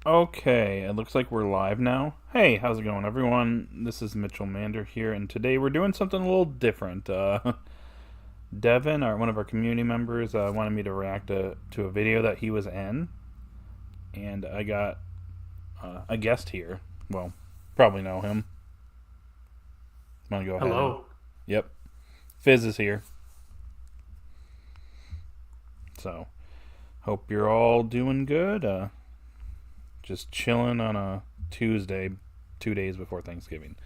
Okay, it looks like we're live now. Hey, how's it going, everyone? This is Mitchell Mander here, and today we're doing something a little different. Devin, one of our community members, wanted me to react to a video that he was in, and I got a guest here. Well, probably know him. Want to go ahead and. Hello. Yep. Fizz is here. So, hope you're all doing good. Just chilling on a Tuesday, 2 days before Thanksgiving.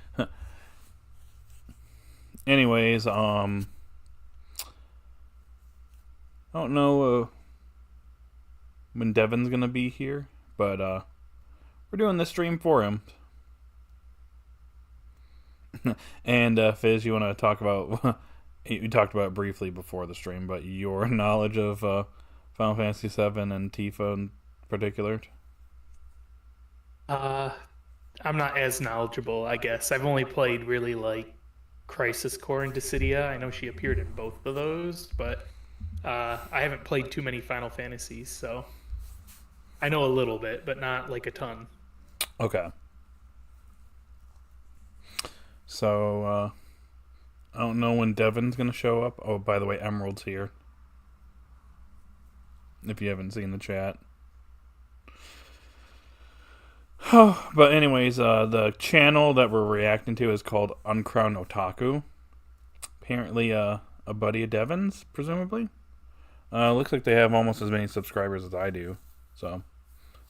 Anyways, I don't know when Devin's gonna be here, but we're doing this stream for him. And Fizz, you want to talk about? You talked about it briefly before the stream, but your knowledge of Final Fantasy VII and Tifa in particular. Uh, I'm not as knowledgeable, I guess. I've only played really like Crisis Core and Dissidia. I know she appeared in both of those, but I haven't played too many Final Fantasies, so I know a little bit, but not like a ton. Okay, so I don't know when Devin's gonna show up. Oh, by the way, Emerald's here. If you haven't seen the chat. But anyways, the channel that we're reacting to is called Uncrowned Otaku. Apparently, a buddy of Devin's, presumably. Looks like they have almost as many subscribers as I do, so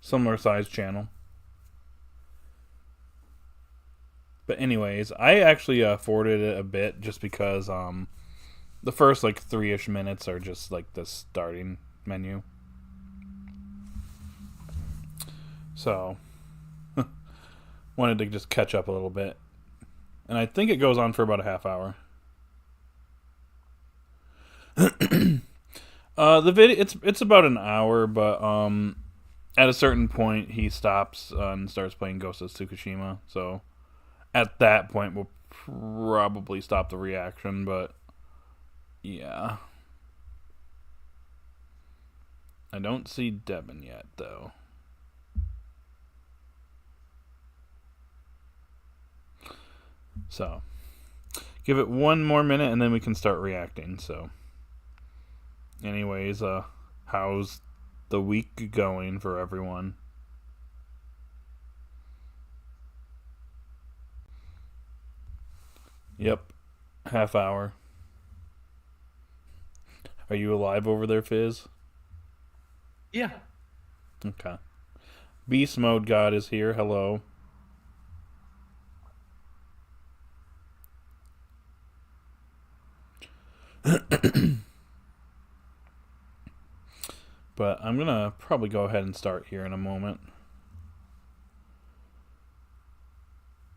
similar sized channel. But anyways, I actually forwarded it a bit just because the first like 3-ish minutes are just like the starting menu. So wanted to just catch up a little bit, and I think it goes on for about a half hour. The video it's about an hour, but at a certain point he stops and starts playing Ghost of Tsukushima. So at that point we'll probably stop the reaction. But yeah, I don't see Devin yet though. So give it one more minute and then we can start reacting. So anyways, how's the week going for everyone? Yep, half hour. Are you alive over there, Fizz? Yeah. Okay. Beast Mode God is here. Hello. But I'm gonna probably go ahead and start here in a moment.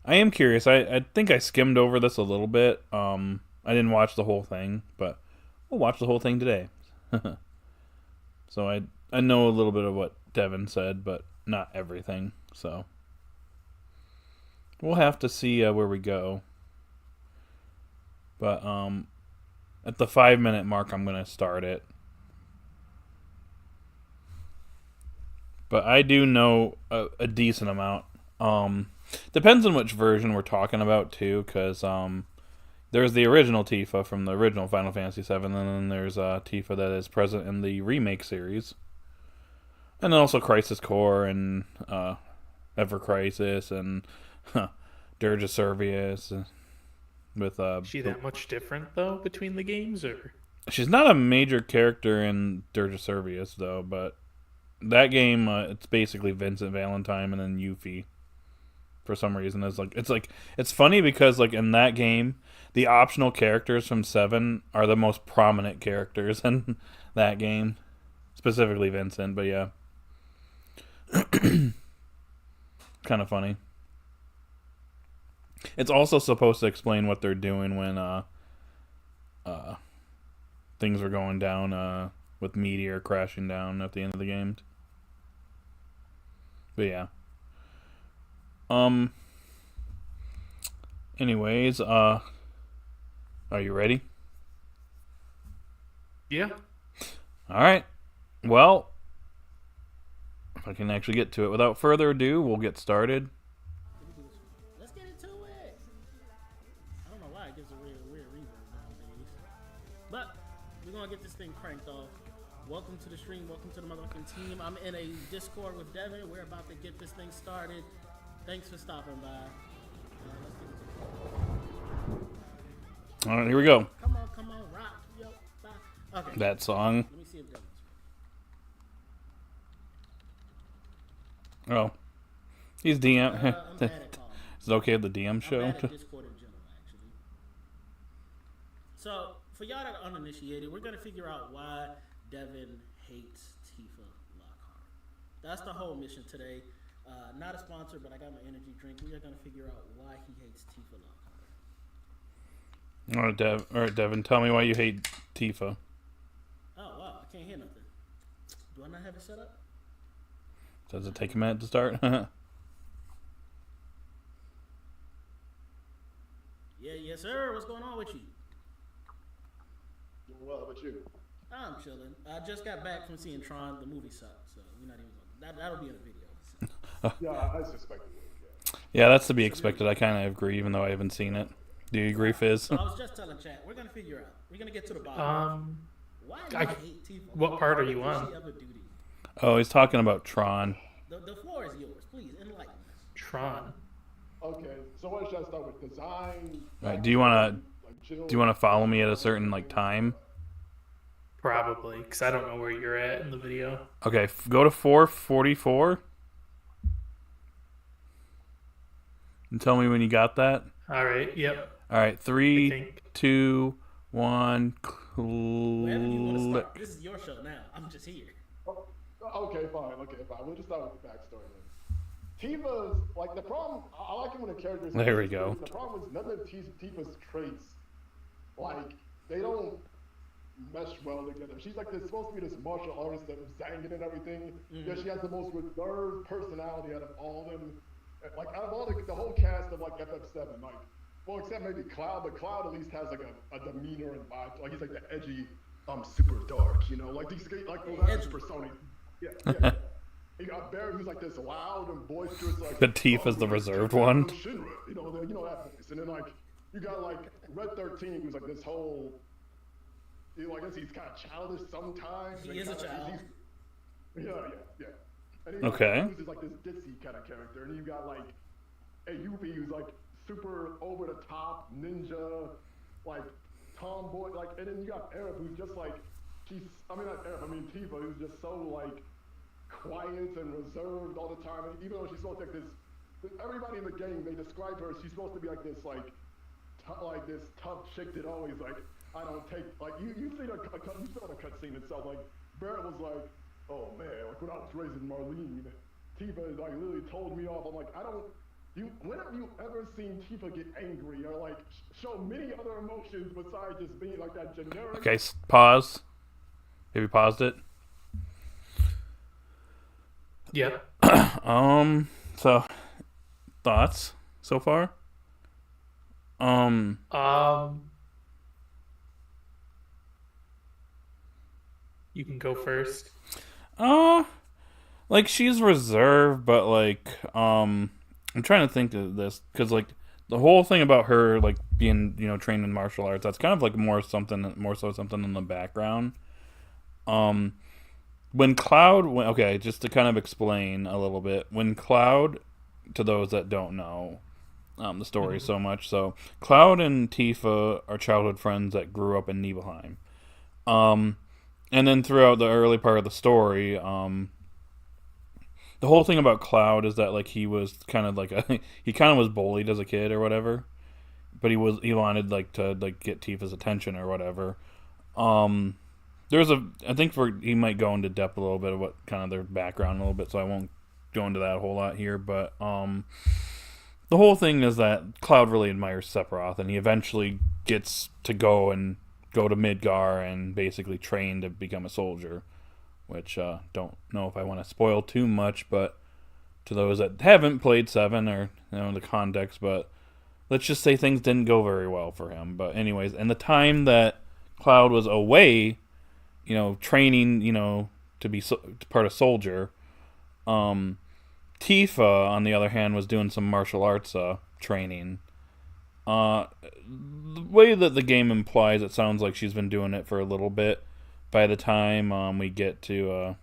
I am curious. I think I skimmed over this a little bit. I didn't watch the whole thing, but we'll watch the whole thing today. So I know a little bit of what Devin said, but not everything. So we'll have to see where we go. But at the 5 minute mark, I'm gonna start it. But I do know a decent amount. Depends on which version we're talking about too, because there's the original Tifa from the original Final Fantasy VII, and then there's Tifa that is present in the remake series, and then also Crisis Core and Ever Crisis and Dirge of Servius with Is she that much different though between the games, or? she's not a major character in Dirge of Servius though, but that game it's basically Vincent Valentine and then Yuffie for some reason. It's funny because like in that game the optional characters from 7 are the most prominent characters in that game, specifically Vincent. But yeah, kind of funny. It's also supposed to explain what they're doing when uh things are going down with Meteor crashing down at the end of the game. But yeah. Um anyways, are you ready? Yeah. All right. Well, If I can actually get to it. Without further ado, we'll get started. Let's get into it. I don't know why it gives a weird reverb nowadays. But we're going to get this thing cranked off. Welcome to the stream. Welcome to the motherfucking team. I'm in a Discord with Devin. We're about to get this thing started. Thanks for stopping by. Let's get into it. All right, here we go. Come on, rock. Yo, bye. Okay. That song. Let me see if Devin's Oh. He's DM. I'm bad at calling. Is it okay if the DM show? I'm bad at Discord in general, actually. So, for y'all that are uninitiated, we're going to figure out why Devin hates Tifa Lockhart. That's the whole mission today. Not a sponsor, but I got my energy drink. We are going to figure out why he hates Tifa Lockhart. All right, Devin, tell me why you hate Tifa. Oh, wow. I can't hear nothing. Do I not have it set up? Does it take a minute to start? Yes, sir. What's going on with you? Doing well, how about you? I'm chilling. I just got back from seeing Tron. The movie sucked, so we're not even. That'll be in the video. Yeah, I suspected it. Yeah, that's to be expected. I kind of agree, even though I haven't seen it. Do you agree, Fizz? So I was just telling chat. We're gonna figure out. We're gonna get to the bottom. Why do I hate Tifa? What part are you What on? does she ever do to you? Oh, he's talking about Tron. The floor is yours. Please enlighten us. Tron. Okay, so what should I start with? Design? Right, do you want to to follow me at a certain time? Probably, because I don't know where you're at in the video. Okay, go to 444. And tell me when you got that. All right. Yep. All right, I 3, think. 2, 1, Wherever you want to click. start. This is your show now. I'm just here. Okay, fine. We'll just start with the backstory then. Tifa's, like, the problem, I like it when a character is... There we go. The problem is none of Tifa's traits, like, they don't mesh well together. She's like this, supposed to be this martial artist that was zanging and everything. Yeah, she has the most reserved personality out of all of them. Like, out of all the whole cast of, like, FF7, like, well, except maybe Cloud, but Cloud at least has, like, a demeanor and vibe. Like, he's, like, the edgy, super dark, you know? Like, these, like, those edgy personas. Yeah. You got Barry, who's, like, this loud and boisterous, like... The Tifa's the reserved one. Shinra, you know that voice. And then, like, you got, like, Red 13, who's, like, this whole... You know, I guess he's kind of childish sometimes. He is a child. Yeah. And he, Okay. He's like this ditzy kind of character. And you got like Ayubi, who's like super over the top ninja, like tomboy. Like, and then you got Arab, who's just like Tifa, who's just so like quiet and reserved all the time. And even though she's supposed to like this, everybody in the game they describe her. She's supposed to be like this this tough chick that always like. I don't take, like, you see the cutscene itself, like, Barrett was like, oh man, like, when I was raising Marlene, Tifa, like, literally told me off. I'm like, when have you ever seen Tifa get angry or, like, show many other emotions besides just being, like, that generic... Okay, pause. Have you paused it? Yep. So, thoughts so far? You can go first. Like, she's reserved, but, like, I'm trying to think of this, because, like, the whole thing about her, like, being, trained in martial arts, that's kind of, like, more so something in the background. When Cloud, okay, just to kind of explain a little bit, when Cloud, to those that don't know the story so much, so Cloud and Tifa are childhood friends that grew up in Nibelheim. And then throughout the early part of the story, the whole thing about Cloud is that like he was kind of like he kind of was bullied as a kid or whatever, but he wanted like to like get Tifa's attention or whatever. I think he might go into depth a little bit of what kind of their background a little bit, so I won't go into that a whole lot here. But the whole thing is that Cloud really admires Sephiroth, and he eventually gets to go to Midgar and basically train to become a soldier, which don't know if I want to spoil too much, but to those that haven't played 7 or the context, but let's just say things didn't go very well for him. But anyways, and the time that Cloud was away, training, to be part of soldier, Tifa, on the other hand, was doing some martial arts training. The way that the game implies, it sounds like she's been doing it for a little bit. By the time we get to,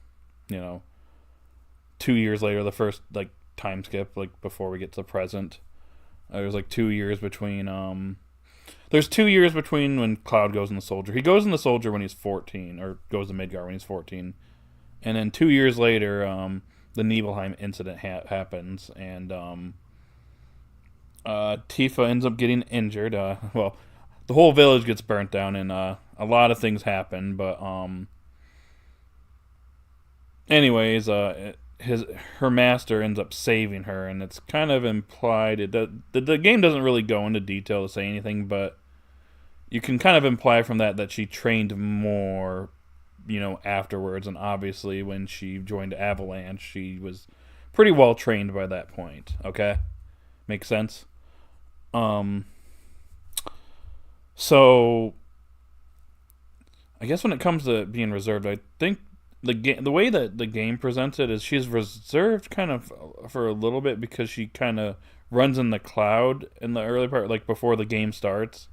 2 years later, the first like time skip, like before we get to the present, there's like 2 years between. There's 2 years between when Cloud goes in the Soldier. He goes in the Soldier when he's 14, or goes to Midgar when he's 14, and then 2 years later, the Nibelheim incident happens, and Tifa ends up getting injured. Well, the whole village gets burnt down, and a lot of things happen. But anyways, her master ends up saving her, and it's kind of implied. The game doesn't really go into detail to say anything, but you can kind of imply from that she trained more, afterwards. And obviously, when she joined Avalanche, she was pretty well trained by that point. Okay, makes sense. So I guess when it comes to being reserved, I think the way that the game presents it is she's reserved kind of for a little bit because she kind of runs in the cloud in the early part, like before the game starts.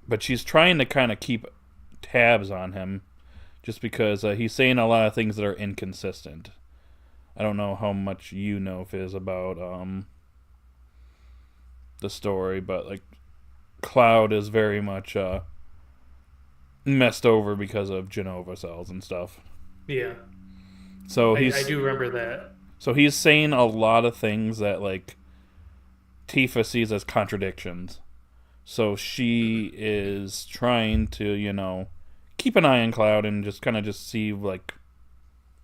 But she's trying to kind of keep tabs on him just because he's saying a lot of things that are inconsistent. I don't know how much you know, Fizz, about the story, but like Cloud is very much messed over because of Genova cells and stuff. Yeah. So I do remember that. So he's saying a lot of things that like Tifa sees as contradictions. So she is trying to, keep an eye on Cloud and just kind of just see like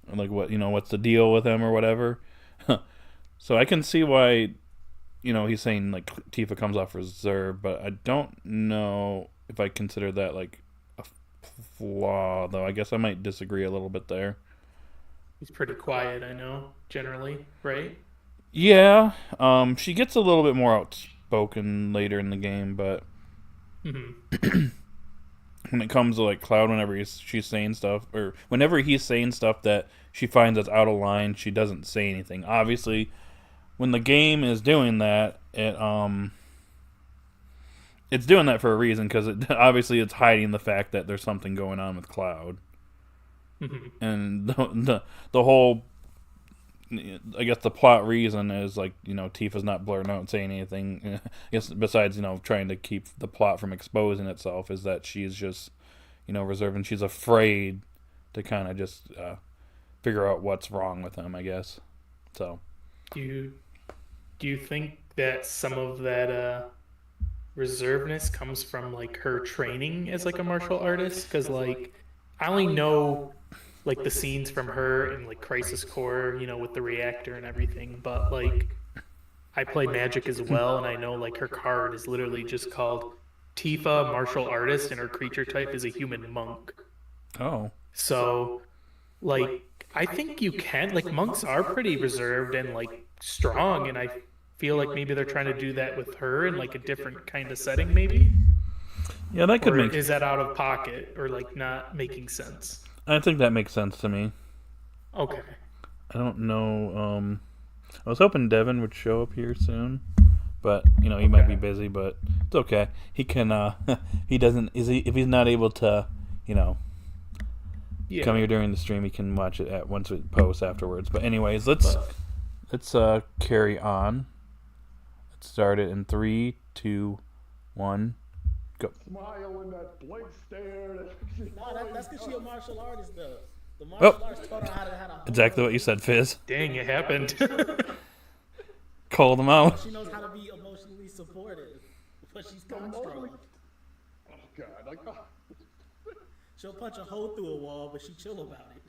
what, what's the deal with him or whatever. So I can see why, he's saying like Tifa comes off reserve, but I don't know if I consider that like a flaw, though. I guess I might disagree a little bit there. He's pretty quiet, I know, generally, right? Yeah, she gets a little bit more outspoken later in the game, but when it comes to like Cloud, whenever she's saying stuff, or whenever he's saying stuff that she finds that's out of line, she doesn't say anything. Obviously, when the game is doing that, it's doing that for a reason, because obviously it's hiding the fact that there's something going on with Cloud. And the whole, I guess the plot reason is like, Tifa's not blurting out and saying anything. I guess besides, trying to keep the plot from exposing itself, is that she's just, reserved, and she's afraid to kind of just figure out what's wrong with him, I guess. So, do you think that some of that reservedness comes from like her training as like a martial artist? Because like I only know like the scenes from her in like Crisis Core, with the reactor and everything, but like I play Magic as well, and I know like her card is literally just called Tifa Martial Artist, and her creature type is a human monk. Oh. So like I think you can, like, monks are pretty reserved and like strong, and I feel like maybe they're trying to do that with her in like a different kind of setting, maybe. Yeah, that could make. Is that out of pocket or like not making sense? I think that makes sense to me. Okay. I don't know. I was hoping Devin would show up here soon, but he might be busy. But it's okay. He can. He doesn't. If he's not able to, come here during the stream, he can watch it once it posts afterwards. But anyways, let's carry on. Let's start it in 3, 2, 1. Go. Smile in that blank stare. No, that's because she's a martial artist, though. The martial arts taught her how to exactly what you said, Fizz. Dang, it happened. Call them out. She knows how to be emotionally supportive, but she's strong. Oh God! She'll punch a hole through a wall, but she chill about it.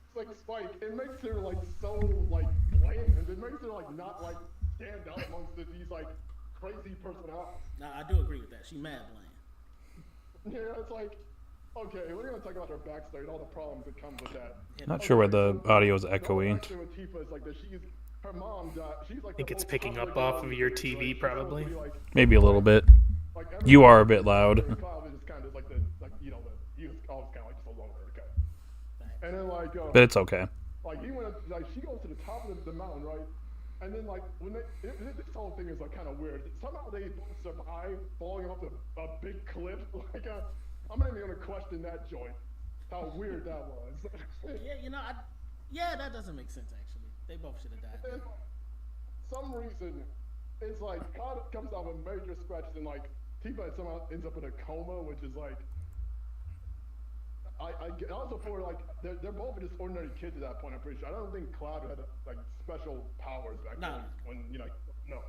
It's like Spike. It makes her like so like bland. It makes her like not like stand out amongst these like crazy personalities. Nah, I do agree with that. She mad bland. Yeah, it's like, okay, we're gonna talk about her backstory and all the problems that come with that. Not sure where the audio is echoing. Her mom died. She's like I think it's picking up off of your TV, probably. Maybe a little bit. You are a bit loud. And then like, But it's okay. Like he went, like she goes to the top of the mountain, right? And then like when this whole thing is like kind of weird. Somehow they both survive falling off a big cliff. Like I'm not even gonna question that joint. How weird that was. Yeah, that doesn't make sense actually. They both should have died. And some reason, it's like God comes out with major scratches and like Tifa somehow ends up in a coma, which is like. I also for like they're both just ordinary kids at that point. I'm pretty sure. I don't think Cloud had like special powers back then. When no.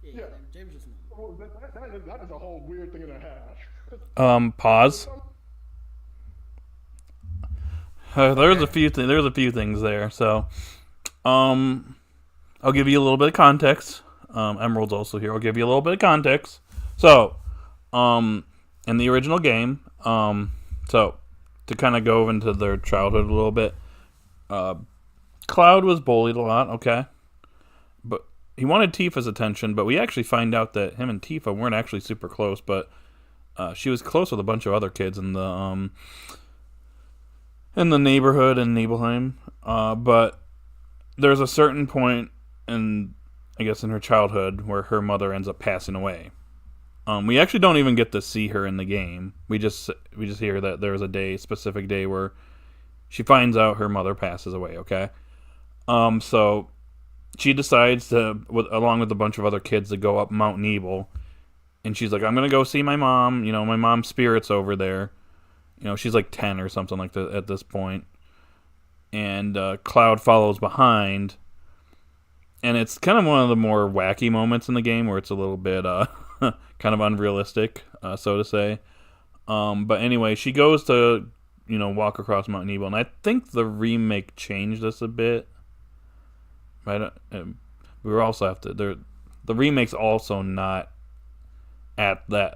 Yeah. James just. Oh, that is a whole weird thing and a half. Pause. There's a few things there. So, I'll give you a little bit of context. Emerald's also here. I'll give you a little bit of context. So, in the original game, to kind of go into their childhood a little bit, Cloud was bullied a lot, okay? But he wanted Tifa's attention, but we actually find out that him and Tifa weren't actually super close, but she was close with a bunch of other kids in the neighborhood in Nibelheim. But there's a certain point in her childhood where her mother ends up passing away. We actually don't even get to see her in the game. We just hear that there was a specific day where she finds out her mother passes away, okay? So she decides to, along with a bunch of other kids, to go up Mount Nebel. And she's like, I'm going to go see my mom. You know, my mom's spirit's over there. You know, she's like 10 or something like that at this point. And Cloud follows behind. And it's kind of one of the more wacky moments in the game where it's a little bit kind of unrealistic, so to say. But anyway, she goes to, walk across Mount Nebel. And I think the remake changed this a bit. Right? We also have to... The remake's also not at the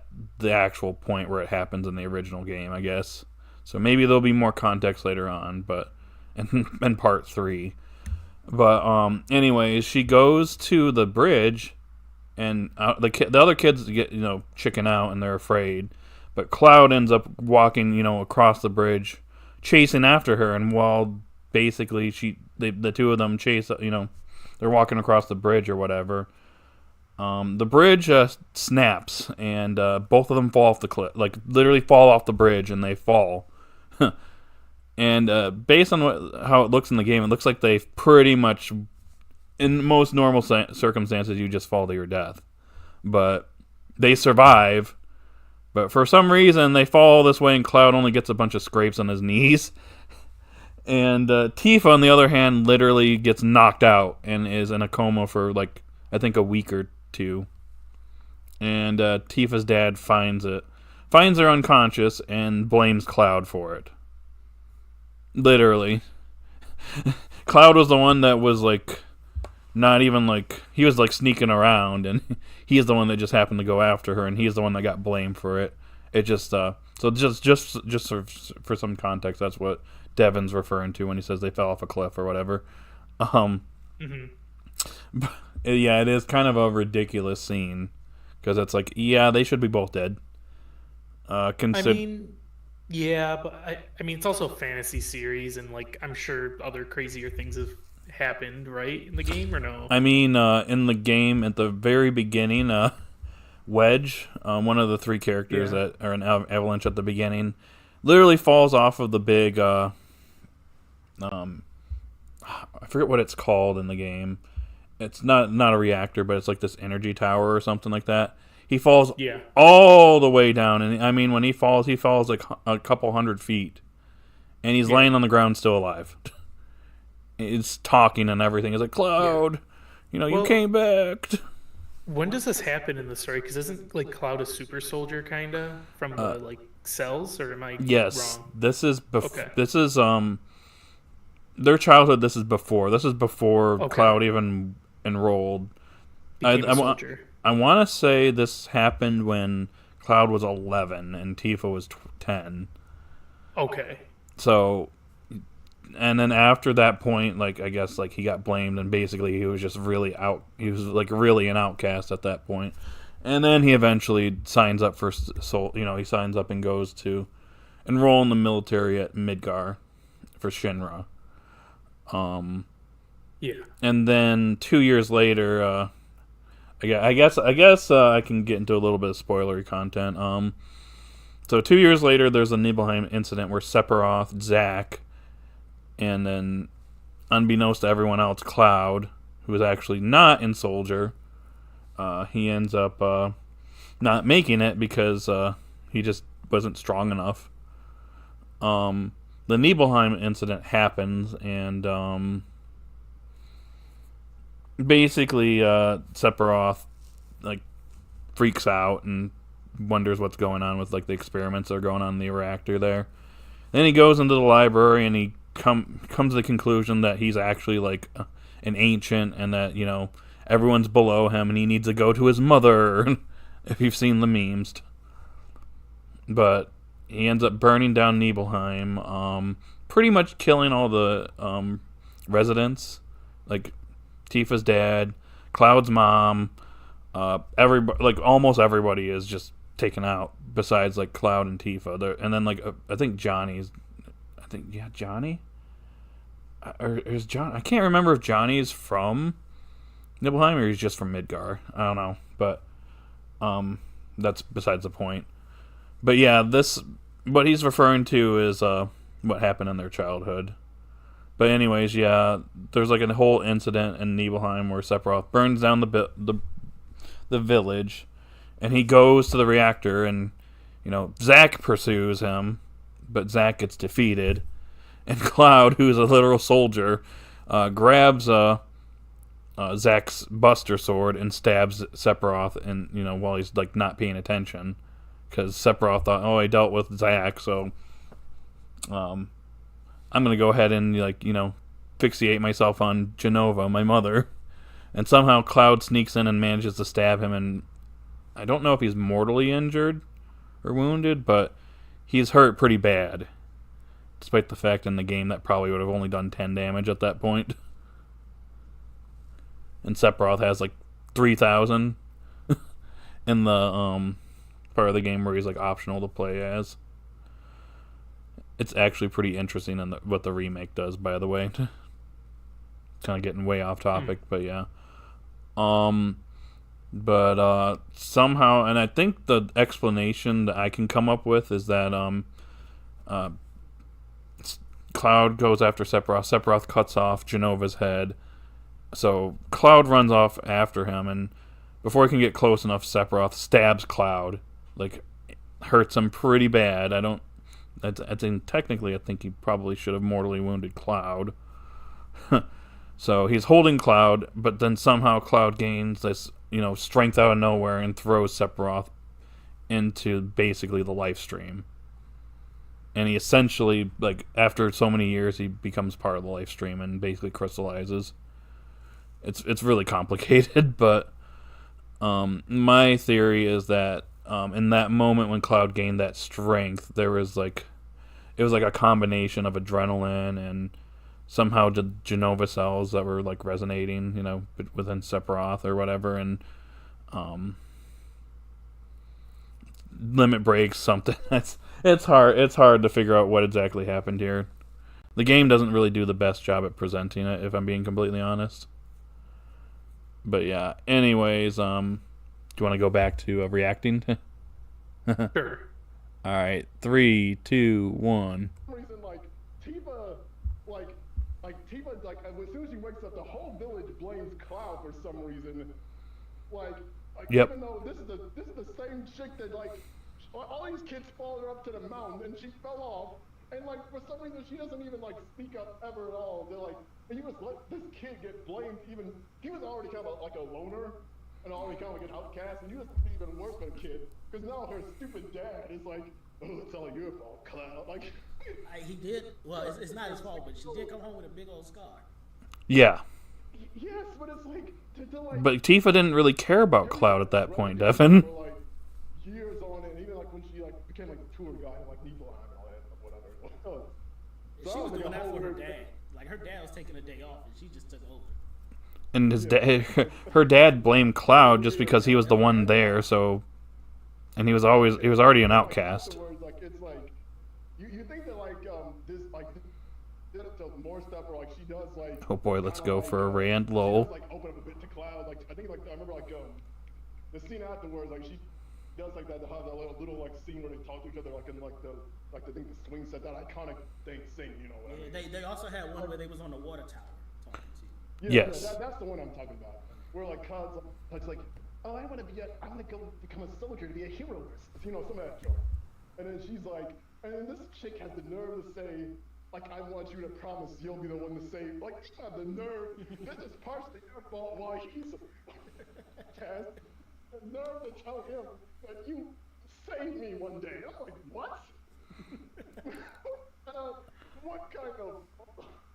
actual point where it happens in the original game, I guess. So maybe there'll be more context later on, but in part 3. But anyways, she goes to the bridge, and the other kids get chicken out and they're afraid. But Cloud ends up walking across the bridge, chasing after her, and while basically the two of them chase, they're walking across the bridge or whatever. The bridge snaps, and both of them fall off the cliff, like literally fall off the bridge, and they fall. And based on how it looks in the game, it looks like they pretty much, in most normal circumstances, you just fall to your death. But they survive. But for some reason, they fall this way, and Cloud only gets a bunch of scrapes on his knees. And Tifa, on the other hand, literally gets knocked out and is in a coma for, I think a week or two. And Tifa's dad finds her unconscious, and blames Cloud for it. Literally. Cloud was the one that was, not even, he was, sneaking around, and he's the one that just happened to go after her, and he's the one that got blamed for it. It just, so just for some context, that's what Devin's referring to when he says they fell off a cliff or whatever. Mm-hmm. But, yeah, it is kind of a ridiculous scene, because it's they should be both dead. Yeah, but I mean, it's also a fantasy series, and I'm sure other crazier things have happened, right, in the game, or no? I mean, in the game at the very beginning, Wedge, one of the three characters that are in Avalanche at the beginning, literally falls off of the big, I forget what it's called in the game. It's not a reactor, but it's this energy tower or something like that. He falls all the way down, and I mean, when he falls a couple 100 feet, and he's laying on the ground still alive. It's talking and everything. It's Cloud, you came back. When does this happen in the story? Because isn't Cloud a super soldier kinda from the cells, or am I wrong? This is this is their childhood. This is before Cloud even enrolled. Became a soldier. I want to say this happened when Cloud was 11 and Tifa was 10. Okay. So, and then after that point, I guess, he got blamed, and basically he was just really out. He was, really an outcast at that point. And then he eventually signs up for he signs up and goes to enroll in the military at Midgar for Shinra. Yeah. And then 2 years later, I guess I can get into a little bit of spoilery content. So 2 years later, there's a Nibelheim incident where Sephiroth, Zack, and then, unbeknownst to everyone else, Cloud, who is actually not in Soldier, he ends up not making it because he just wasn't strong enough. The Nibelheim incident happens, and basically Sephiroth like freaks out and wonders what's going on with like the experiments that are going on in the reactor there. Then he goes into the library and he comes to the conclusion that he's actually like an ancient, and that, you know, everyone's below him and he needs to go to his mother. If you've seen the memes. But he ends up burning down Nibelheim, pretty much killing all the residents, like Tifa's dad, Cloud's mom, everybody, like almost everybody is just taken out besides like Cloud and Tifa. And then like I think Johnny. Or is John? I can't remember if Johnny is from Nibelheim or he's just from Midgar. I don't know, but that's besides the point. But yeah, what he's referring to is what happened in their childhood. But anyways, yeah, there's like a whole incident in Nibelheim where Sephiroth burns down the village, and he goes to the reactor, and, you know, Zack pursues him, but Zack gets defeated, and Cloud, who's a literal soldier, grabs Zack's Buster Sword and stabs Sephiroth, and, you know, while he's like not paying attention, because Sephiroth thought, oh, I dealt with Zack, so I'm gonna go ahead and, like, you know, fixate myself on Genova, my mother. And somehow Cloud sneaks in and manages to stab him, and I don't know if he's mortally injured or wounded, but he's hurt pretty bad. Despite the fact in the game that probably would have only done 10 damage at that point. And Sephiroth has like 3,000 in the part of the game where he's like optional to play as. It's actually pretty interesting in what the remake does, by the way. Kind of getting way off topic, but yeah. But somehow, and I think the explanation that I can come up with is that Cloud goes after Sephiroth. Sephiroth cuts off Genova's head. So Cloud runs off after him, and before he can get close enough, Sephiroth stabs Cloud. Like, hurts him pretty bad. I think technically, I think he probably should have mortally wounded Cloud. So he's holding Cloud, but then somehow Cloud gains this, you know, strength out of nowhere and throws Sephiroth into basically the life stream. And he essentially, like, after so many years, he becomes part of the life stream and basically crystallizes. It's really complicated, but my theory is that in that moment when Cloud gained that strength, it was like a combination of adrenaline and somehow the Genova cells that were like resonating, you know, within Sephiroth or whatever, and limit breaks something. It's hard to figure out what exactly happened here. The game doesn't really do the best job at presenting it, if I'm being completely honest. But yeah, anyways, do you want to go back to reacting? Sure. All right, 3, 2, 1. Reason, like Tifa, like Tifa, like as soon as she wakes up, the whole village blames Cloud for some reason. Like Yep. Even though this is the same chick that like all these kids followed her up to the mountain and she fell off, and like for some reason she doesn't even like speak up ever at all. They're like, and you just let this kid get blamed. Even he was already kind of like a loner and already kind of like an outcast, and you just be even worse than a kid because now her stupid dad is like, oh, it's all your fault, Cloud. Like. He did. Well, it's not his fault, but she did come home with a big old scar. Yeah. Yes, but it's like, like. But Tifa didn't really care about Cloud at that point, Devin. For like years on it, even like when she like became like a tour guide, like Nibelheim and all that, whatever. She was doing that for her dad. Like her dad was taking a day off, and she just took over. And her dad blamed Cloud just because he was the one there. So, and he was already an outcast. Like it's like you think that like this like did it to more stuff where like she does like. Oh boy, let's kinda go like, for a rant. she Lol. does, like open up a bit to Cloud. Like I think like I remember like the scene afterwards, like she does like that little like scene where they talk to each other like in like the thing the swing set, that iconic thing scene, you know what I mean? They also had one where they was on the water tower talking to you. Yeah, Yes. that's the one I'm talking about. Where like Cloud's like, oh, I want to go become a soldier to be a hero, you know, some of that joke. And then she's like, and then this chick has the nerve to say, like, I want you to promise you'll be the one to save. Like, you have the nerve. This is partially your fault why he's Cass. The nerve to tell him that you save me one day. I'm like, what? What kind of?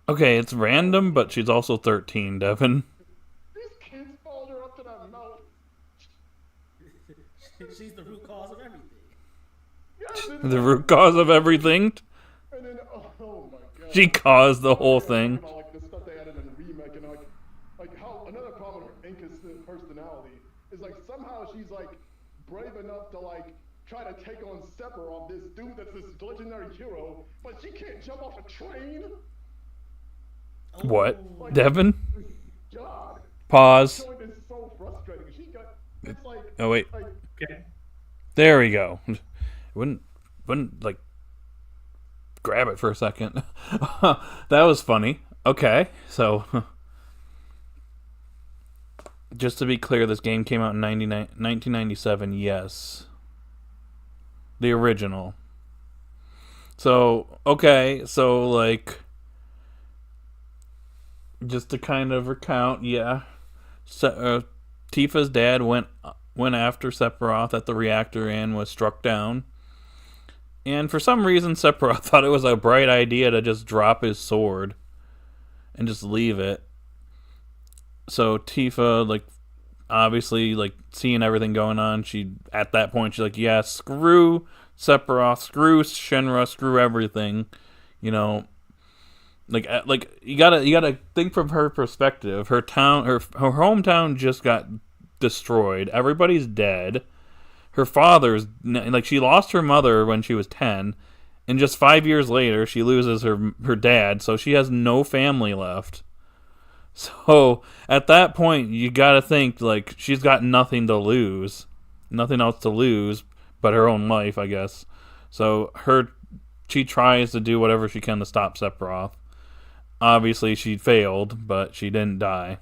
Okay, it's random, but she's also 13, Devin. These kids followed her up to that mountain. She's the root cause of everything. Yeah, The root cause of everything. and then, oh my god. She caused the whole thing. About, like the stuff they added in the remake, and like how another problem with her inconsistent personality is like somehow she's like brave enough to like try to take on Sephiroth, this dude that's this legendary hero, but she can't jump off a train. What? Devin? God, Pause. showing is so frustrating. She got it's like Oh wait, like Okay. there we go. Wouldn't like grab it for a second. That was funny. Okay, so just to be clear, this game came out in 1997. Yes, the original. So okay, so like just to kind of recount, yeah, Tifa's dad went after Sephiroth at the reactor and was struck down. And for some reason, Sephiroth thought it was a bright idea to just drop his sword and just leave it. So Tifa, like, obviously, like, seeing everything going on, at that point, she's like, yeah, screw Sephiroth, screw Shinra, screw everything. You know, like you gotta think from her perspective. Her hometown just got destroyed. Everybody's dead. Her father's like, she lost her mother when she was 10, and just 5 years later she loses her dad, so she has no family left. So at that point you gotta think like she's got nothing else to lose but her own life, I guess. So she tries to do whatever she can to stop Sephiroth. Obviously she failed, but she didn't die.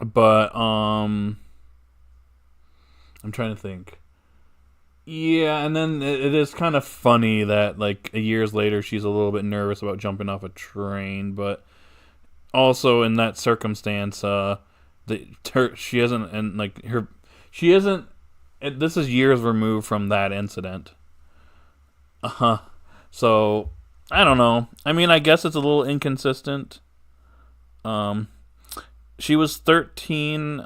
But I'm trying to think. Yeah, and then it is kind of funny that like years later she's a little bit nervous about jumping off a train, but also in that circumstance, she isn't, and like she isn't. This is years removed from that incident. So I don't know. I mean, I guess it's a little inconsistent. She was 13.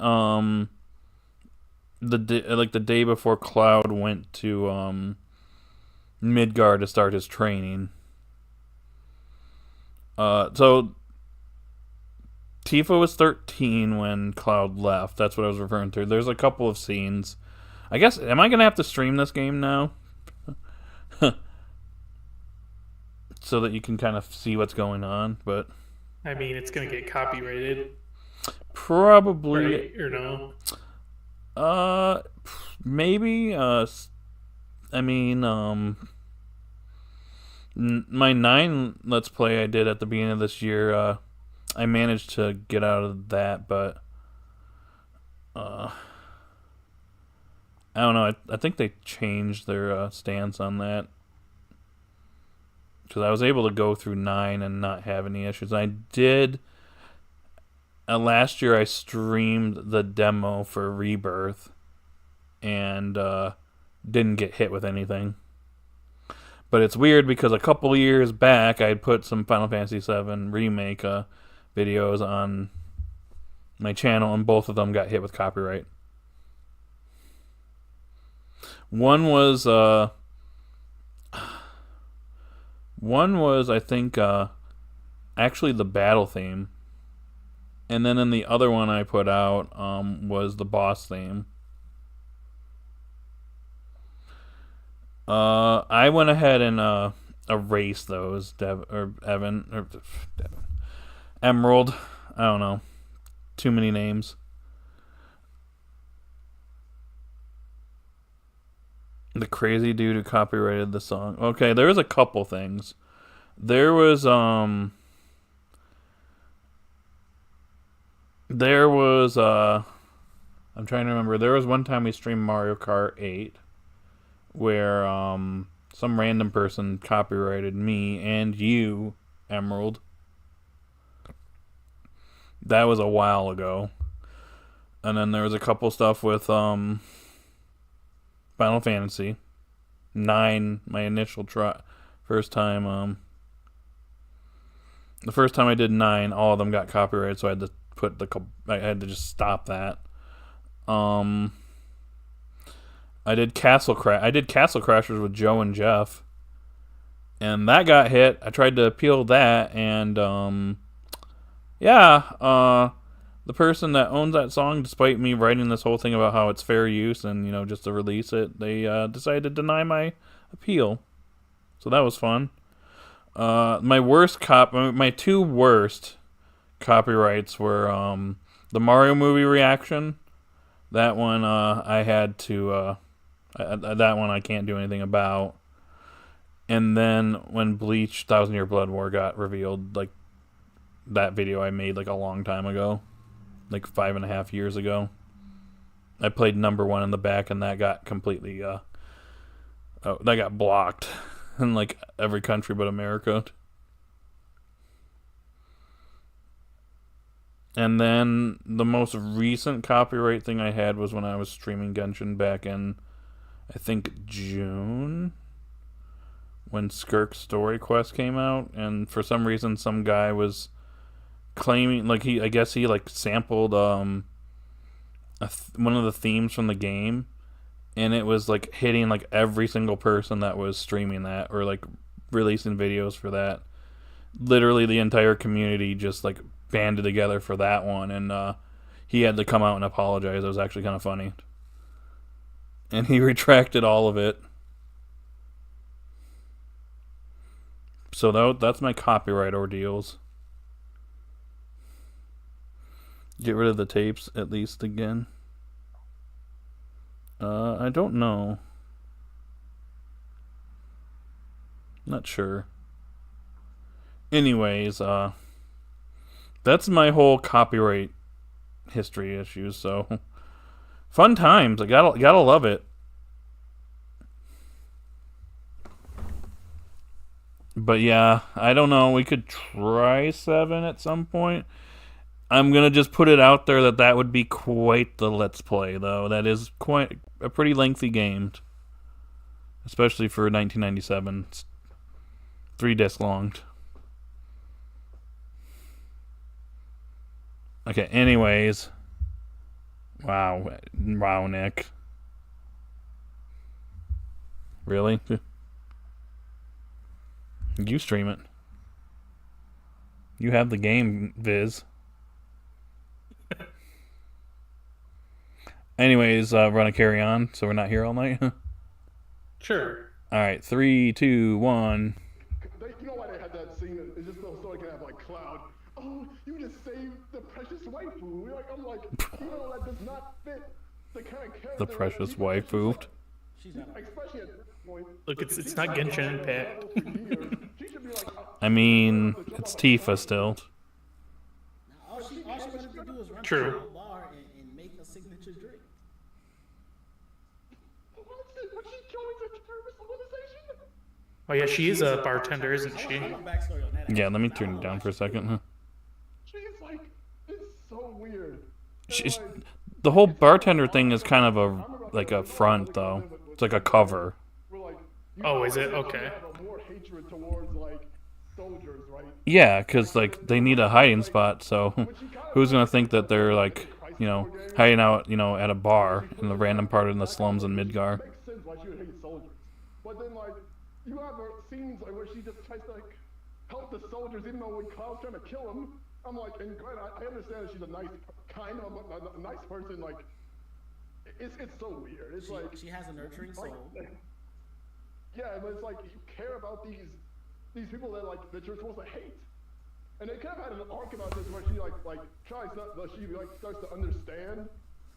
The day before Cloud went to Midgard to start his training. So Tifa was 13 when Cloud left. That's what I was referring to. There's a couple of scenes. I guess, am I gonna have to stream this game now? So that you can kind of see what's going on, but I mean, it's gonna get copyrighted, probably, right? Or no? Maybe. I mean, my 9 Let's Play I did at the beginning of this year, I managed to get out of that, but I don't know. I think they changed their stance on that, because I was able to go through 9 and not have any issues. I did. Last year I streamed the demo for Rebirth and didn't get hit with anything. But it's weird because a couple years back I put some Final Fantasy VII Remake videos on my channel, and both of them got hit with copyright. One was I think actually the battle theme. And then in the other one I put out was the boss theme. I went ahead and erased those. Evan or Devin. Emerald. I don't know. Too many names. The crazy dude who copyrighted the song. Okay, there was a couple things. There was I'm trying to remember. There was one time we streamed Mario Kart 8 where some random person copyrighted me and you, Emerald. That was a while ago. And then there was a couple stuff with Final Fantasy 9, my initial first time the first time I did 9, all of them got copyrighted, so I had to just stop that. I did Castle Crashers with Joe and Jeff, and that got hit. I tried to appeal that, and the person that owns that song, despite me writing this whole thing about how it's fair use and just to release it, they decided to deny my appeal. So that was fun. My two worst copyrights were the Mario movie reaction. That one I had to that one I can't do anything about. And then when Bleach 1,000 Year Blood War got revealed, like that video I made like a long time ago, like 5.5 years ago. I played number 1 in the back, and that got completely that got blocked in like every country but America. And then the most recent copyright thing I had was when I was streaming Genshin back in, I think, June, when Skirk's Story Quest came out, and for some reason some guy was claiming, like, I guess he like sampled one of the themes from the game, and it was like hitting like every single person that was streaming that or like releasing videos for that. Literally the entire community just like banded together for that one, and he had to come out and apologize. It was actually kind of funny, and he retracted all of it. So that's my copyright ordeals. Get rid of the tapes at least again. I don't know. Not sure. Anyways, that's my whole copyright history issues. So fun times. I gotta love it. But yeah, I don't know. We could try 7 at some point. I'm going to just put it out there that would be quite the Let's Play, though. That is quite a pretty lengthy game. Especially for 1997. It's 3 disc long. Okay, anyways. Wow, Nick. Really? You stream it. You have the game, Viz. Anyways, we're gonna carry on, so we're not here all night. Sure. All right, 3, 2, 1. You know why they had that scene? It's just so they can have like Cloud. Oh, you just saved the precious waifu. I'm like, that does not fit the kind of character. The precious waifu. Especially at this point. Look, it's not Genshin Impact. I mean, it's Tifa still. All she wanted to do is run True. to a bar and make a signature drink. Was she joined the terrorist organization? Oh yeah, she is a bartender, isn't she? Backstory on that. Yeah, let me turn it down for a second. She's like, it's so weird. The whole bartender thing is kind of a front, though. It's like a cover. Oh, is it? Okay. Yeah, because like they need a hiding spot, so who's gonna think that they're like, hiding out, at a bar in the random part in the slums in Midgar? Makes sense why she would hate soldiers. But then like you have scenes like where she just tries to like help the soldiers even though when Cloud's trying to kill him. I'm like, and granted, I understand that she's a nice a nice person, like it's so weird. It's like she has a nurturing soul. yeah, but it's like you care about these people that like that you're supposed to hate. And they kind of had an arc about this where she like tries to, she like starts to understand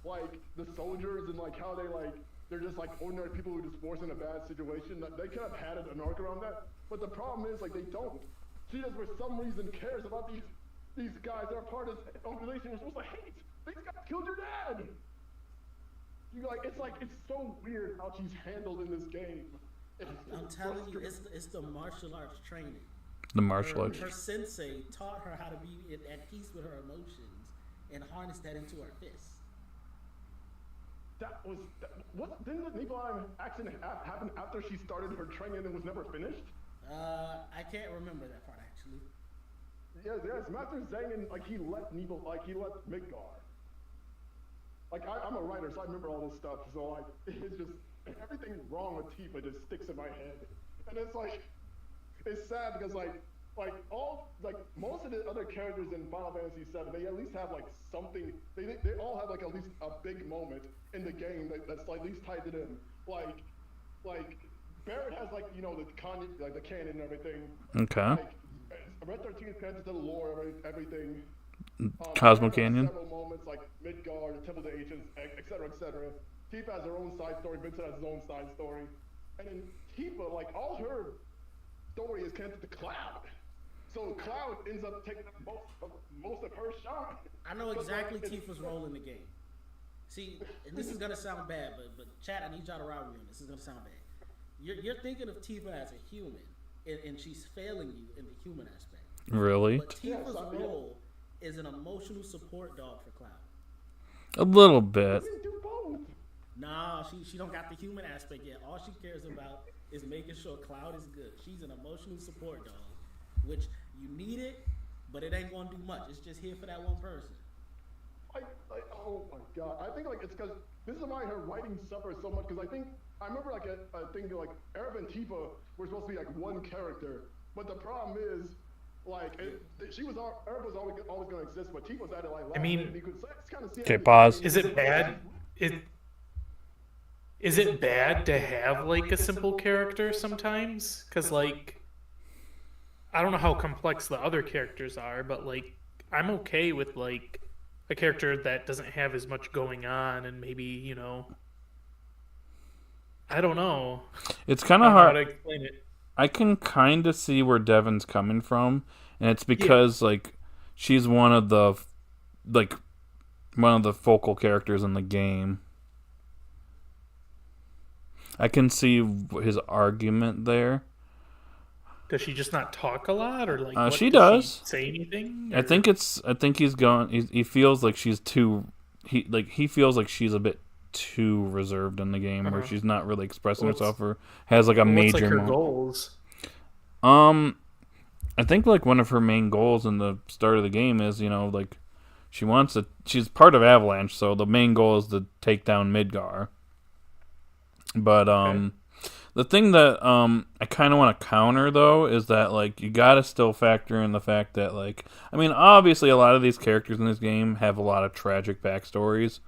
like the soldiers and like how they're just like ordinary people who just forced in a bad situation. They kind of had an arc around that, but the problem is like they don't. She just for some reason cares about these guys that are part of this organization you're supposed to hate. These guys killed your dad. It's so weird how she's handled in this game. I'm telling you, it's the martial arts training. The martial arts. Her sensei taught her how to be at peace with her emotions and harness that into her fists. Didn't the Nikolai accident happen after she started her training and was never finished? I can't remember that part actually. Yes, Master Zangan, like he let Midgar. Like I'm a writer, so I remember all this stuff. So like it's just everything wrong with Tifa just sticks in my head, and it's sad because like most of the other characters in Final Fantasy VII, they at least have like something. They all have like at least a big moment in the game that's like at least tied to them. Like Barrett has like the canon and everything. Okay. Like, Red 13 is connected to the lore, everything. Cosmo Canyon. Several moments like Midgard, the Temple of the Ancients, etc., etc. Tifa has her own side story. Vincent has his own side story, and then Tifa, like all her story is connected to Cloud. So Cloud ends up taking most of her shine. I know exactly Tifa's role in the game. See, and this is gonna sound bad, but chat, I need y'all to ride with me on this. This is gonna sound bad. You're thinking of Tifa as a human, and she's failing you in the human aspect. Really? But Tifa's role is an emotional support dog for Cloud. A little bit. Do both. Nah, she don't got the human aspect yet. All she cares about is making sure Cloud is good. She's an emotional support dog, which you need it, but it ain't gonna do much. It's just here for that one person. Oh my god! I think like it's because this is why her writing suffers so much. Because I remember like a thing like Arab and Tifa were supposed to be like one character, but the problem is. Like Herb was always going to exist, but Tifa's added like last minute. You could kind of see. Okay, pause. Is it bad? Is it bad to have like a simple character sometimes? Because like, I don't know how complex the other characters are, but like, I'm okay with like a character that doesn't have as much going on, and maybe I don't know. It's kind of hard to explain it. I can kind of see where Devin's coming from, and it's because like she's one of the focal characters in the game. I can see his argument there. Does she just not talk a lot, or like she does she say anything? Or? I think he's gone. He feels like she's too. He feels like she's a bit too reserved in the game, where she's not really expressing herself or has like a major. What's like her goals? I think like one of her main goals in the start of the game is like she's part of Avalanche, so the main goal is to take down Midgar. But the thing that I kind of want to counter though is that like you gotta still factor in the fact that like obviously a lot of these characters in this game have a lot of tragic backstories,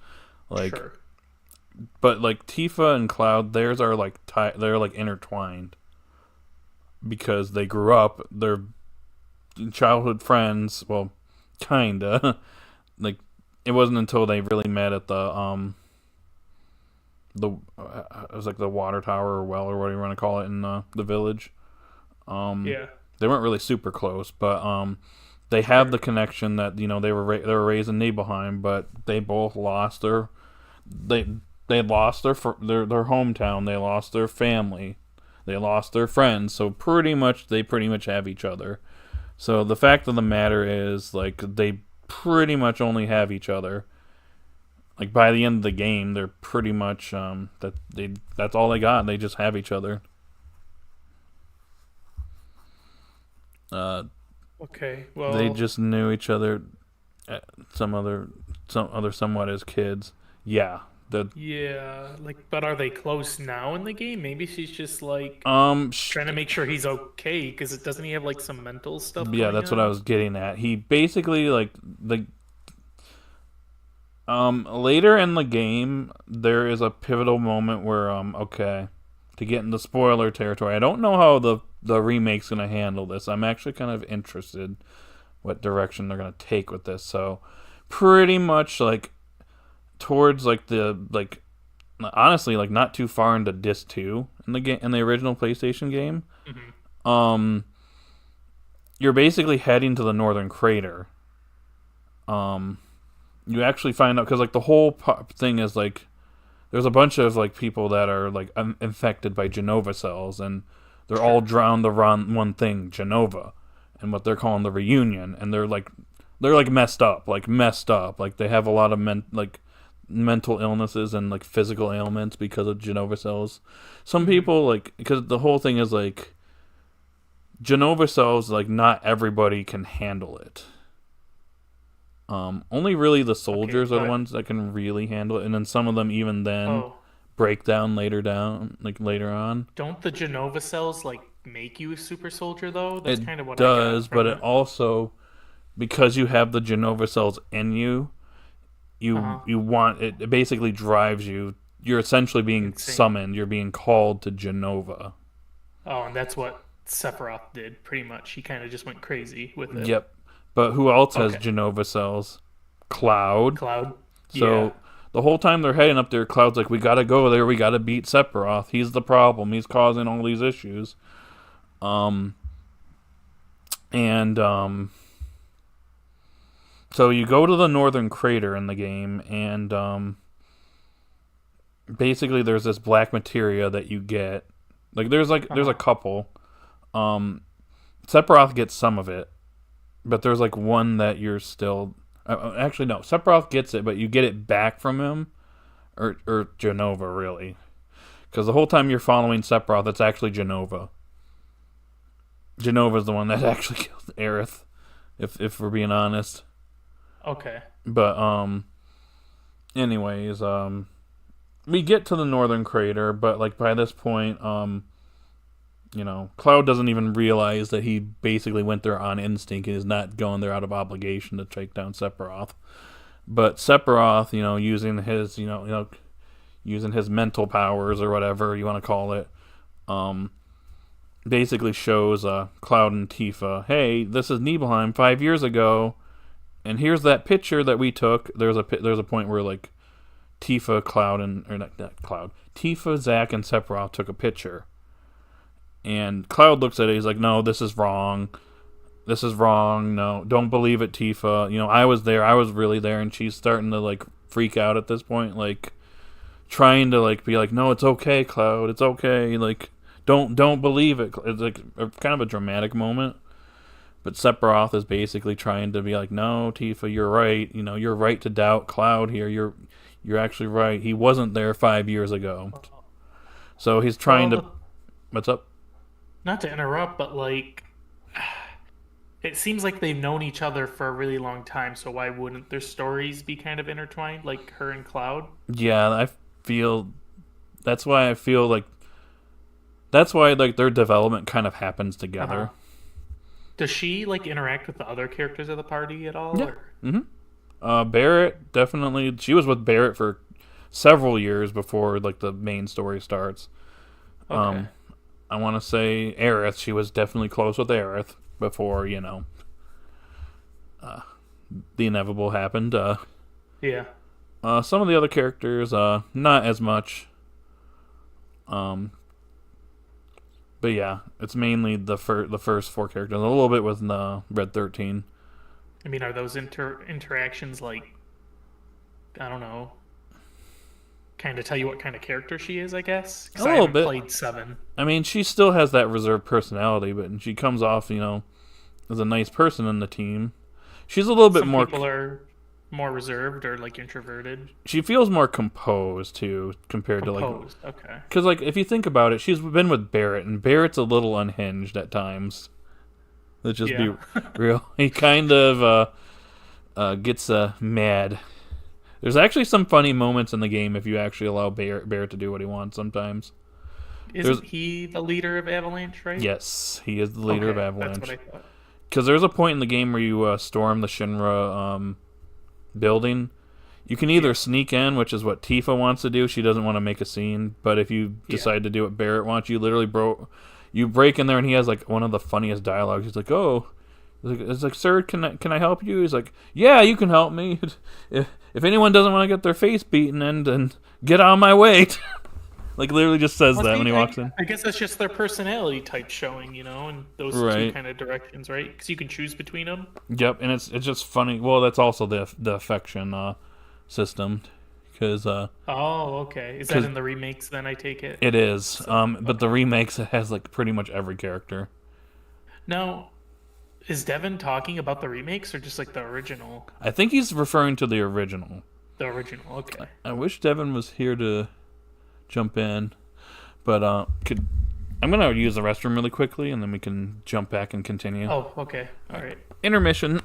like. Sure. But like Tifa and Cloud, theirs are like they're like intertwined because they grew up, they're childhood friends. Well, kinda. Like it wasn't until they really met at it was like the water tower or well or whatever you want to call it in the village. Yeah. They weren't really super close, but they have the connection that they were raised in Nibelheim, but they both lost They lost their hometown. They lost their family. They lost their friends. So they pretty much have each other. So the fact of the matter is, like, they pretty much only have each other. Like by the end of the game, they're pretty much that's all they got. They just have each other. Okay. Well, they just knew each other. Somewhat as kids. Yeah. But are they close now in the game? Maybe she's just like trying to make sure he's okay, because doesn't he have like some mental stuff? Yeah, that's what I was getting at. He basically later in the game there is a pivotal moment where to get into spoiler territory. I don't know how the remake's going to handle this. I'm actually kind of interested what direction they're going to take with this. So pretty much like towards like the like honestly like not too far into disc 2 in the game, in the original PlayStation game. Mm-hmm. You're basically heading to the Northern Crater. You actually find out because like the whole thing is like there's a bunch of like people that are like infected by Genova cells, and they're all drowned around one thing, Genova, and what they're calling the reunion, and they're like messed up. Like they have a lot of mental illnesses and like physical ailments because of Genova cells. Some people like, because the whole thing is like Genova cells, like not everybody can handle it. Only really the soldiers are the ones that can really handle it, and then some of them even then break down later on. Don't the Genova cells like make you a super soldier though? That's kind of what it I does, but it also, because you have the Genova cells in you, you want it. It basically drives you. You're essentially being summoned. You're being called to Genova. Oh, and that's what Sephiroth did. Pretty much, he kind of just went crazy with it. Yep. But who else has Genova cells? Cloud. So the whole time they're heading up there, Cloud's like, we gotta go there. We gotta beat Sephiroth. He's the problem. He's causing all these issues. So you go to the Northern Crater in the game, and basically there's this black materia that you get. Like there's a couple. Sephiroth gets some of it, but there's like one that you're still. Actually, no. Sephiroth gets it, but you get it back from him, or Genova really, because the whole time you're following Sephiroth, it's actually Genova. Genova's the one that actually killed Aerith, if we're being honest. Okay. But anyways, we get to the Northern Crater, but like by this point, Cloud doesn't even realize that he basically went there on instinct and is not going there out of obligation to take down Sephiroth. But Sephiroth, using his mental powers or whatever you want to call it, basically shows Cloud and Tifa, hey, this is Nibelheim 5 years ago, and here's that picture that we took. There's a point where like Tifa, Tifa, Zack, and Sephiroth took a picture. And Cloud looks at it, he's like, no, this is wrong. This is wrong. No, don't believe it, Tifa. I was there. I was really there. And she's starting to, like, freak out at this point. Like, trying to, like, be like, no, it's okay, Cloud. It's okay. Like, don't believe it. It's, like, kind of a dramatic moment. But Sephiroth is basically trying to be like, no, Tifa, you're right. You're right to doubt Cloud here. You're actually right. He wasn't there 5 years ago. So he's trying to... What's up? Not to interrupt, but like, it seems like they've known each other for a really long time. So why wouldn't their stories be kind of intertwined, like her and Cloud? Yeah, that's why their development kind of happens together. Does she like interact with the other characters of the party at all? Yeah. Mm-hmm. Barrett, definitely. She was with Barrett for several years before like the main story starts. Okay. I want to say Aerith. She was definitely close with Aerith before, the inevitable happened. Yeah. Some of the other characters, not as much. But yeah, it's mainly the first four characters. A little bit with Red 13. I mean, are those interactions like, I don't know, kind of tell you what kind of character she is, I guess? A little bit. Played 7. I mean, she still has that reserved personality, but she comes off, as a nice person in the team. She's a little bit more... people are more reserved or, like, introverted. She feels more composed, too, compared to, like... Composed, okay. Because, like, if you think about it, she's been with Barrett, and Barrett's a little unhinged at times. Let's just be real. He kind of gets mad. There's actually some funny moments in the game if you actually allow Barrett to do what he wants sometimes. Isn't he the leader of Avalanche, right? Yes, he is the leader of Avalanche. That's what I thought. Because there's a point in the game where you storm the Shinra building, You can either sneak in, which is what Tifa wants to do. She doesn't want to make a scene. But if you decide to do what Barrett wants, you literally you break in there, and he has like one of the funniest dialogues. He's like, "Oh, it's like, sir, can I help you?" He's like, "Yeah, you can help me. If anyone doesn't want to get their face beaten in, then get out of my way." Like literally just says that when he walks in. I guess that's just their personality type showing, in those two kind of directions, right? Because you can choose between them. Yep, and it's just funny. Well, that's also the affection system, because oh, okay. Is that in the remakes? Then I take it. It is. But the remakes, it has like pretty much every character. Now, is Devin talking about the remakes or just like the original? I think he's referring to the original. The original, okay. I wish Devin was here to jump in, but I'm gonna use the restroom really quickly, and then we can jump back and continue. Oh, okay. All right. Intermission.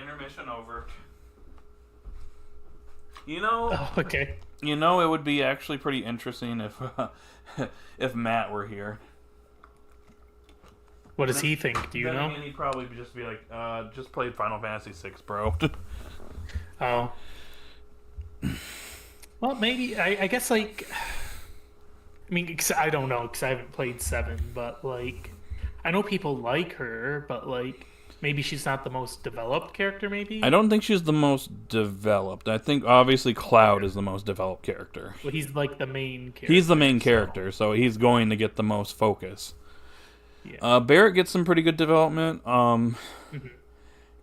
Intermission over. Oh, okay. It would be actually pretty interesting if Matt were here. What does he think? Do you know? He'd probably just be like, just played Final Fantasy VI, bro. Oh. Well, maybe, I guess, like, I mean, I don't know, because I haven't played 7, but, like, I know people like her, but, like, maybe she's not the most developed character, maybe? I don't think she's the most developed. I think, obviously, Cloud is the most developed character. Well, he's, like, the main character. He's the main character, so he's going to get the most focus. Yeah. Barrett gets some pretty good development.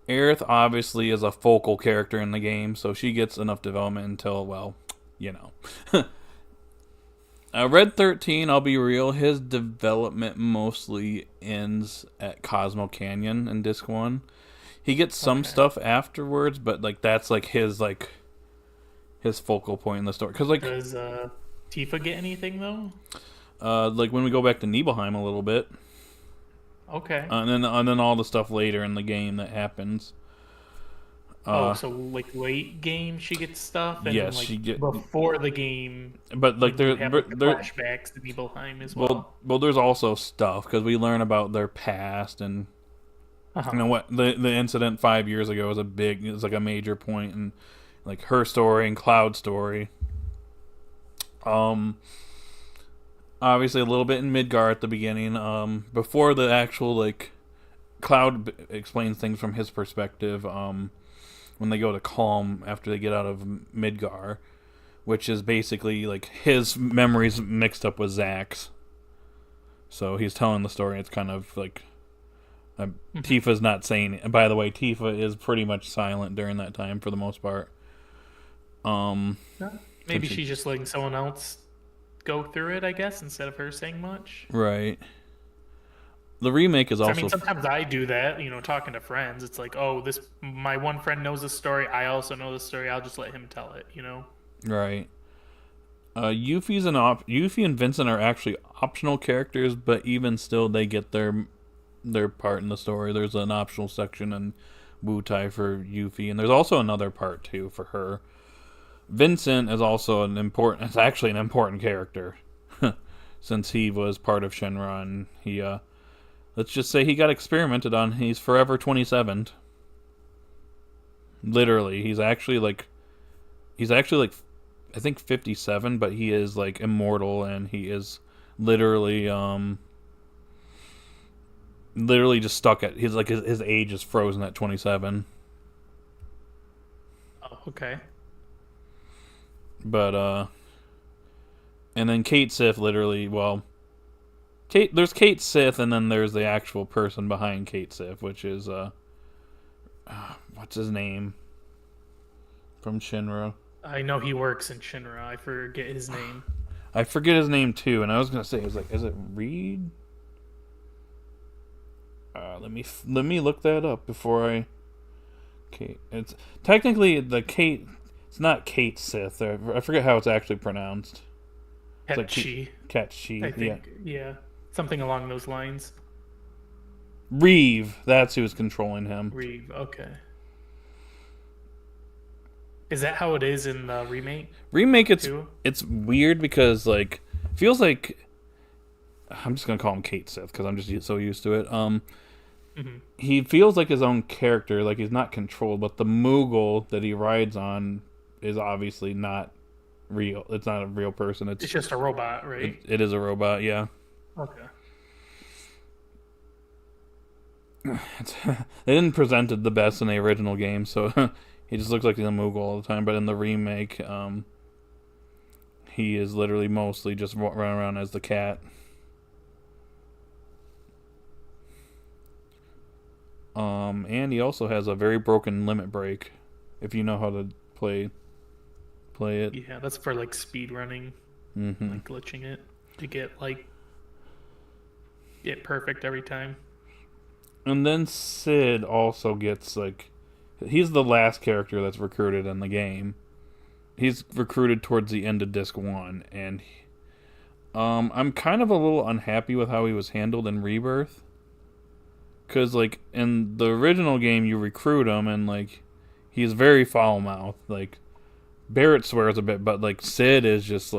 Aerith, obviously, is a focal character in the game, so she gets enough development until, well, Red 13, I'll be real, his development mostly ends at Cosmo Canyon in Disc 1. He gets some stuff afterwards, but like that's like his focal point in the story. Cause like, does Tifa get anything though? Like when we go back to Nibelheim a little bit. Okay. And then all the stuff later in the game that happens. So like late game she gets stuff, and yes, then, like, she get before the game. But like there flashbacks to Nibelheim as well. Well, there's also stuff because we learn about their past and what the incident 5 years ago was like a major point in like her story and Cloud's story. Obviously a little bit in Midgar at the beginning. Before the actual like Cloud explains things from his perspective. When they go to Calm after they get out of Midgar, which is basically like his memories mixed up with Zack's. So he's telling the story. It's kind of like Tifa's not saying it. And by the way, Tifa is pretty much silent during that time for the most part. Maybe she's just letting someone else go through it, I guess, instead of her saying much. Right. The remake is also... I mean, sometimes I do that, talking to friends. It's like, oh, my one friend knows this story. I also know this story. I'll just let him tell it, Right. Yuffie and Vincent are actually optional characters, but even still, they get their part in the story. There's an optional section in Wutai for Yuffie, and there's also another part, too, for her. Vincent is also it's actually an important character, since he was part of Shenron, and he, let's just say he got experimented on. He's forever 27. Literally, he's actually like, I think 57, but he is like immortal, and he is literally literally just stuck at his age is frozen at 27. Oh, okay. But and then Kate Sith literally, well, there's Kate Sith, and then there's the actual person behind Kate Sith, which is what's his name from Shinra? I know he works in Shinra. I forget his name. I forget his name too, and I was gonna say, is it Reed? Let me look that up before I. Kate, it's technically the Kate. It's not Kate Sith. I forget how it's actually pronounced. Ketchi. Ketchi. I think. Yeah. Something along those lines. Reeve. That's who's controlling him. Reeve. Okay. Is that how it is in the remake? Remake, too? It's weird because like feels like I'm just gonna call him Kate Sith because I'm just so used to it. He feels like his own character, like he's not controlled, but the Moogle that he rides on is obviously not real. It's not a real person. It's just a robot, right? It is a robot, yeah. Okay. They didn't present it the best in the original game, so he just looks like he's a Moogle all the time. But in the remake, he is literally mostly just running around as the cat. And he also has a very broken limit break, if you know how to play it. Yeah, that's for like speed running, like glitching it to get perfect every time. And then Sid also gets he's the last character that's recruited in the game. He's recruited towards the end of Disc 1, and I'm kind of a little unhappy with how he was handled in Rebirth. Because, in the original game, you recruit him, and, he's very foul-mouthed. Barrett swears a bit, but, Sid is just,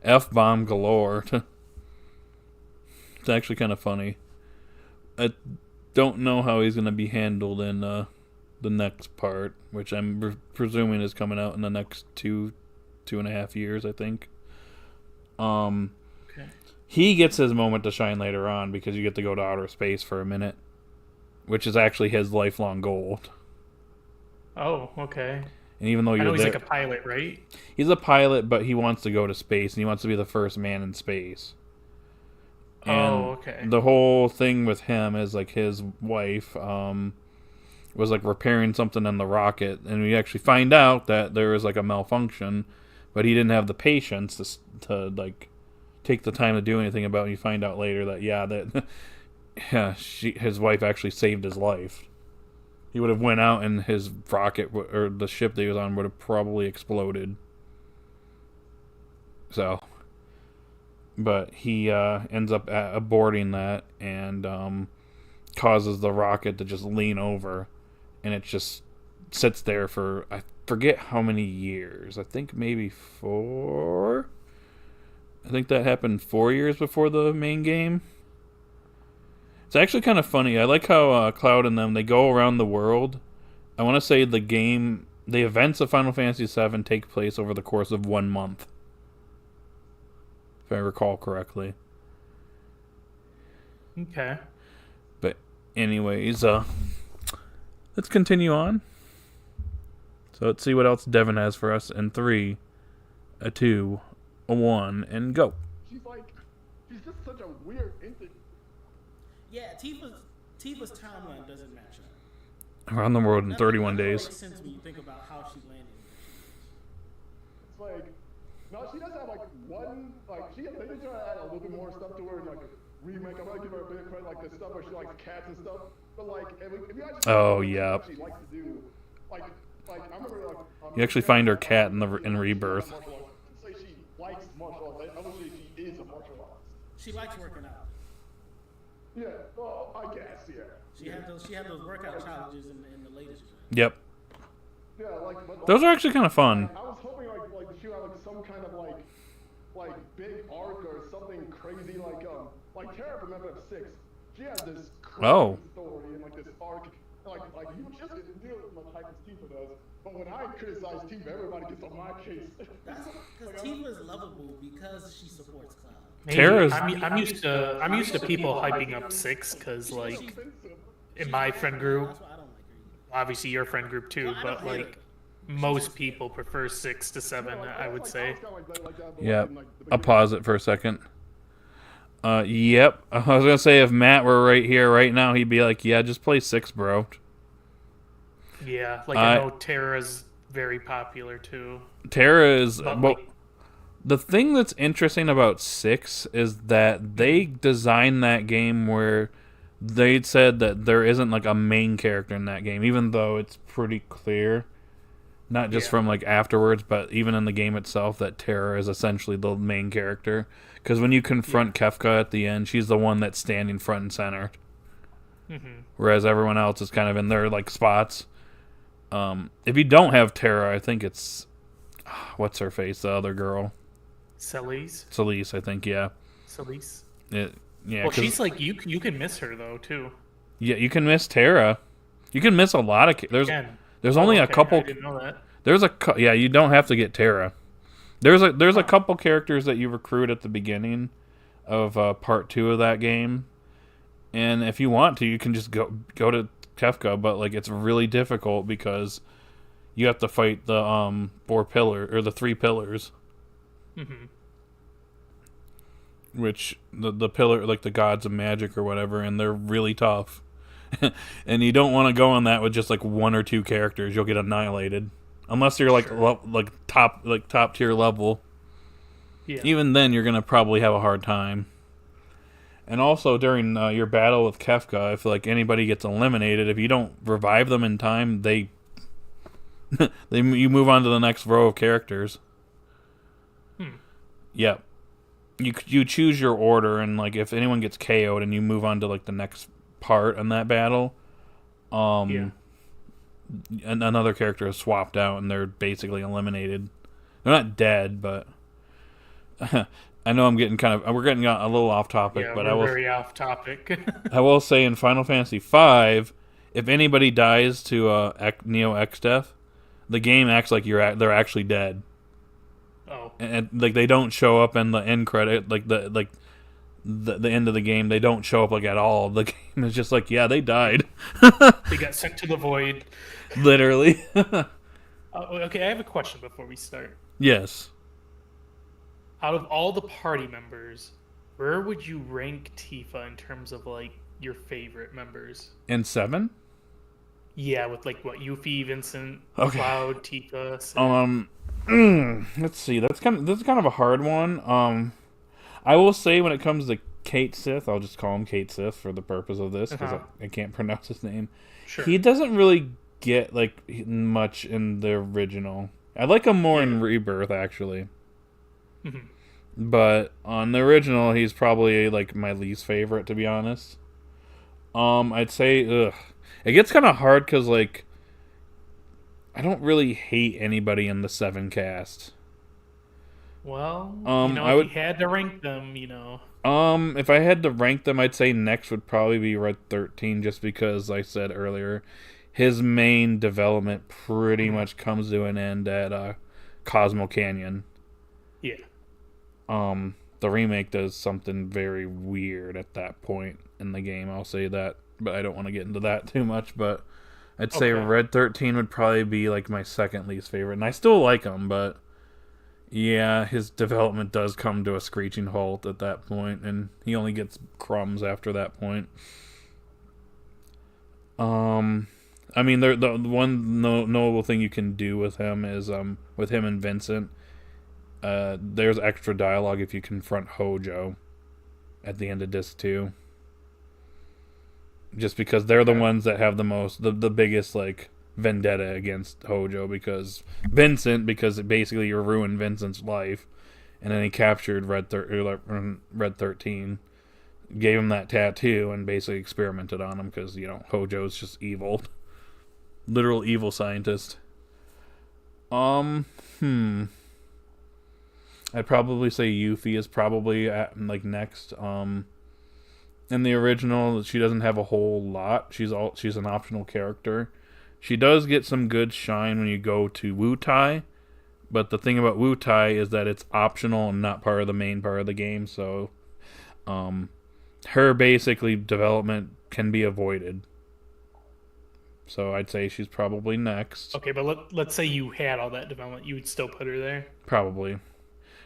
F-bomb galore. It's actually kind of funny. I don't know how he's going to be handled in the next part, which I'm presuming is coming out in the next 2.5 years, I think. Okay. He gets his moment to shine later on because you get to go to outer space for a minute, which is actually his lifelong goal. Oh, okay. And even though he's like a pilot, right? He's a pilot, but he wants to go to space, and he wants to be the first man in space. And okay. the whole thing with him is his wife was repairing something in the rocket, and we actually find out that there was a malfunction, but he didn't have the patience to take the time to do anything about it. You find out later that his wife actually saved his life. He would have went out and his rocket or the ship that he was on would have probably exploded. So, but he ends up aborting that and causes the rocket to just lean over, and it just sits there for I forget how many years. I think maybe 4. I think that happened 4 years before the main game. It's actually kind of funny. I like how Cloud and them, they go around the world. I want to say the events of Final Fantasy VII take place over the course of 1 month. If I recall correctly. Okay. But anyways, let's continue on. So let's see what else Devin has for us in 3, a 2, a 1, and go. She's just such a weird entity. Yeah, Tifa's timeline doesn't match up. Around the world in 31 days. Makes sense when you think about how she landed. It's no, she does have one, they try to add a little bit more stuff to her, remake. I'm gonna give her a bit of credit, the stuff where she likes cats and stuff. But if you actually she likes to do, I remember you actually find her cat in Rebirth. Say she likes martial arts. I would say she is a martial artist. She likes working out. Yeah, well, I guess, yeah. She had those workout challenges in the latest one. Yep. Yeah, but those are actually kind of fun. I was hoping she would have some kind of big arc or something crazy like Terra from FF6. She has this crazy story and this arc. You just didn't do it like Tifa does. But when I criticize Tifa, everybody gets on my case. That's because Tifa is lovable because she supports Cloud. Maybe. Terra's- I'm used to people hyping up 6 because like in my friend group, That's why I don't like her either. obviously your friend group too, I but don't hate her. like most people prefer 6 to 7. I would say. Yep. I'll pause it for a second. Yep. I was gonna say if Matt were right here right now, he'd be like, "Yeah, just play 6, bro." Yeah, like I know Terra's very popular too. Terra is But, well. like, The thing that's interesting about 6 is that they designed that game where they said that there isn't like a main character in that game, even though it's pretty clear, not just Yeah. from like afterwards, but even in the game itself, that Terra is essentially the main character. Because when you confront Kefka at the end, she's the one that's standing front and center, whereas everyone else is kind of in their like spots. If you don't have Terra, I think it's what's her face, the other girl. Celise, I think, yeah. Celise. Yeah, Well, 'cause- she's like you can miss her though too. yeah, you can miss Terra. You can miss a lot of. There's only a Okay, couple. I didn't know that. Yeah, you don't have to get Terra. There's a couple characters that you recruit at the beginning of part 2 of that game, and if you want to, you can just go to Kefka, but like it's really difficult because you have to fight the 3 pillars. Which the pillar, like the gods of magic or whatever, and they're really tough. And you don't want to go on that with just like 1 or 2 characters. You'll get annihilated unless you're like top tier level. Yeah. Even then, you're gonna probably have a hard time. And also during your battle with Kefka, if like anybody gets eliminated, if you don't revive them in time, you move on to the next row of characters. Yep. You choose your order, and like if anyone gets KO'd and you move on to like the next part in that battle, another character is swapped out and they're basically eliminated. They're not dead, but I know we're getting a little off topic, Yeah, but we're very off topic. I will say in Final Fantasy V, if anybody dies to Neo X Death, the game acts like they're actually dead. Oh. And like they don't show up in the end credit, like the end of the game. They don't show up like at all. The game is just like, yeah, they died. They got sent to the void. Literally. Okay, I have a question before we start. Yes. Out of all the party members, where would you rank Tifa in terms of like your favorite members? In 7? Yeah, with like what Yuffie, Vincent, Okay. Cloud, Tifa. Let's see. This is kind of a hard one. I will say when it comes to Kate Sith, I'll just call him Kate Sith for the purpose of this because I can't pronounce his name. Sure. He doesn't really get like much in the original. I like him more in Rebirth actually. But on the original, he's probably like my least favorite, to be honest. I'd say it gets kind of hard because like I don't really hate anybody in the 7 cast. Well, I if you had to rank them, if I had to rank them, I'd say next would probably be Red 13, just because I said earlier, his main development pretty much comes to an end at Cosmo Canyon. Yeah. The remake does something very weird at that point in the game, I'll say that, but I don't want to get into that too much, but I'd say Red 13 would probably be like my second least favorite, and I still like him, but yeah, his development does come to a screeching halt at that point, and he only gets crumbs after that point. I mean, the one notable thing you can do with him is with him and Vincent, there's extra dialogue if you confront Hojo at the end of Disc 2. Just because they're the ones that have the biggest like vendetta against Hojo, because it basically ruined Vincent's life, and then he captured Red 13, gave him that tattoo, and basically experimented on him because Hojo's just evil, literal evil scientist. I'd probably say Yuffie is probably next. In the original, she doesn't have a whole lot. She's an optional character, She does get some good shine when you go to Wu Tai, but the thing about Wu Tai is that it's optional and not part of the main part of the game, so her basically development can be avoided. So I'd say she's probably next. Okay, but let's say you had all that development, you would still put her there? Probably.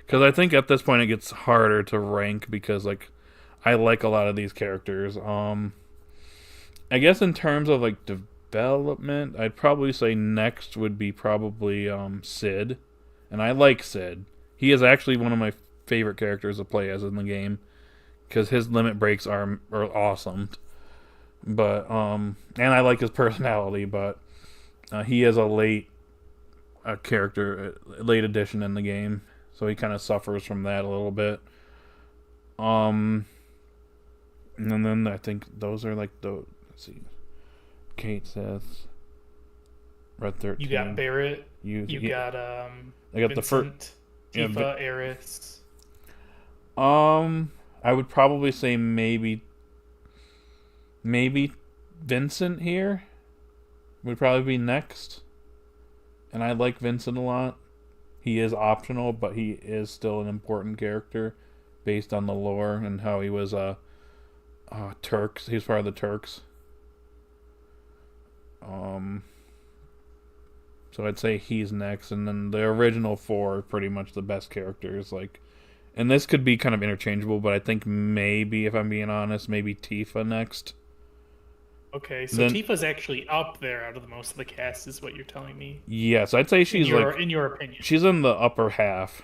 Because I think at this point it gets harder to rank because, like, I like a lot of these characters. I guess in terms of, like, development, I'd probably say next would be probably Sid. And I like Sid. He is actually one of my favorite characters to play as in the game. Because his limit breaks are awesome. But, and I like his personality, but he is a late character, late addition in the game. So he kind of suffers from that a little bit. And then I think those are like the, let's see, Kate Seth, Red 13. You got Barrett. You got I got Vincent, the first Tifa, Eris. I would probably say maybe Vincent here would probably be next. And I like Vincent a lot. He is optional, but he is still an important character based on the lore and how he was Turks. He's part of the Turks. So I'd say he's next, and then the original 4 are pretty much the best characters. Like, and this could be kind of interchangeable, but I think maybe, if I'm being honest, maybe Tifa next. Okay, so Tifa's actually up there out of the most of the cast, is what you're telling me. Yes, I'd say she's in your opinion. She's in the upper half.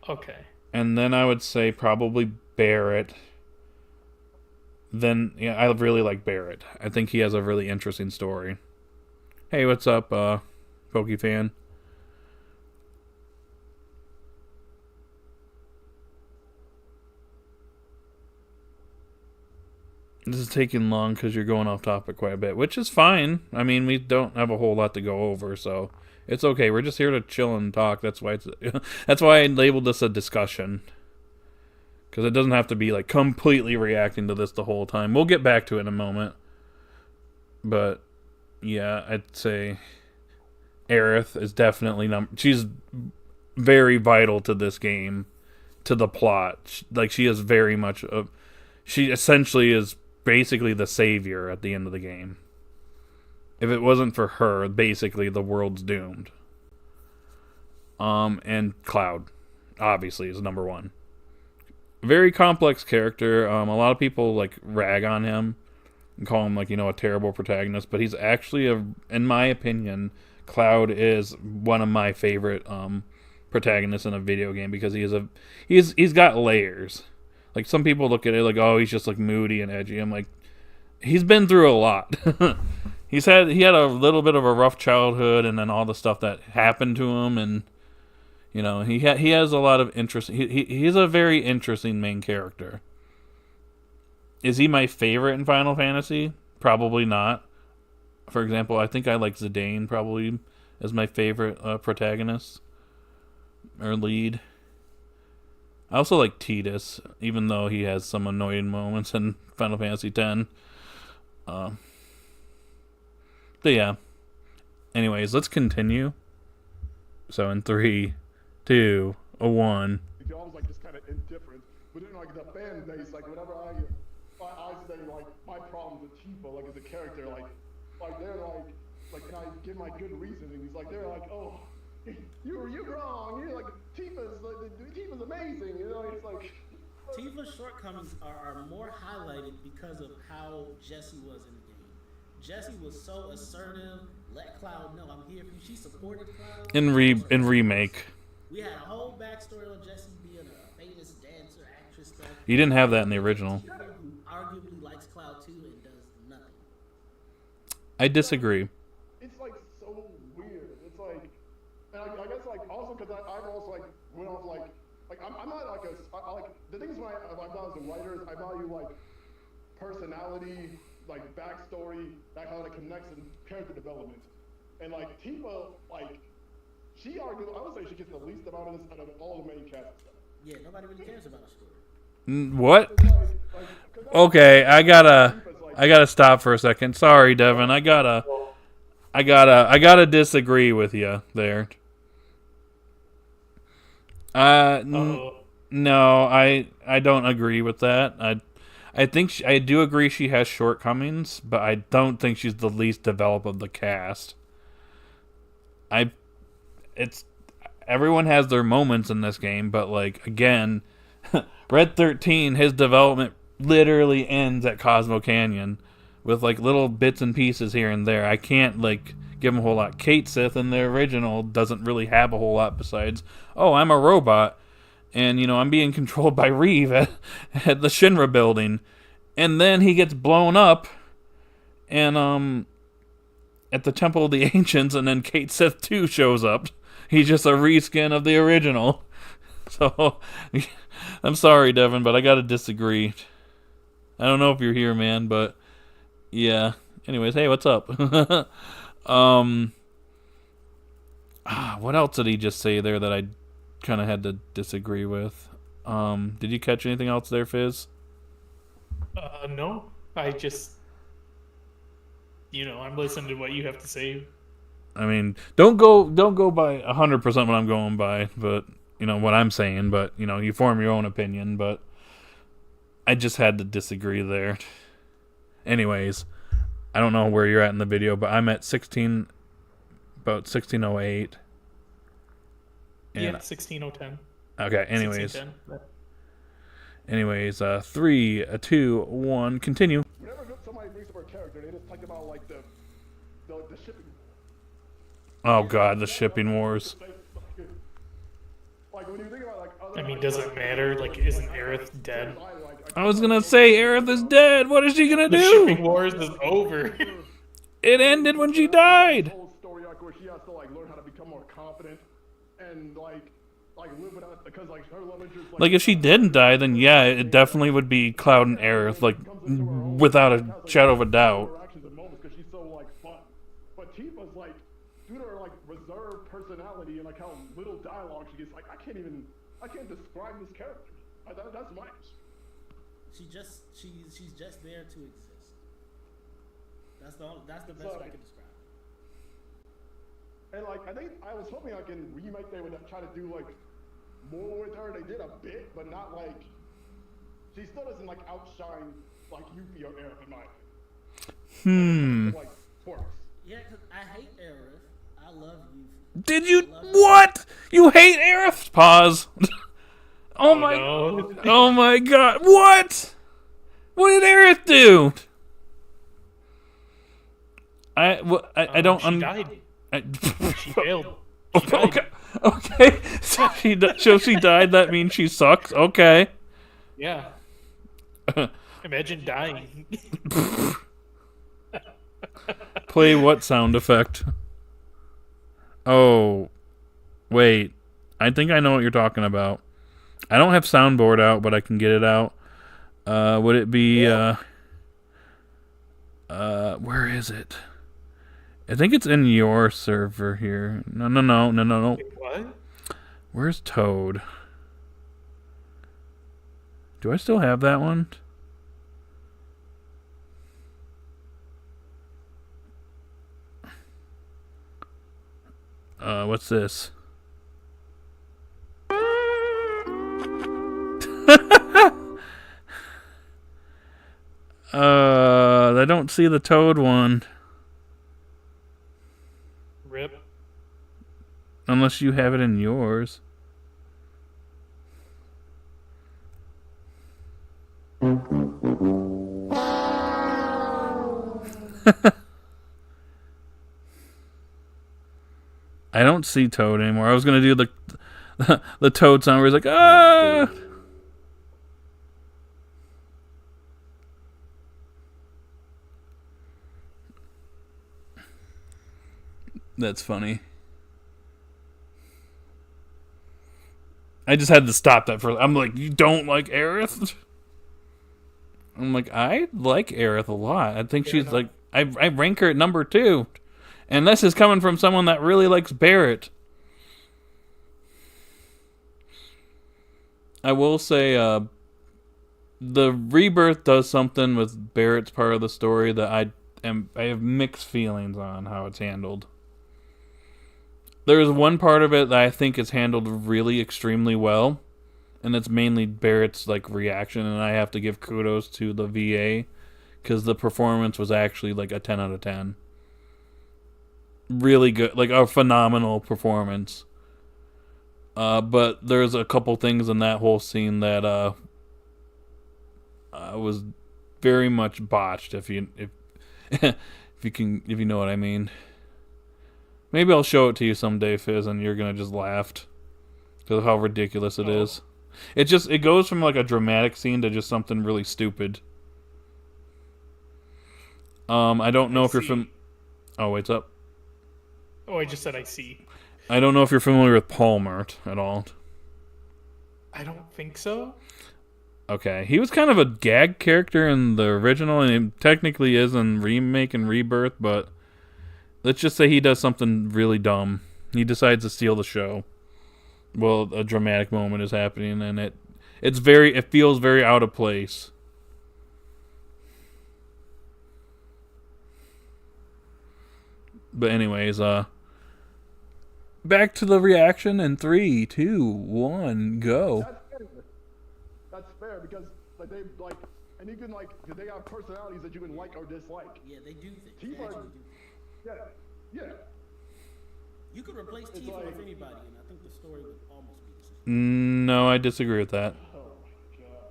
Okay. And then I would say probably Barrett. Then, yeah, I really like Barrett. I think he has a really interesting story. Hey, what's up, Pokey fan? This is taking long because you're going off topic quite a bit, which is fine. I mean, we don't have a whole lot to go over, so it's okay. We're just here to chill and talk. That's why that's why I labeled this a discussion, because it doesn't have to be like completely reacting to this the whole time. We'll get back to it in a moment, but yeah, I'd say Aerith is definitely she's very vital to this game, to the plot. Like, she is very much she essentially is basically the savior at the end of the game. If it wasn't for her, basically the world's doomed. And Cloud, obviously, is number 1. Very complex character. A lot of people like rag on him and call him, like, a terrible protagonist, but he's actually in my opinion, Cloud is one of my favorite protagonists in a video game, because he's got layers. Like, some people look at it like, oh, he's just like moody and edgy. I'm like, he's been through a lot. He had a little bit of a rough childhood, and then all the stuff that happened to him, and he has a lot of interest. He's a very interesting main character. Is he my favorite in Final Fantasy? Probably not. For example, I think I like Zidane probably as my favorite protagonist or lead. I also like Tidus, even though he has some annoying moments in Final Fantasy X. But yeah. Anyways, let's continue. So in 3, 2, 1. You're always like just kind of indifferent, but then like the fan base, like whenever I say like my problems with Tifa, like as a character, like they're like can I give my good reasoning? He's like, they're like, oh, you're wrong. You're like Tifa's amazing. It's like Tifa's shortcomings are more highlighted because of how Jessie was in the game. Jessie was so assertive, let Cloud know I'm here for you. She supported Cloud. In remake. We had a whole backstory on Jessie being a famous dancer, actress stuff. You didn't have that in the original. Who arguably likes Cloud too and does nothing. I disagree. It's like so weird. It's like, and I guess like also because I've also like went off like I'm not like I like the things when I value writers, I value like personality, like backstory, that kind of like connects and character development. And like Tifa, like she arguably, I would say she gets the least amount of this out of all the main cast. Yeah, nobody really cares about her story. What? Okay, I gotta stop for a second. Sorry, Devin. I gotta I gotta disagree with you there. No, I don't agree with that. I think I do agree she has shortcomings, but I don't think she's the least developed of the cast. It's everyone has their moments in this game, but like again, Red 13, his development literally ends at Cosmo Canyon with like little bits and pieces here and there. I can't like give him a whole lot. Kate Sith in the original doesn't really have a whole lot besides, oh, I'm a robot. And, I'm being controlled by Reeve at the Shinra building. And then he gets blown up and at the Temple of the Ancients, and then Kate Sith 2 shows up. He's just a reskin of the original. So, I'm sorry, Devin, but I gotta disagree. I don't know if you're here, man, but yeah. Anyways, hey, what's up? What else did he just say there that I kind of had to disagree with? Did you catch anything else there, Fizz? No. I just, I'm listening to what you have to say. I mean, don't go by 100% what I'm going by, but what I'm saying. But you form your own opinion. But I just had to disagree there. Anyways, I don't know where you're at in the video, but I'm at about 1608. Yeah, 16010. Okay. Anyways. 1610. Anyways, 3, 2, 1, continue. Whenever somebody brings up our character, they just talk about like the shipping. Oh god, the shipping wars. Like when you think about like other, I mean, does it matter? Like, isn't Aerith dead? I was gonna say Aerith is dead. What is she gonna The do? shipping wars is over. It ended when she died. whole story arc where she has to like learn how to become more confident and like live without, because like her love interest Like if she didn't die, then yeah, it definitely would be Cloud and Aerith, like without a shadow of a doubt. interactions and moments because she's so like fun. But Tifa's like, due to her like reserved personality and like how little dialogue she gets, like I can't describe this character. That's mine. She's just there to exist. That's the best way I can describe it. And like I was hoping like in remake they would try to do like more with her. They did a bit, but not like, she still doesn't like outshine like Yuffie or Aerith in my opinion. Like twerks. Yeah, because I hate Aerith. I love you. Did you what? You hate Aerith? Pause. Oh my! No. Oh my god! What? What did Aerith do? I don't. She died. She failed. She died. Okay. So she died. That means she sucks. Okay. Yeah. Imagine dying. Play what sound effect? Oh, wait. I think I know what you're talking about. I don't have soundboard out, but I can get it out. Would it be where is it? I think it's in your server here. No. What? Where's Toad? Do I still have that one? What's this? I don't see the Toad one. Rip. Unless you have it in yours. I don't see Toad anymore. I was gonna do the Toad sound where he's like, ah. That's funny. I just had to stop that for. I'm like, you don't like Aerith? I'm like, I like Aerith a lot. I think she's like, I rank her at number 2. And this is coming from someone that really likes Barrett. I will say, the rebirth does something with Barrett's part of the story that I I have mixed feelings on how it's handled. There is one part of it that I think is handled really extremely well, and it's mainly Barrett's like reaction, and I have to give kudos to the VA because the performance was actually like a 10 out of 10. Really good, like a phenomenal performance. But there's a couple things in that whole scene that was very much botched. If if you know what I mean. Maybe I'll show it to you someday, Fizz, and you're gonna just laugh because of how ridiculous it is. It goes from like a dramatic scene to just something really stupid. I don't know if you're from. Oh, wait, it's up. Oh, I just said I see. I don't know if you're familiar with Paul Mert at all. I don't think so. Okay, he was kind of a gag character in the original, and he technically is in remake and rebirth, but let's just say he does something really dumb. He decides to steal the show. Well, a dramatic moment is happening, and it feels very out of place. But anyways, back to the reaction in 3, 2, 1, go. That's fair because like they like, and you can like, they have personalities that you can like or dislike. Yeah, they do things. They Tifa, actually do things. yeah. You could replace Tifa with anybody, and I think the story would almost be the same. No, I disagree with that. Oh my god.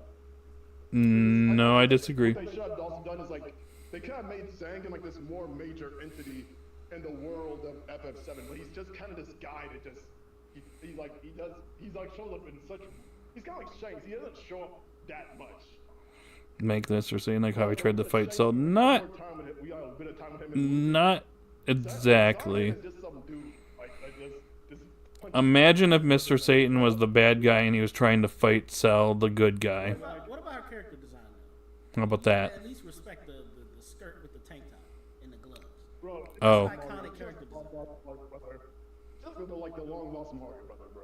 No, I disagree. What they should have also done is like, they kind of made Zangan like this more major entity in the world of FF7, but he's just kind of this guy that just he's like shows up in such, he's kind of like Shanks. He doesn't show up that much. Make this or saying like how he tried to fight, so not exactly. Imagine if Mr. Satan was the bad guy and he was trying to fight Cell, the good guy. What about her character design, though? How about that? At least respect the skirt with the tank top and the gloves. Bro, Oh. Iconic character design. Just with the, like the long lost Mario brother, bro.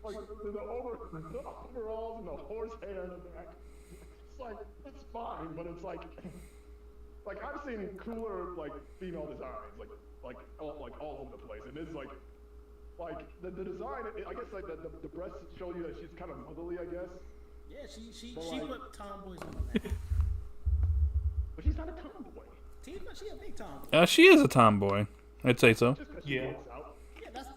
Like the overalls and the horsehair in the back. It's like, it's fine, but it's like I've seen cooler like female designs, like all over the place, and it's like the design. I guess like the breasts show you that she's kind of motherly, I guess. Yeah, she like, put tomboys on the map. But she's not a tomboy. Tifa, she a big tomboy. She is a tomboy. I'd say so. Just 'cause she Yeah. works out. Yeah, that's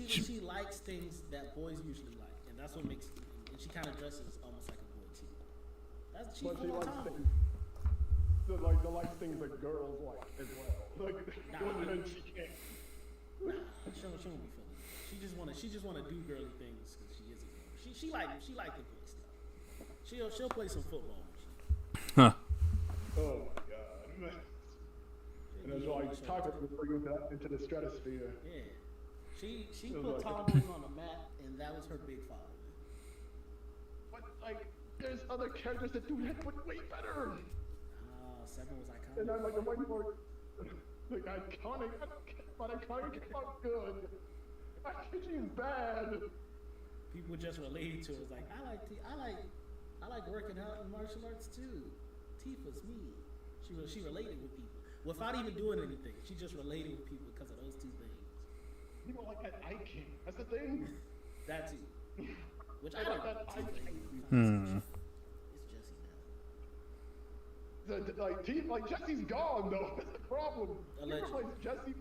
she likes things that boys usually like, and that's what makes. And she kind of dresses almost like a boy too. She's But she full on likes tomboy. things. The likes things that girls like as well. Like and she can't. Nah, she won't be feeling it. She just wanna do girly things because she is a girl. She like the boy stuff. She'll play some football. Huh. Oh my god. And it's like Tifa would bring you into the stratosphere. Yeah, she was put like- tomboys on the map, and that was her big following. But like, there's other characters that do that, but way better. Seven was iconic. And I'm like, I'm waiting for like iconic, but iconic not good. I think she's bad. People just related to it. It's like I like working out in martial arts too. Tifa's me. She related with people without even doing anything. She just related with people because of those two things. People like that Eye King. That's the thing. That too. Which I They don't like that Eye King. It's Jesse now. Like Jesse's gone though. That's the problem. You Allegedly. replace Jesse.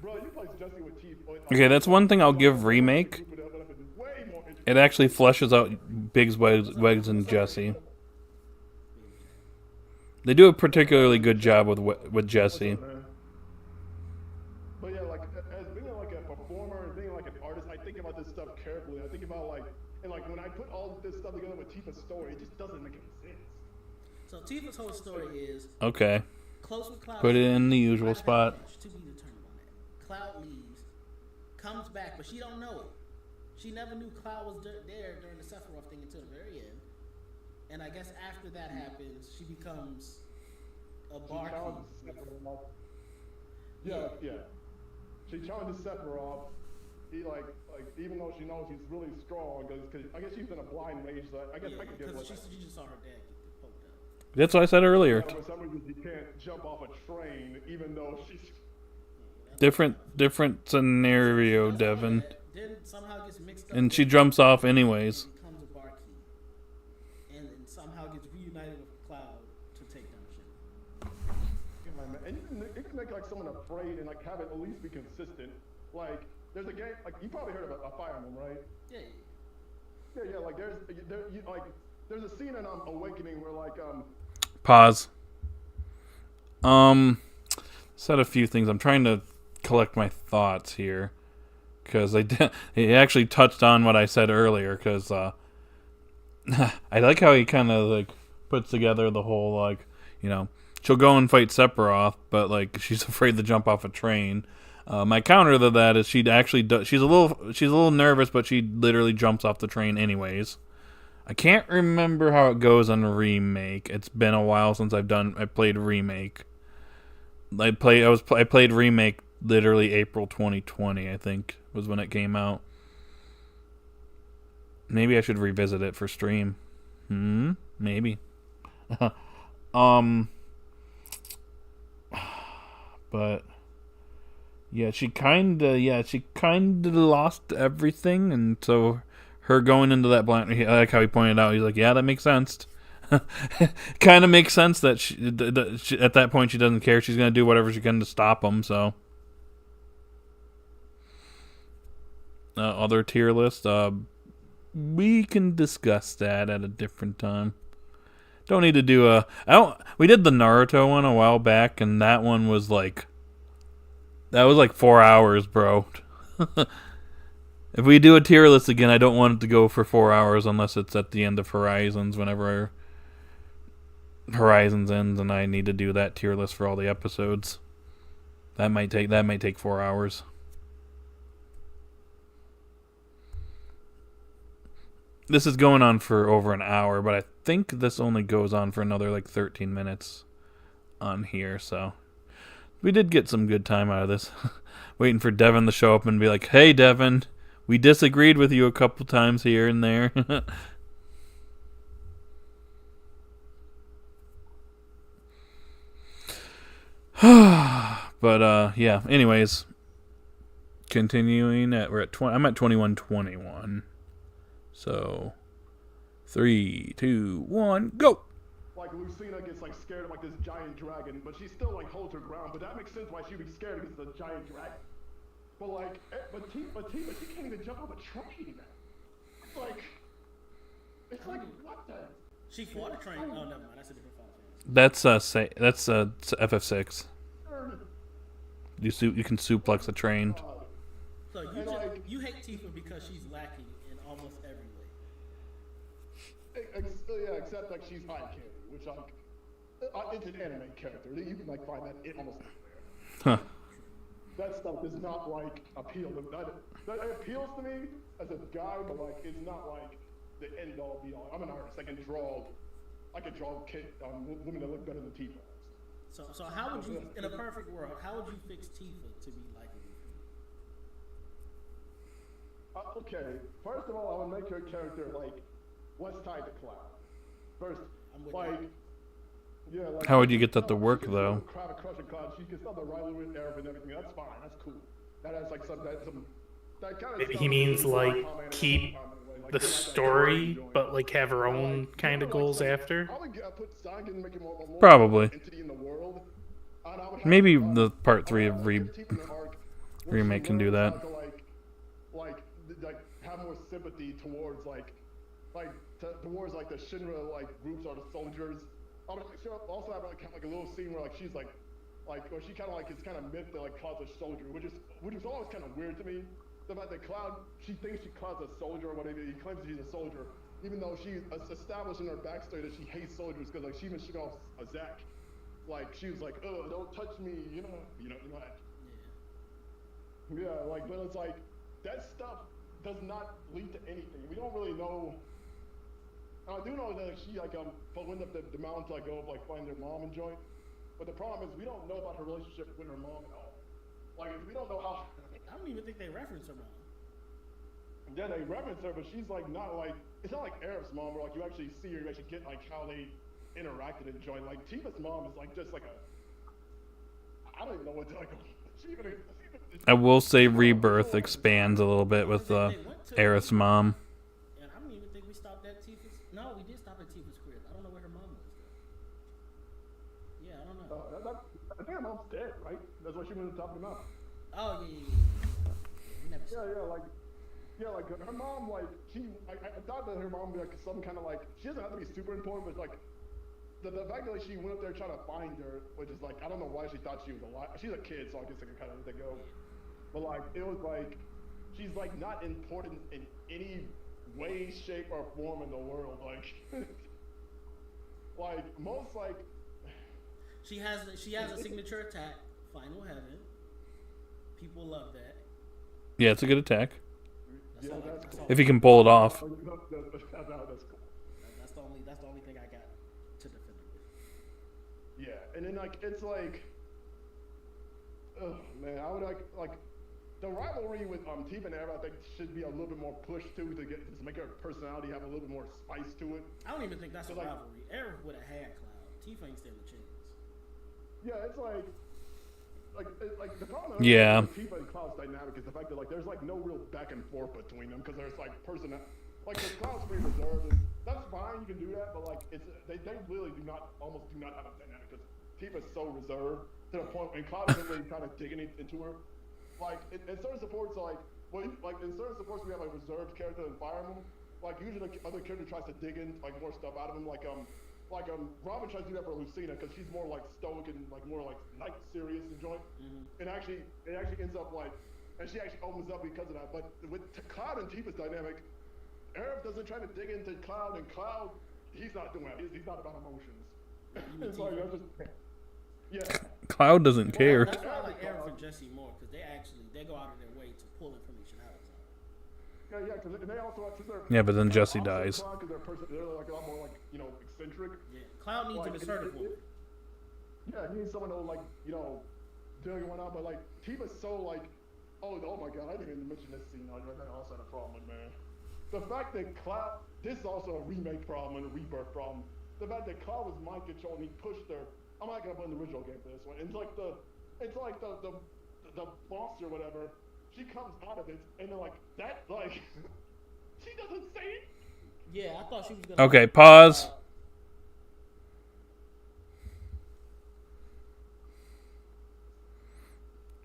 Bro, you replace Jesse with Tifa. Okay, that's one thing I'll give remake. Way more interesting. It actually fleshes out Biggs, Weggs, and Jesse. They do a particularly good job with Jesse. But yeah, like as being like a performer and being like an artist, I think about this stuff carefully. I think about like when I put all this stuff together with Tifa's story, it just doesn't make any sense. So Tifa's whole story is Okay, close with Cloud. put it in the usual spot. To be determined on that. Cloud leaves, comes back, but she don't know it. She never knew Cloud was there during the Sephiroth thing until the very end. And I guess after that happens, she becomes a barkeep. Yeah. She challenged Sephiroth. He like even though she knows he's really strong, because I guess she's in a blind rage. So I guess I could get because with she just saw her dad get poked up. That's what I said earlier. For some reason, she can't jump off a train, even though she's. Different scenario, Devin. Then somehow gets mixed up. And she jumps off anyways. Becomes a barkeep, and somehow gets reunited with Cloud to take down shit. And you can make like someone afraid and like have it at least be consistent. Like there's a game like you probably heard of a Fire Emblem, right? Yeah. Yeah. Like there's a scene in Awakening where like Pause. Said a few things. I'm trying to collect my thoughts here because he actually touched on what I said earlier. Because I like how he kind of like puts together the whole like she'll go and fight Sephiroth, but like she's afraid to jump off a train. My counter to that is she'd actually she's a little nervous, but she literally jumps off the train anyways. I can't remember how it goes on Remake. It's been a while since I played Remake. I played Remake literally April 2020, I think, was when it came out. Maybe I should revisit it for stream. Maybe. But yeah, she kinda lost everything, and so her going into that blind, I like how he pointed out, he's like, yeah, that makes sense. Kind of makes sense that she, at that point, she doesn't care. She's going to do whatever she can to stop him, so. Other tier list, we can discuss that at a different time. Don't need to do we did the Naruto one a while back, and that one was like, 4 hours, bro. If we do a tier list again, I don't want it to go for 4 hours unless it's at the end of Horizons, whenever Horizons ends, and I need to do that tier list for all the episodes. That might take 4 hours. This is going on for over an hour, but I think this only goes on for another like 13 minutes on here, so we did get some good time out of this. Waiting for Devin to show up and be like, hey Devin, we disagreed with you a couple times here and there. But yeah, anyways, continuing we're at 20. I'm at 21:21. So 3, 2, 1, go. Like Lucina gets like scared of like this giant dragon, but she still like holds her ground. But that makes sense why she'd be scared because it's a giant dragon. But like, Tifa, she can't even jump off a train. It's like what the? She fought a train. Oh, never mind. That's a different Final Fantasy. That's FF6. You can suplex a train. So you hate Tifa because she's lacking in almost every way. Yeah, except like she's eye candy, which like it's an anime character. You can like find that in almost everywhere. Huh. That stuff does not like appeal to that appeals to me as a guy, but like it's not like the end all be all. I'm an artist. I can draw women that look better than Tifa. So how would you, in a perfect world, how would you fix Tifa to be likable? Okay, first of all, I would make her character like less tied to Cloud. First, how would you get that to work though? Cloud, she can start the rivalry with Arab and everything. That's fine. That's cool. That has like some that kind of. Maybe he means like keep the story, but like have her own kind of goals after. Probably. Maybe the part 3 of remake can do that. Like have more sympathy towards towards the Shinra groups or the soldiers. I would also have like a little scene where she's where she kind of is kind of meant to Cloud's a soldier, which is always kind of weird to me. The fact that she thinks Cloud's a soldier or whatever, he claims she's a soldier, even though she established in her backstory that she hates soldiers because she even shit off a Zack. She was like, oh, don't touch me, you know that. Yeah, but it's that stuff does not lead to anything. We don't really know. I do know that she went up the mountain to go find their mom and joint. But the problem is we don't know about her relationship with her mom at all. We don't know how. I don't even think they reference her mom. Yeah, they reference her, but she's not it's not like Arab's mom where you actually see her, you actually get how they interact and enjoy. Like Tifa's mom is like just like a, I don't even know what to like. I will say Rebirth expands a little bit with Aerith's mom. And I don't even think we stopped at Tifa's. No, we did stop at Tifa's crib. I don't know where her mom was though. Yeah, I don't know. I think her mom's dead, right? That's why she went to top of the mountain. Oh yeah. Like her mom, like I thought that her mom would be like some kind of like, she doesn't have to be super important, but like the fact that like, she went up there trying to find her, which is like, I don't know why she thought she was alive. She's a kid, so I guess I can kind of let that go. But like it was like she's like not important in any way, shape, or form in the world. Like like most like she has a signature attack, Final Heaven. People love that. Yeah, it's a good attack. that's If you can pull it off. that's cool. That's the only thing I got to defend it with. Yeah, and then like it's like, oh man, I would like the rivalry with Tifa and Aerith, I think should be a little bit more pushed too to make her personality have a little bit more spice to it. I don't even think that's a like, rivalry. Aerith would have had Cloud. Tifa ain't stand a chance. Yeah, it's like the problem with Tifa and Cloud's dynamic is the fact that like there's like no real back and forth between them because there's like like the Cloud's pretty reserved and that's fine, you can do that, but like it's they really almost do not have a dynamic because Tifa's so reserved to the point and Cloud isn't really kind of digging into her. Like in certain supports, like in certain supports we have like reserved character and Fire Emblem. Like usually the other character tries to dig in like more stuff out of him. Like Robin tries to do that for Lucina because she's more like stoic and like more like night serious and joint. And actually it ends up like, and she actually opens up because of that. But with Cloud and Tifa's dynamic, Aerith doesn't try to dig into Cloud, and Cloud he's not doing that. He's not about emotions. It's like that's just. Yeah. Cloud doesn't care. That's why I like Aerith and Jessie more because they go out of their way to pull information out of them. Yeah, because they also Yeah, but then Jessie dies. Because they're like a lot more like eccentric. Yeah, Cloud needs an assertive woman. Yeah, he needs someone to like dealing with whatnot. But like Tifa's so like, oh my god, I didn't even mention this scene. Like I also had a problem with, man. The fact that Cloud, this is also a remake problem and a rebirth problem. The fact that Cloud was mind control and he pushed her. I'm not gonna play the original game for this one. It's like the monster or whatever. She comes out of it and they're like that like she doesn't say it. Yeah, I thought she was gonna. Okay, pause.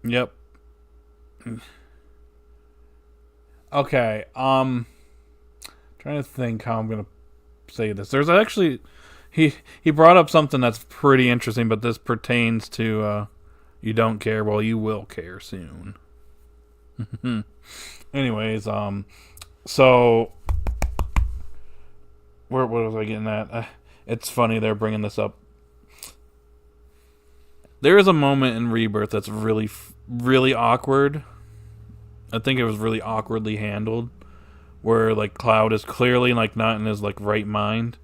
Yep. Okay. Trying to think how I'm gonna say this. There's actually he brought up something that's pretty interesting, but this pertains to you don't care. Well, you will care soon. Anyways, so what was I getting at? It's funny they're bringing this up. There is a moment in Rebirth that's really, really awkward. I think it was really awkwardly handled, where like Cloud is clearly like not in his like right mind,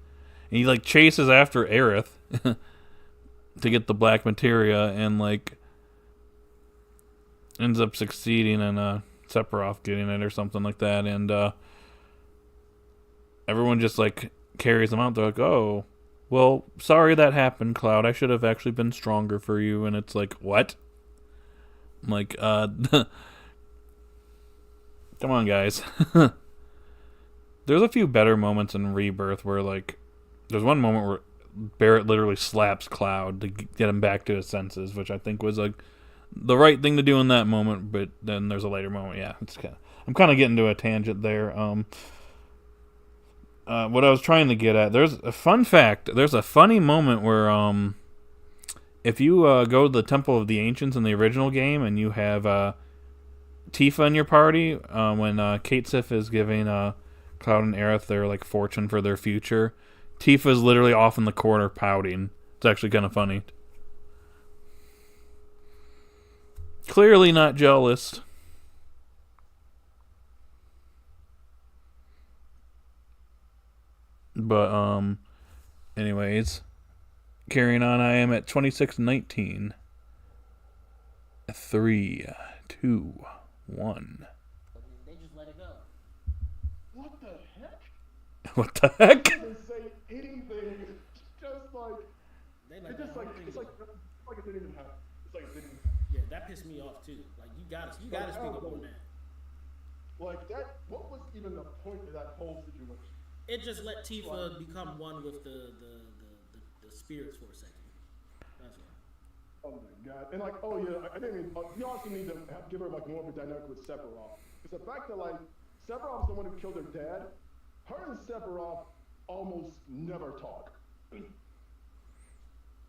and he like chases after Aerith to get the black materia, and like ends up succeeding and Sephiroth getting it or something like that, and everyone just like carries him out. They're like, oh, well, sorry that happened, Cloud. I should have actually been stronger for you. And it's like, what? I'm like, come on, guys. There's a few better moments in Rebirth where, like, there's one moment where Barrett literally slaps Cloud to get him back to his senses, which I think was like the right thing to do in that moment. But then there's a later moment. Yeah, I'm kind of getting to a tangent there. What I was trying to get at, there's a fun fact. There's a funny moment where if you go to the Temple of the Ancients in the original game and you have Tifa in your party, when Kate Sif is giving Cloud and Aerith their like fortune for their future, Tifa is literally off in the corner pouting. It's actually kind of funny. Clearly not jealous. But anyways, carrying on. I am at 26:19. 3, 2, 1. They just let it go. What the heck? What the heck? Doesn't say anything. Just They let It's that just whole like thing it's go. like it didn't even happen. It's like it didn't. Yeah, that pissed me off too. Like you gotta speak up on that. Like that. What was even the point of that whole situation? It just let Tifa become one with the spirits for a second. That's all. Oh my god! And like, oh yeah, I didn't even. You also need to give her like more of a dynamic with Sephiroth. Because the fact that like Sephiroth's the one who killed her dad, her and Sephiroth almost never talk.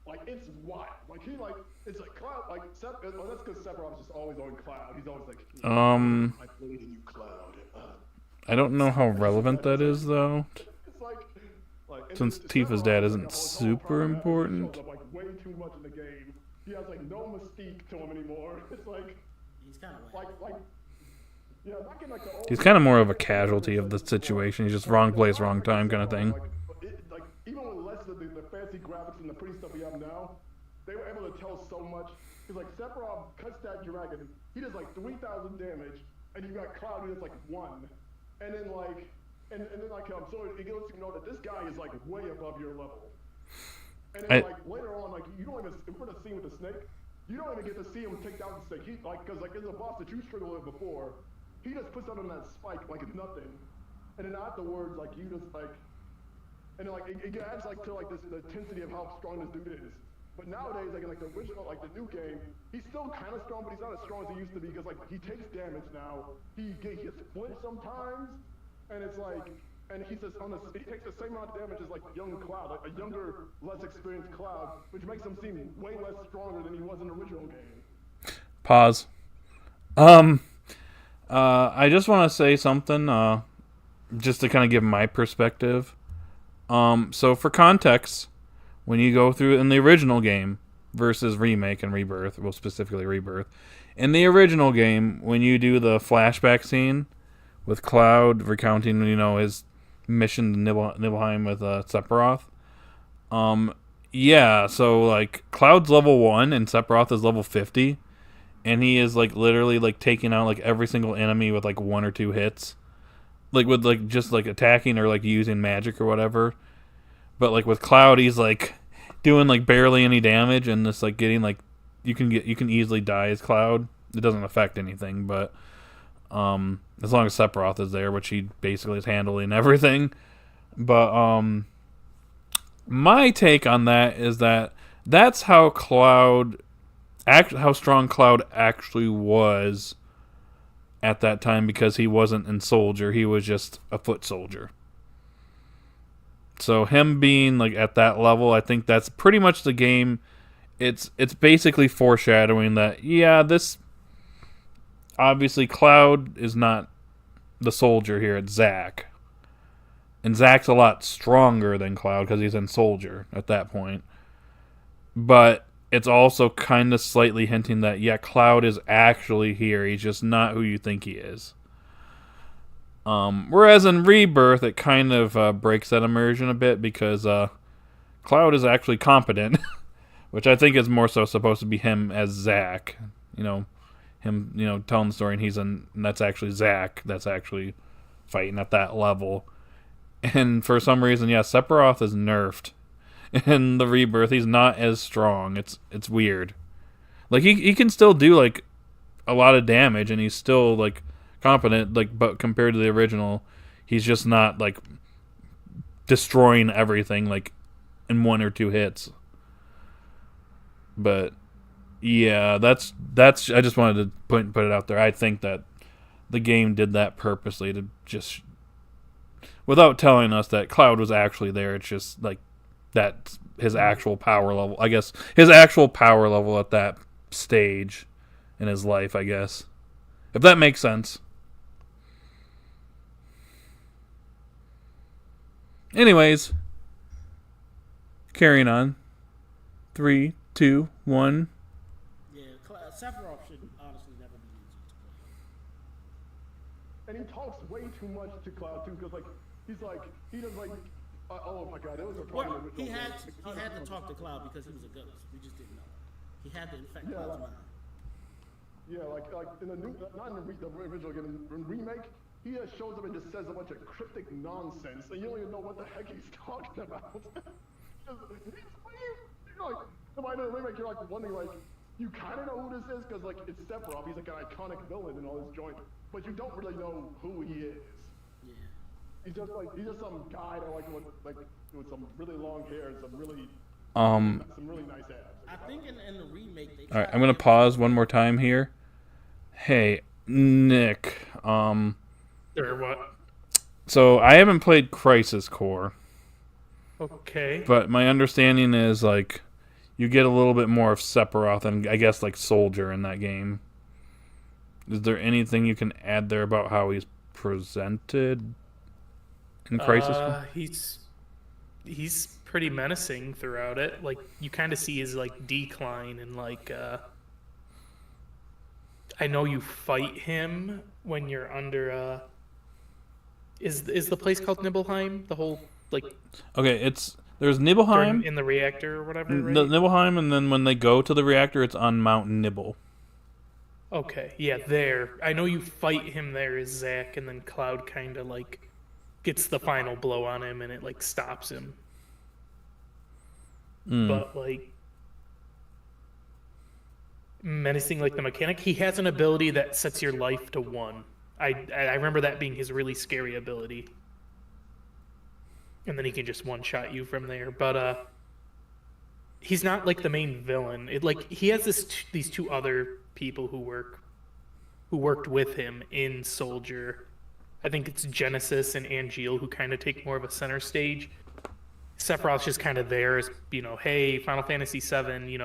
Like it's wild. Like he like it's like Cloud. Like that's because Sephiroth's just always on Cloud. He's always like, I believe in you, Cloud. I don't know how relevant that is though. It's like Since Tifa's dad isn't super important. Shows up, like way too much in the game. He has like no mystique to him anymore. It's like He's kind of like yeah, back in like the old He's kind of more of a casualty of the situation. He's just wrong place, wrong time kind of thing. Like even with less of the fancy graphics and the pretty stuff we have now, they were able to tell so much. Because like Sephiroth cuts that dragon, he does like 3,000 damage, and you got Cloud who does like 1, and then like and then like so it lets you know that this guy is like way above your level. And then like later on, like you don't even for the scene with the snake, you don't even get to see him take down the snake. He like because like there's a boss that you struggled with before. He just puts out on that spike like it's nothing, and then afterwards, like you just like, and then like it adds like to like this the intensity of how strong this dude is. But nowadays, like in like the original, like the new game, he's still kind of strong, but he's not as strong as he used to be because like he takes damage now. He gets split sometimes, and it's like, and he says he takes the same amount of damage as like young Cloud, like a younger, less experienced Cloud, which makes him seem way less stronger than he was in the original game. Pause. I just want to say something, just to kind of give my perspective. So for context, when you go through in the original game versus remake and rebirth, well, specifically rebirth, in the original game, when you do the flashback scene with Cloud recounting, his mission to Nibelheim with Sephiroth, yeah, so like Cloud's level 1 and Sephiroth is level 50. And he is like literally like taking out like every single enemy with like 1 or 2 hits, like with like just like attacking or like using magic or whatever. But like with Cloud, he's like doing like barely any damage and just like getting like you can easily die as Cloud. It doesn't affect anything, but as long as Sephiroth is there, which he basically is handling everything. But my take on that is that that's how how strong Cloud actually was at that time, because he wasn't in Soldier, he was just a foot soldier. So him being like at that level, I think that's pretty much the game. It's basically foreshadowing that this obviously Cloud is not the soldier here, it's Zack. And Zack's a lot stronger than Cloud because he's in Soldier at that point. But it's also kind of slightly hinting that, Cloud is actually here. He's just not who you think he is. Whereas in Rebirth, it kind of breaks that immersion a bit because Cloud is actually competent, which I think is more so supposed to be him as Zack. Him, telling the story, and that's actually Zack. That's actually fighting at that level. And for some reason, Sephiroth is nerfed. In the Rebirth, he's not as strong. It's weird. Like he can still do like a lot of damage, and he's still like competent. Like, but compared to the original, he's just not like destroying everything like in 1 or 2 hits. But that's. I just wanted to put it out there. I think that the game did that purposely to just, without telling us that Cloud was actually there. It's just like. That's his actual power level. I guess his actual power level at that stage in his life, I guess. If that makes sense. Anyways. Carrying on. 3, 2, 1. Yeah, Sephiroth should honestly never be easy to play. And he talks way too much to Cloud too, because like he does like. Oh my God, that was a problem. Well, he had to talk to Cloud because he was a ghost. We just didn't know. He had to infect Cloud's mind. Yeah, like in the new, not in the original game, in remake, he just shows up and just says a bunch of cryptic nonsense, and you don't even know what the heck he's talking about. like, somebody in the remake, you're like wondering, like, you kind of know who this is because, like, it's Sephiroth. He's like an iconic villain in all this joint, but you don't really know who he is. Yeah. He's just some guy that with some really long hair and some really nice abs. I think in the remake they. All right, I'm gonna pause one more time here. Hey, Nick. Or what? So I haven't played Crisis Core, Okay. but my understanding is like you get a little bit more of Sephiroth and I guess like Soldier in that game. Is there anything you can add there about how he's presented in Crisis Core? He's pretty menacing throughout it. Like you kind of see his like decline and like I know you fight him when you're under is the place called Nibelheim? The whole like Okay, there's Nibelheim in the reactor or whatever, right? Nibelheim, and then when they go to the reactor, it's on Mount Nibel. Okay, yeah, there. I know you fight him there as Zack, and then Cloud kind of like gets the final blow on him, and it like stops him. But like menacing, like the mechanic, he has an ability that sets your life to 1. I remember that being his really scary ability, and then he can just one-shot you from there. But he's not like the main villain. He has these 2 other people who worked with him in Soldier. I think it's Genesis and Angeal who kind of take more of a center stage. Sephiroth's just kind of there as, hey, Final Fantasy VII,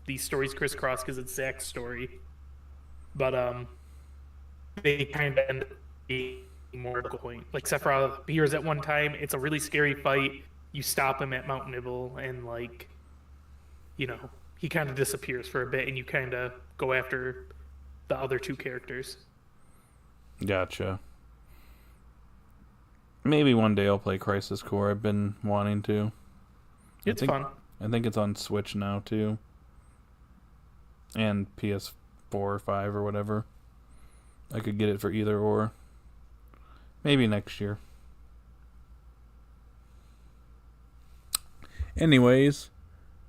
these stories crisscross because it's Zack's story. But they kind of end up being more to the point. Like Sephiroth appears at one time, it's a really scary fight. You stop him at Mount Nibel, and like, he kind of disappears for a bit, and you kind of go after the other 2 characters. Gotcha. Maybe one day I'll play Crisis Core. I've been wanting to. It's fun. I think it's on Switch now too, and PS4 or 5 or whatever. I could get it for either or. Maybe next year. Anyways,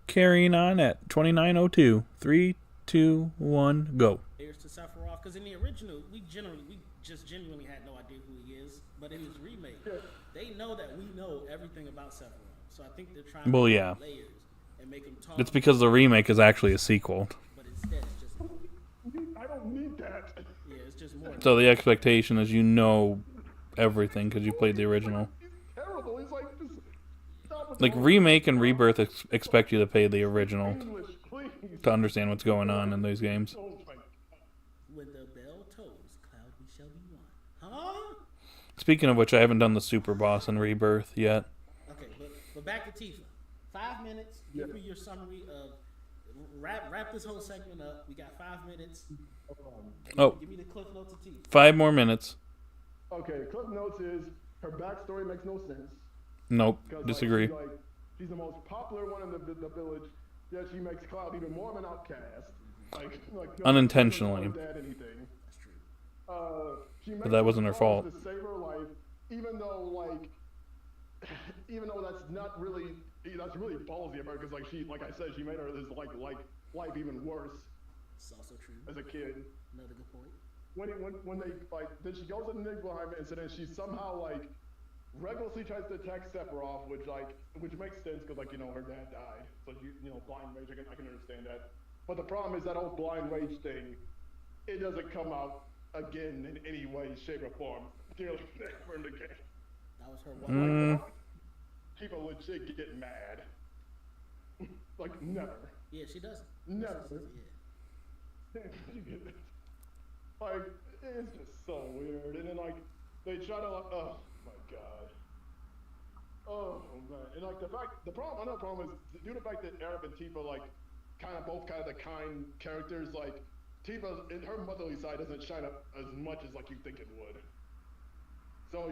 carrying on at 29:02. 3, 2, 1, go. Here's to Sephiroth, because in the original, we just genuinely had no idea who he is. But in his remake, they know that we know everything about Sephiroth. So I think they're trying to yeah. layers and make him talk. It's because the remake is actually a sequel. But instead, it's just. I don't need that. Yeah, it's just more. So the expectation is everything because you played the original. He's terrible. He's like, just stop with Like the remake and rebirth expect you to play the original English, please. to understand what's going on in those games. Oh my God. When the bell tolls, Cloud, we shall be one. Huh? Speaking of which, I haven't done the super boss in rebirth yet. Okay, but back to Tifa. 5 minutes. Give me your summary of wrap this whole segment up. We got 5 minutes. Give me the cliff notes of Tifa. 5 more minutes. Okay, Cliff Notes is her backstory makes no sense. Nope, 'Cause, disagree. She's the most popular one in the village, yet she makes Cloud even more of an outcast. Unintentionally. Dad anything. That's true. She But that wasn't her fault. To save her life, even though that's not really ballsy of her, because like I said, she made her life even worse It's also true. as a kid. Another good point. When they then she goes to the Nibelheim incident, she somehow recklessly tries to attack Sephiroth, which makes sense because her dad died, so blind rage, I can understand that. But the problem is that whole blind rage thing, it doesn't come out again in any way, shape, or form. Never in the game. That was her one. People legit get mad. Never. Yeah, she doesn't. Never. Yeah. It's just so weird. And then they try to oh my god. Oh man. And another problem is due to the fact that Arab and Tifa both the kind characters, Tifa in her motherly side doesn't shine up as much as you think it would. So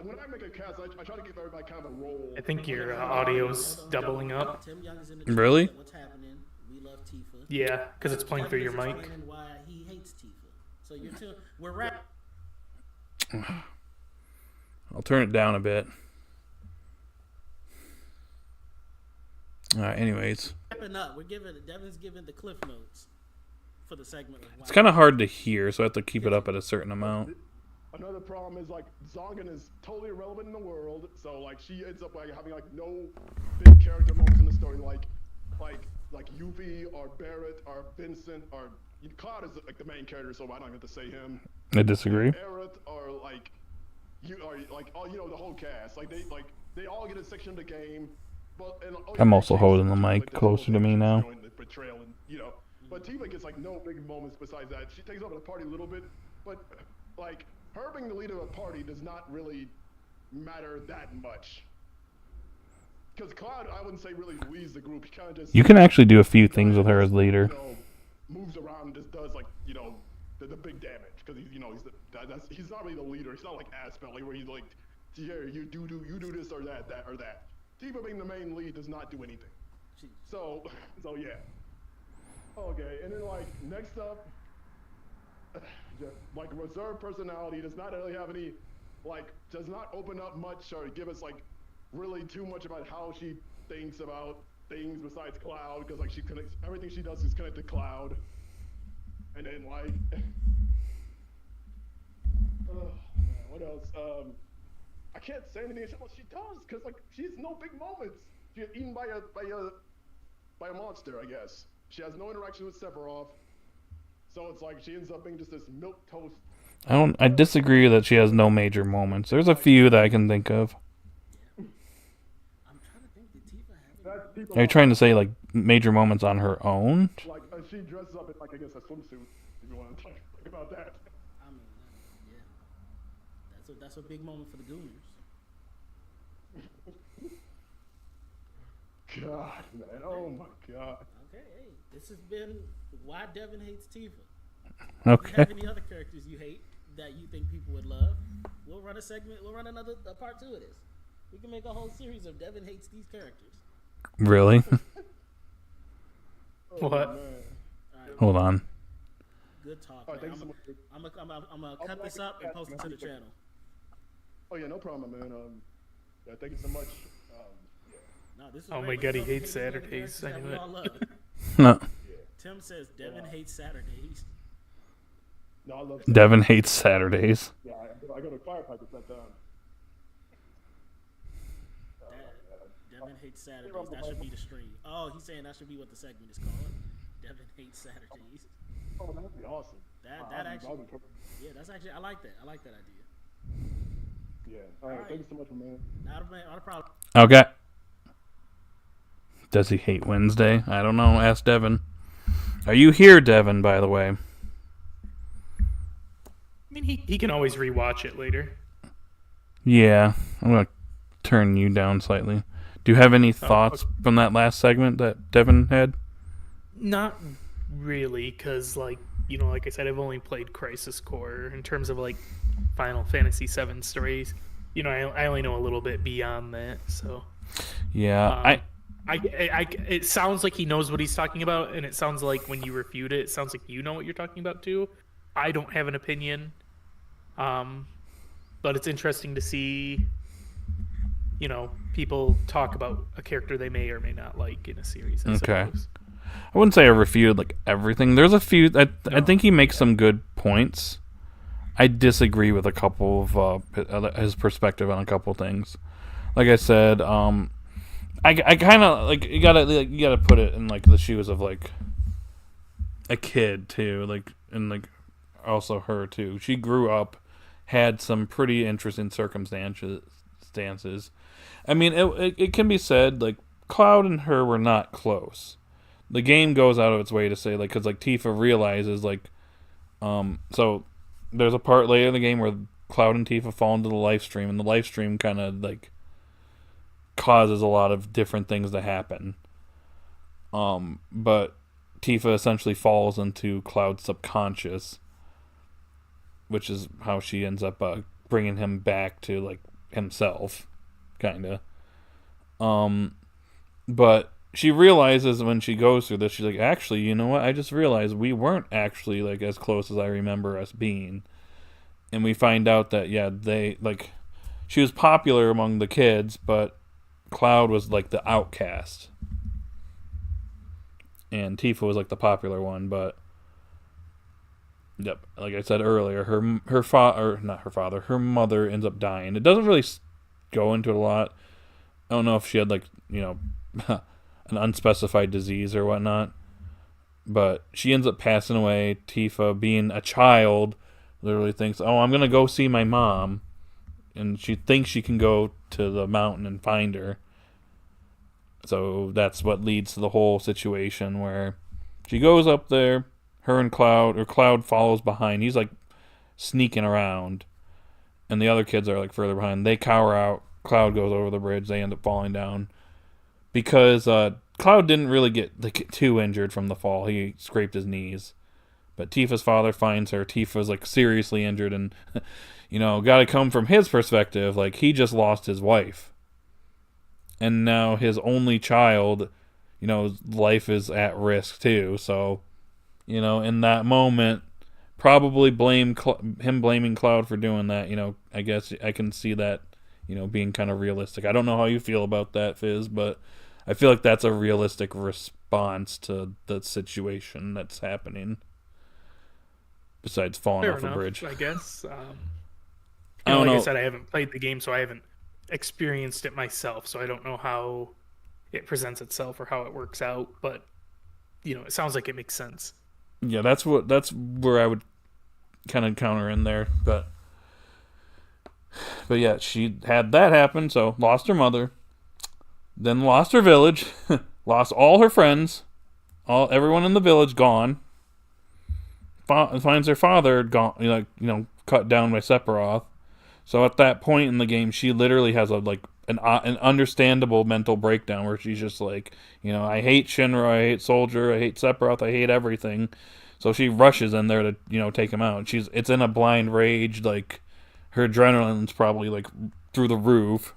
when I make a cast, I try to give everybody kind of a role. I think your audio's doubling up. Tim Young is in the Really? chat. What's happening? We love Tifa. Yeah, because it's playing through your mic. Explaining why he hates Tifa. So we're wrapping. I'll turn it down a bit. Alright, anyways. wrapping up. Devin's giving the cliff notes for the segment. It's kind of hard to hear, so I have to keep it up at a certain amount. Another problem is like Zongan is totally irrelevant in the world, so like she ends up like having like no big character moments in the story, like Yuffie or Barrett or Vincent or Cloud is like the main character, so I don't have to say him. I disagree. Barrett or like you or like all the whole cast, like they all get a section of the game. But I'm also holding the mic closer to me now. Betrayal and but Tifa gets like no big moments besides that. She takes over the party a little bit, but like her being the leader of a party does not really matter that much. Because Cloud, I wouldn't say really leads the group. He kind of just You can actually do a few things with her as leader. Moves around and just does like the big damage because he's not really the leader. He's not like Aspel where he's like, here you do this or that or that. Tifa being the main lead does not do anything. So yeah. Okay, and then like next up, like reserved personality does not really have any, like does not open up much or give us like really too much about how she thinks about things besides Cloud, because like she connects everything she does is connected to Cloud, and then like, what else? I can't say anything about what she does because like she has no big moments. She gets eaten by a monster, I guess. She has no interaction with Sephiroth, so it's like she ends up being just this milk toast. I disagree that she has no major moments. There's a few that I can think of. I'm trying to think. Did Tifa have? Are you trying to say like major moments on her own? Like she dresses up in like I guess a swimsuit. If you want to talk about that. I mean, yeah. That's a big moment for the Gooners. God, man. Oh my God. Okay, hey, this has been Why Devin Hates Tifa. Okay. If you have any other characters you hate that you think people would love, we'll run a segment. We'll run a part 2 of this. We can make a whole series of Devin hates these characters. Really? What? Right, Hold on. good talk. All right, Man. thank you I'm so much. gonna cut this up and post it to the channel. Oh yeah, no problem, man. Yeah, thank you so much. No, this is Oh my great. God, he Some hates of the Saturdays. characters I that knew we it. all love. No. Tim says Devin hates Saturdays. No, I love Devin hates Saturdays. Yeah, I go to firefight at that time. Devin hates Saturdays. That should be the stream. Oh, he's saying that should be what the segment is called. Devin hates Saturdays. Oh, that'd be awesome. That actually, yeah, that's actually I like that. I like that idea. Yeah. All right. Thank you so much, man. Not a problem. Okay. Does he hate Wednesday? I don't know. Ask Devin. Are you here, Devin, by the way? I mean, he can always rewatch it later. Yeah. I'm going to turn you down slightly. Do you have any thoughts from that last segment that Devin had? Not really, because like I said, I've only played Crisis Core. In terms of like Final Fantasy VII stories, I only know a little bit beyond that. So Yeah, it sounds like he knows what he's talking about, and it sounds like when you refute it, it sounds like you know what you're talking about too. I don't have an opinion, but it's interesting to see, people talk about a character they may or may not like in a series. I suppose. I wouldn't say I refuted like everything. There's a few. I think he makes some good points. I disagree with a couple of his perspective on a couple things. Like I said, I kind of like you gotta put it in like the shoes of like a kid too, like and like also her too. She grew up, had some pretty interesting circumstances. I mean, it can be said like Cloud and her were not close. The game goes out of its way to say like because like Tifa realizes like so there's a part later in the game where Cloud and Tifa fall into the life stream, and the life stream kind of like causes a lot of different things to happen. But Tifa essentially falls into Cloud's subconscious, which is how she ends up bringing him back to like himself, kind of. But she realizes when she goes through this, she's like, actually, you know what? I just realized we weren't actually like as close as I remember us being. And we find out that she was popular among the kids, but Cloud was like the outcast. and Tifa was like the popular one. But yep, like I said earlier, her mother ends up dying. It doesn't really go into it a lot. I don't know if she had like an unspecified disease or whatnot, but she ends up passing away. Tifa, being a child, literally thinks, "Oh, I'm gonna go see my mom," and she thinks she can go to the mountain and find her. So that's what leads to the whole situation where she goes up there. Her and Cloud follows behind. He's like sneaking around, and the other kids are like further behind. They cower out. Cloud goes over the bridge. They end up falling down because Cloud didn't really get too injured from the fall. He scraped his knees, but Tifa's father finds her. Tifa's like seriously injured, and got to come from his perspective. Like, he just lost his wife, and now his only child, life is at risk too. So, in that moment, probably blaming Cloud for doing that. I guess I can see that, being kind of realistic. I don't know how you feel about that, Fizz, but I feel like that's a realistic response to the situation that's happening. Besides falling Fair off enough, a bridge, I guess. I don't like know. I said, I haven't played the game, so I haven't experienced it myself. So I don't know how it presents itself or how it works out. But it sounds like it makes sense. Yeah, that's where I would kind of counter in there, but yeah, she had that happen, so lost her mother, then lost her village, lost all her friends, everyone in the village gone. Finds her father gone, cut down by Sephiroth. So at that point in the game, she literally has an understandable mental breakdown where she's just like, I hate Shinra, I hate Soldier, I hate Sephiroth, I hate everything. So she rushes in there to take him out. It's in a blind rage, like her adrenaline's probably like through the roof.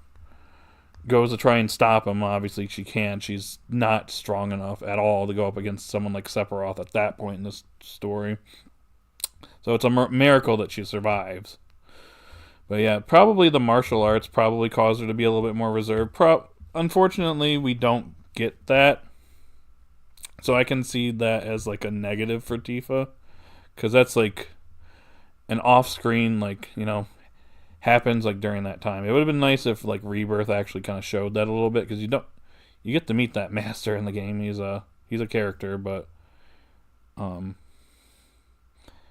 Goes to try and stop him. Obviously she can't. She's not strong enough at all to go up against someone like Sephiroth at that point in this story. So it's a miracle that she survives. But yeah, probably the martial arts probably caused her to be a little bit more reserved. Unfortunately, we don't get that. So I can see that as like a negative for Tifa. Because that's like an off-screen, happens like during that time. It would have been nice if like Rebirth actually kind of showed that a little bit. Because you get to meet that master in the game. He's a character, but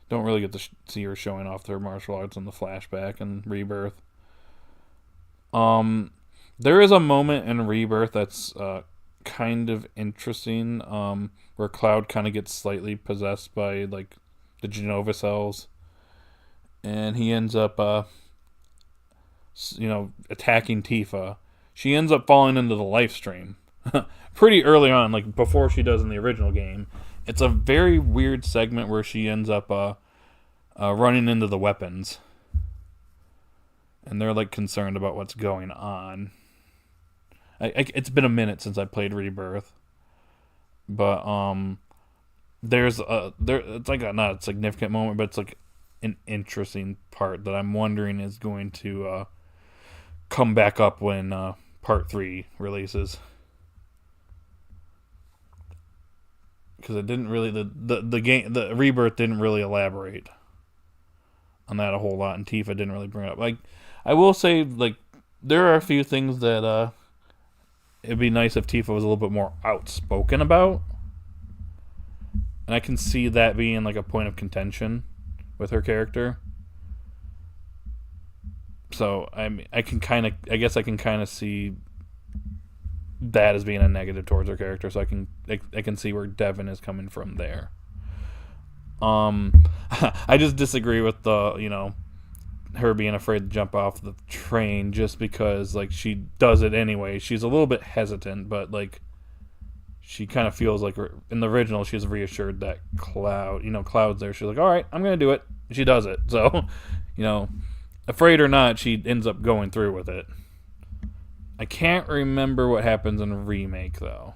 don't really get to see her showing off her martial arts in the flashback and Rebirth. There is a moment in Rebirth that's kind of interesting, where Cloud kind of gets slightly possessed by like the Genova cells, and he ends up attacking Tifa. She ends up falling into the life stream pretty early on, like before she does in the original game. It's a very weird segment where she ends up running into the weapons, and they're like concerned about what's going on. It's been a minute since I played Rebirth, but it's like not a significant moment, but it's like an interesting part that I'm wondering is going to come back up when Part 3 releases. Because it didn't really the Rebirth didn't really elaborate on that a whole lot, and Tifa didn't really bring it up. Like, I will say, like, there are a few things that it'd be nice if Tifa was a little bit more outspoken about, and I can see that being like a point of contention with her character. So I guess I can kind of see that as being a negative towards her character. So I can see where Devin is coming from there. I just disagree with the her being afraid to jump off the train, just because like she does it anyway. She's a little bit hesitant, but like she kind of feels like in the original she's reassured that Cloud's there. She's like, all right, I'm gonna do it. She does it. So afraid or not, she ends up going through with it. I can't remember what happens in Remake though.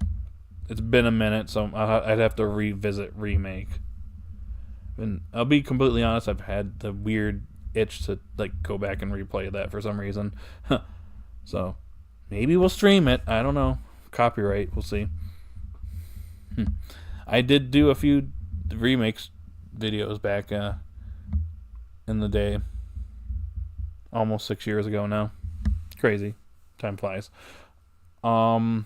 It's been a minute, so I'd have to revisit Remake. And I'll be completely honest, I've had the weird itch to like go back and replay that for some reason. So maybe we'll stream it. I don't know. Copyright, we'll see. I did do a few remakes videos back in the day, almost 6 years ago now. Crazy, time flies. Yeah,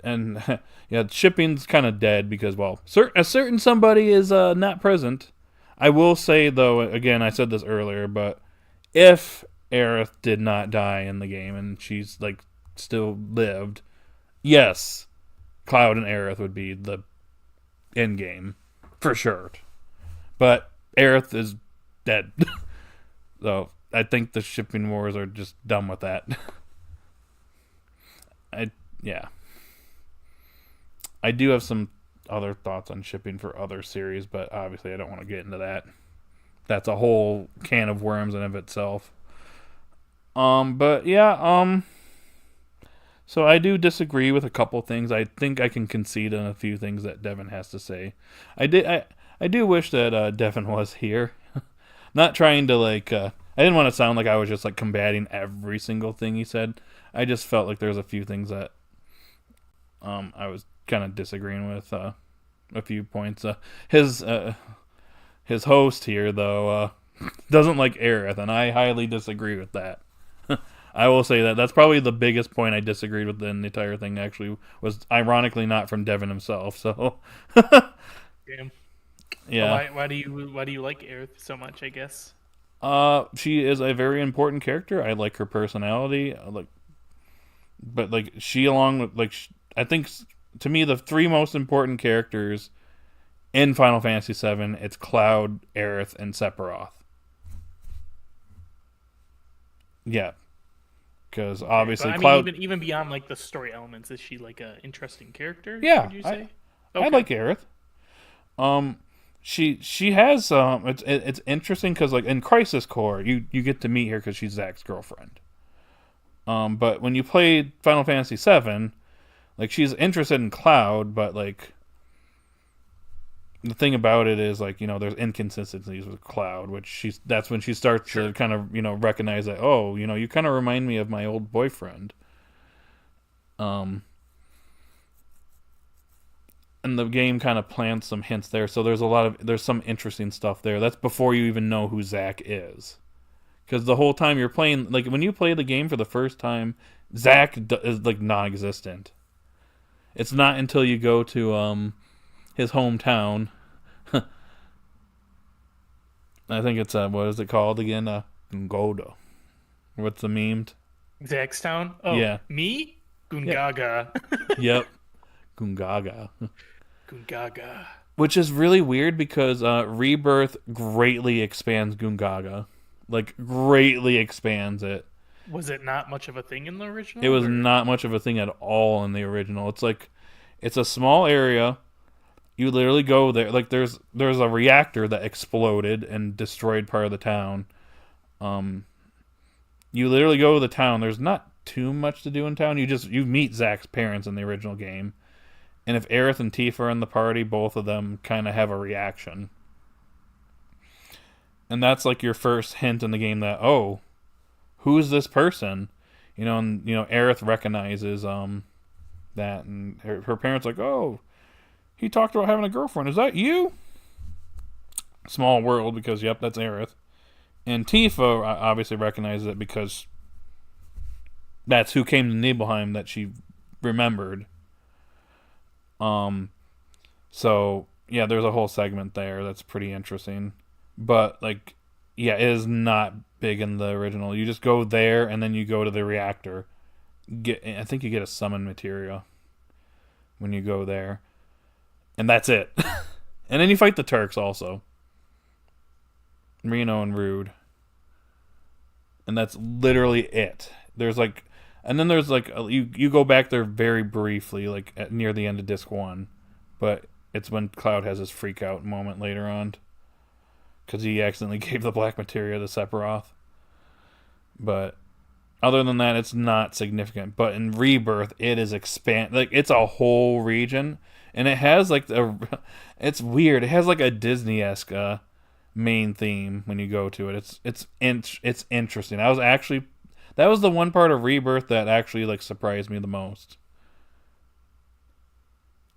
and yeah, shipping's kind of dead because, well, a certain somebody is not present. I will say, though, again, I said this earlier, but if Aerith did not die in the game and she's, like, still lived, yes, Cloud and Aerith would be the end game, for sure. But Aerith is dead. So I think the shipping wars are just done with that. Yeah. I do have some other thoughts on shipping for other series, but obviously I don't want to get into that. That's a whole can of worms in of itself. But yeah, so I do disagree with a couple things. I think I can concede on a few things that Devin has to say. I do wish that Devin was here. Not trying to like I didn't want to sound like I was just like combating every single thing he said. I just felt like there's a few things that I was kind of disagreeing with a few points. His host here though doesn't like Aerith, and I highly disagree with that. I will say that that's probably the biggest point I disagreed with in the entire thing. Actually, was ironically not from Devin himself. So, Damn. Yeah. Well, why do you like Aerith so much? I guess. She is a very important character. I like her personality. But like she, along with like, I think to me the three most important characters in Final Fantasy VII, it's Cloud, Aerith, and Sephiroth. Yeah, because obviously but, Cloud. Mean, even beyond like the story elements, is she like a interesting character? Yeah, would you say? I like Aerith. She has it's interesting because like in Crisis Core you get to meet her because she's Zack's girlfriend. But when you play Final Fantasy VII, like she's interested in Cloud, but like the thing about it is like, you know, there's inconsistencies with Cloud, which that's when she starts to kind of, you know, recognize that, oh, you know, you kind of remind me of my old boyfriend. And the game kind of plants some hints there, so there's some interesting stuff there. That's before you even know who Zack is, because the whole time you're playing, like when you play the game for the first time, Zack is like non-existent. It's not until you go to his hometown. I think it's what is it called again? Gungoda. What's the meme? Zack's Town. Oh, yeah. Me? Gungaga. Yep. Gungaga. Gungaga. Which is really weird because Rebirth greatly expands Gungaga. Like, greatly expands it. Was it not much of a thing in the original? It was not much of a thing at all in the original. It's like, it's a small area. You literally go there. Like, there's a reactor that exploded and destroyed part of the town. You literally go to the town. There's not too much to do in town. You meet Zack's parents in the original game. And if Aerith and Tifa are in the party, both of them kind of have a reaction. And that's like your first hint in the game that, oh, who's this person? You know, and you know, Aerith recognizes that, and her parents like, oh, he talked about having a girlfriend. Is that you? Small world, because yep, that's Aerith. And Tifa obviously recognizes it because that's who came to Nibelheim that she remembered. So yeah, there's a whole segment there that's pretty interesting. But like, yeah, it is not big in the original. You just go there and then you go to the reactor. I think you get a summon materia when you go there. And that's it. And then you fight the Turks also. Reno and Rude. And that's literally it. There's like, and then there's like, you go back there very briefly, like near the end of disc 1. But it's when Cloud has his freak out moment later on. Because he accidentally gave the black materia to Sephiroth. But other than that, it's not significant. But in Rebirth, it is like it's a whole region. And it has like it's weird. It has like a Disney-esque main theme when you go to it. It's interesting. That was the one part of Rebirth that actually like surprised me the most.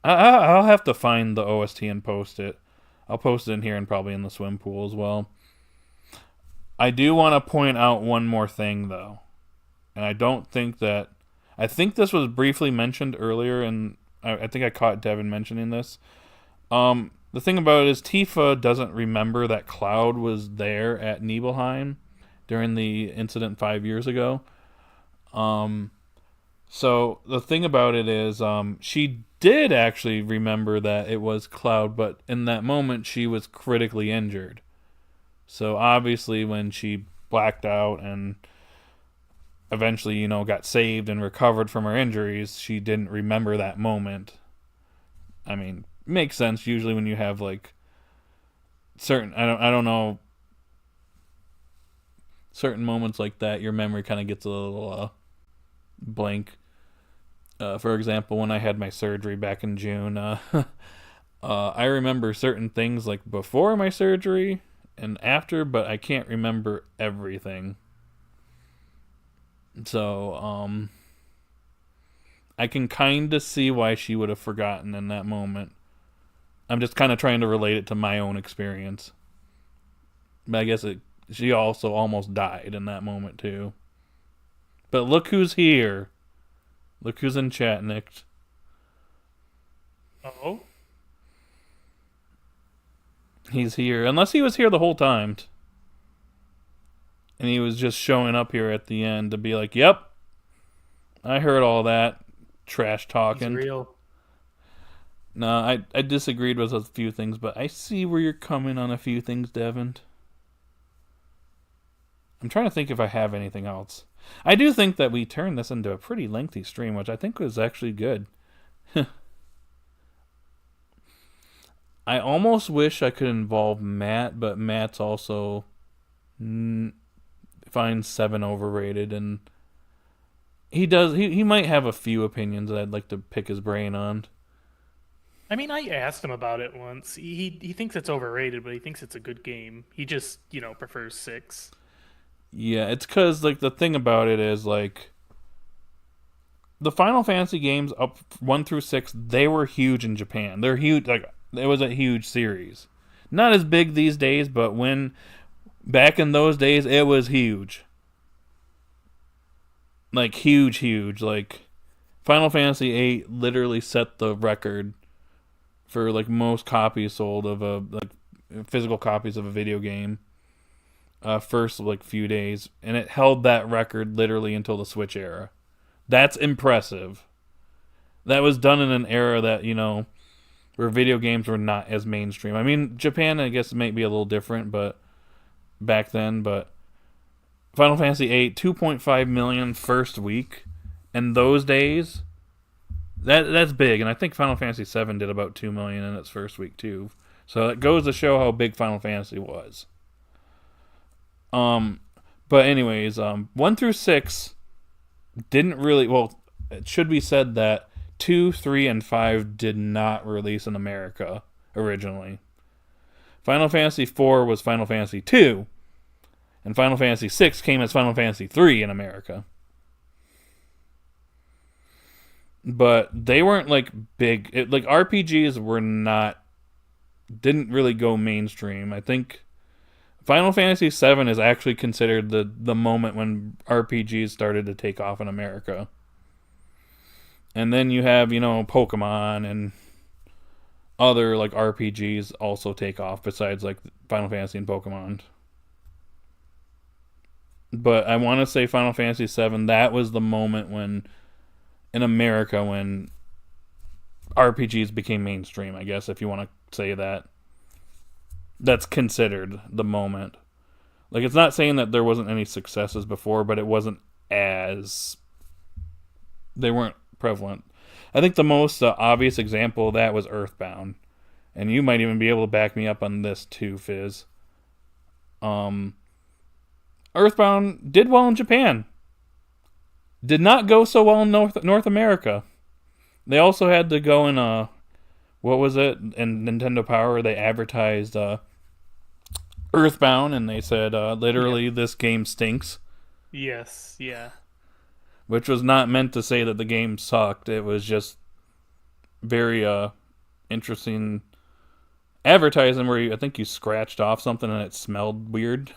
I'll have to find the OST and post it. I'll post it in here and probably in the swim pool as well. I do want to point out one more thing, though. And I don't think that... I think this was briefly mentioned earlier, and I think I caught Devin mentioning this. The thing about it is Tifa doesn't remember that Cloud was there at Nibelheim during the incident 5 years ago. So the thing about it is she did actually remember that it was Cloud, but in that moment she was critically injured. So obviously when she blacked out and eventually, got saved and recovered from her injuries, she didn't remember that moment. I mean, makes sense usually when you have like certain I don't know, certain moments like that, your memory kind of gets a little blank. For example, when I had my surgery back in June, I remember certain things like before my surgery and after, but I can't remember everything. So, I can kind of see why she would have forgotten in that moment. I'm just kind of trying to relate it to my own experience. But I guess she also almost died in that moment too. But look who's here. Look who's in chat, Nick. Oh? He's here. Unless he was here the whole time. And he was just showing up here at the end to be like, yep, I heard all that trash talking. He's real. No, I disagreed with a few things, but I see where you're coming on a few things, Devin. I'm trying to think if I have anything else. I do think that we turned this into a pretty lengthy stream, which I think was actually good. I almost wish I could involve Matt, but Matt's also finds 7 overrated, and he might have a few opinions that I'd like to pick his brain on. I mean, I asked him about it once. He thinks it's overrated, but he thinks it's a good game. He just, prefers 6. Yeah, it's because, like, the thing about it is, like, the Final Fantasy games up 1 through 6, they were huge in Japan. They're huge, like, it was a huge series. Not as big these days, but back in those days, it was huge. Like, huge. Like, Final Fantasy VIII literally set the record for, like, most copies sold of physical copies of a video game. First, like, few days. And it held that record literally until the Switch era. That's impressive. That was done in an era that, where video games were not as mainstream. I mean, Japan, I guess, might be a little different, but back then, but Final Fantasy VIII, 2.5 million first week. And those days, that's big. And I think Final Fantasy VII did about 2 million in its first week, too. So it goes to show how big Final Fantasy was. But anyways, 1 through 6 didn't really, well, it should be said that 2, 3, and 5 did not release in America originally. Final Fantasy IV was Final Fantasy II, and Final Fantasy VI came as Final Fantasy III in America. But they weren't, like, big, like, RPGs didn't really go mainstream. I think Final Fantasy VII is actually considered the moment when RPGs started to take off in America. And then you have, Pokemon and other, like, RPGs also take off besides, like, Final Fantasy and Pokemon. But I want to say Final Fantasy VII, that was the moment when, in America, when RPGs became mainstream, I guess, if you want to say that. That's considered the moment. Like, it's not saying that there wasn't any successes before, but it wasn't as... They weren't prevalent. I think the most obvious example of that was Earthbound. And you might even be able to back me up on this too, Fizz. Earthbound did well in Japan. Did not go so well in North America. They also had to go in what was it? In Nintendo Power, they advertised Earthbound, and they said, literally, this game stinks. Yes, yeah. Which was not meant to say that the game sucked. It was just very interesting advertising where I think you scratched off something and it smelled weird.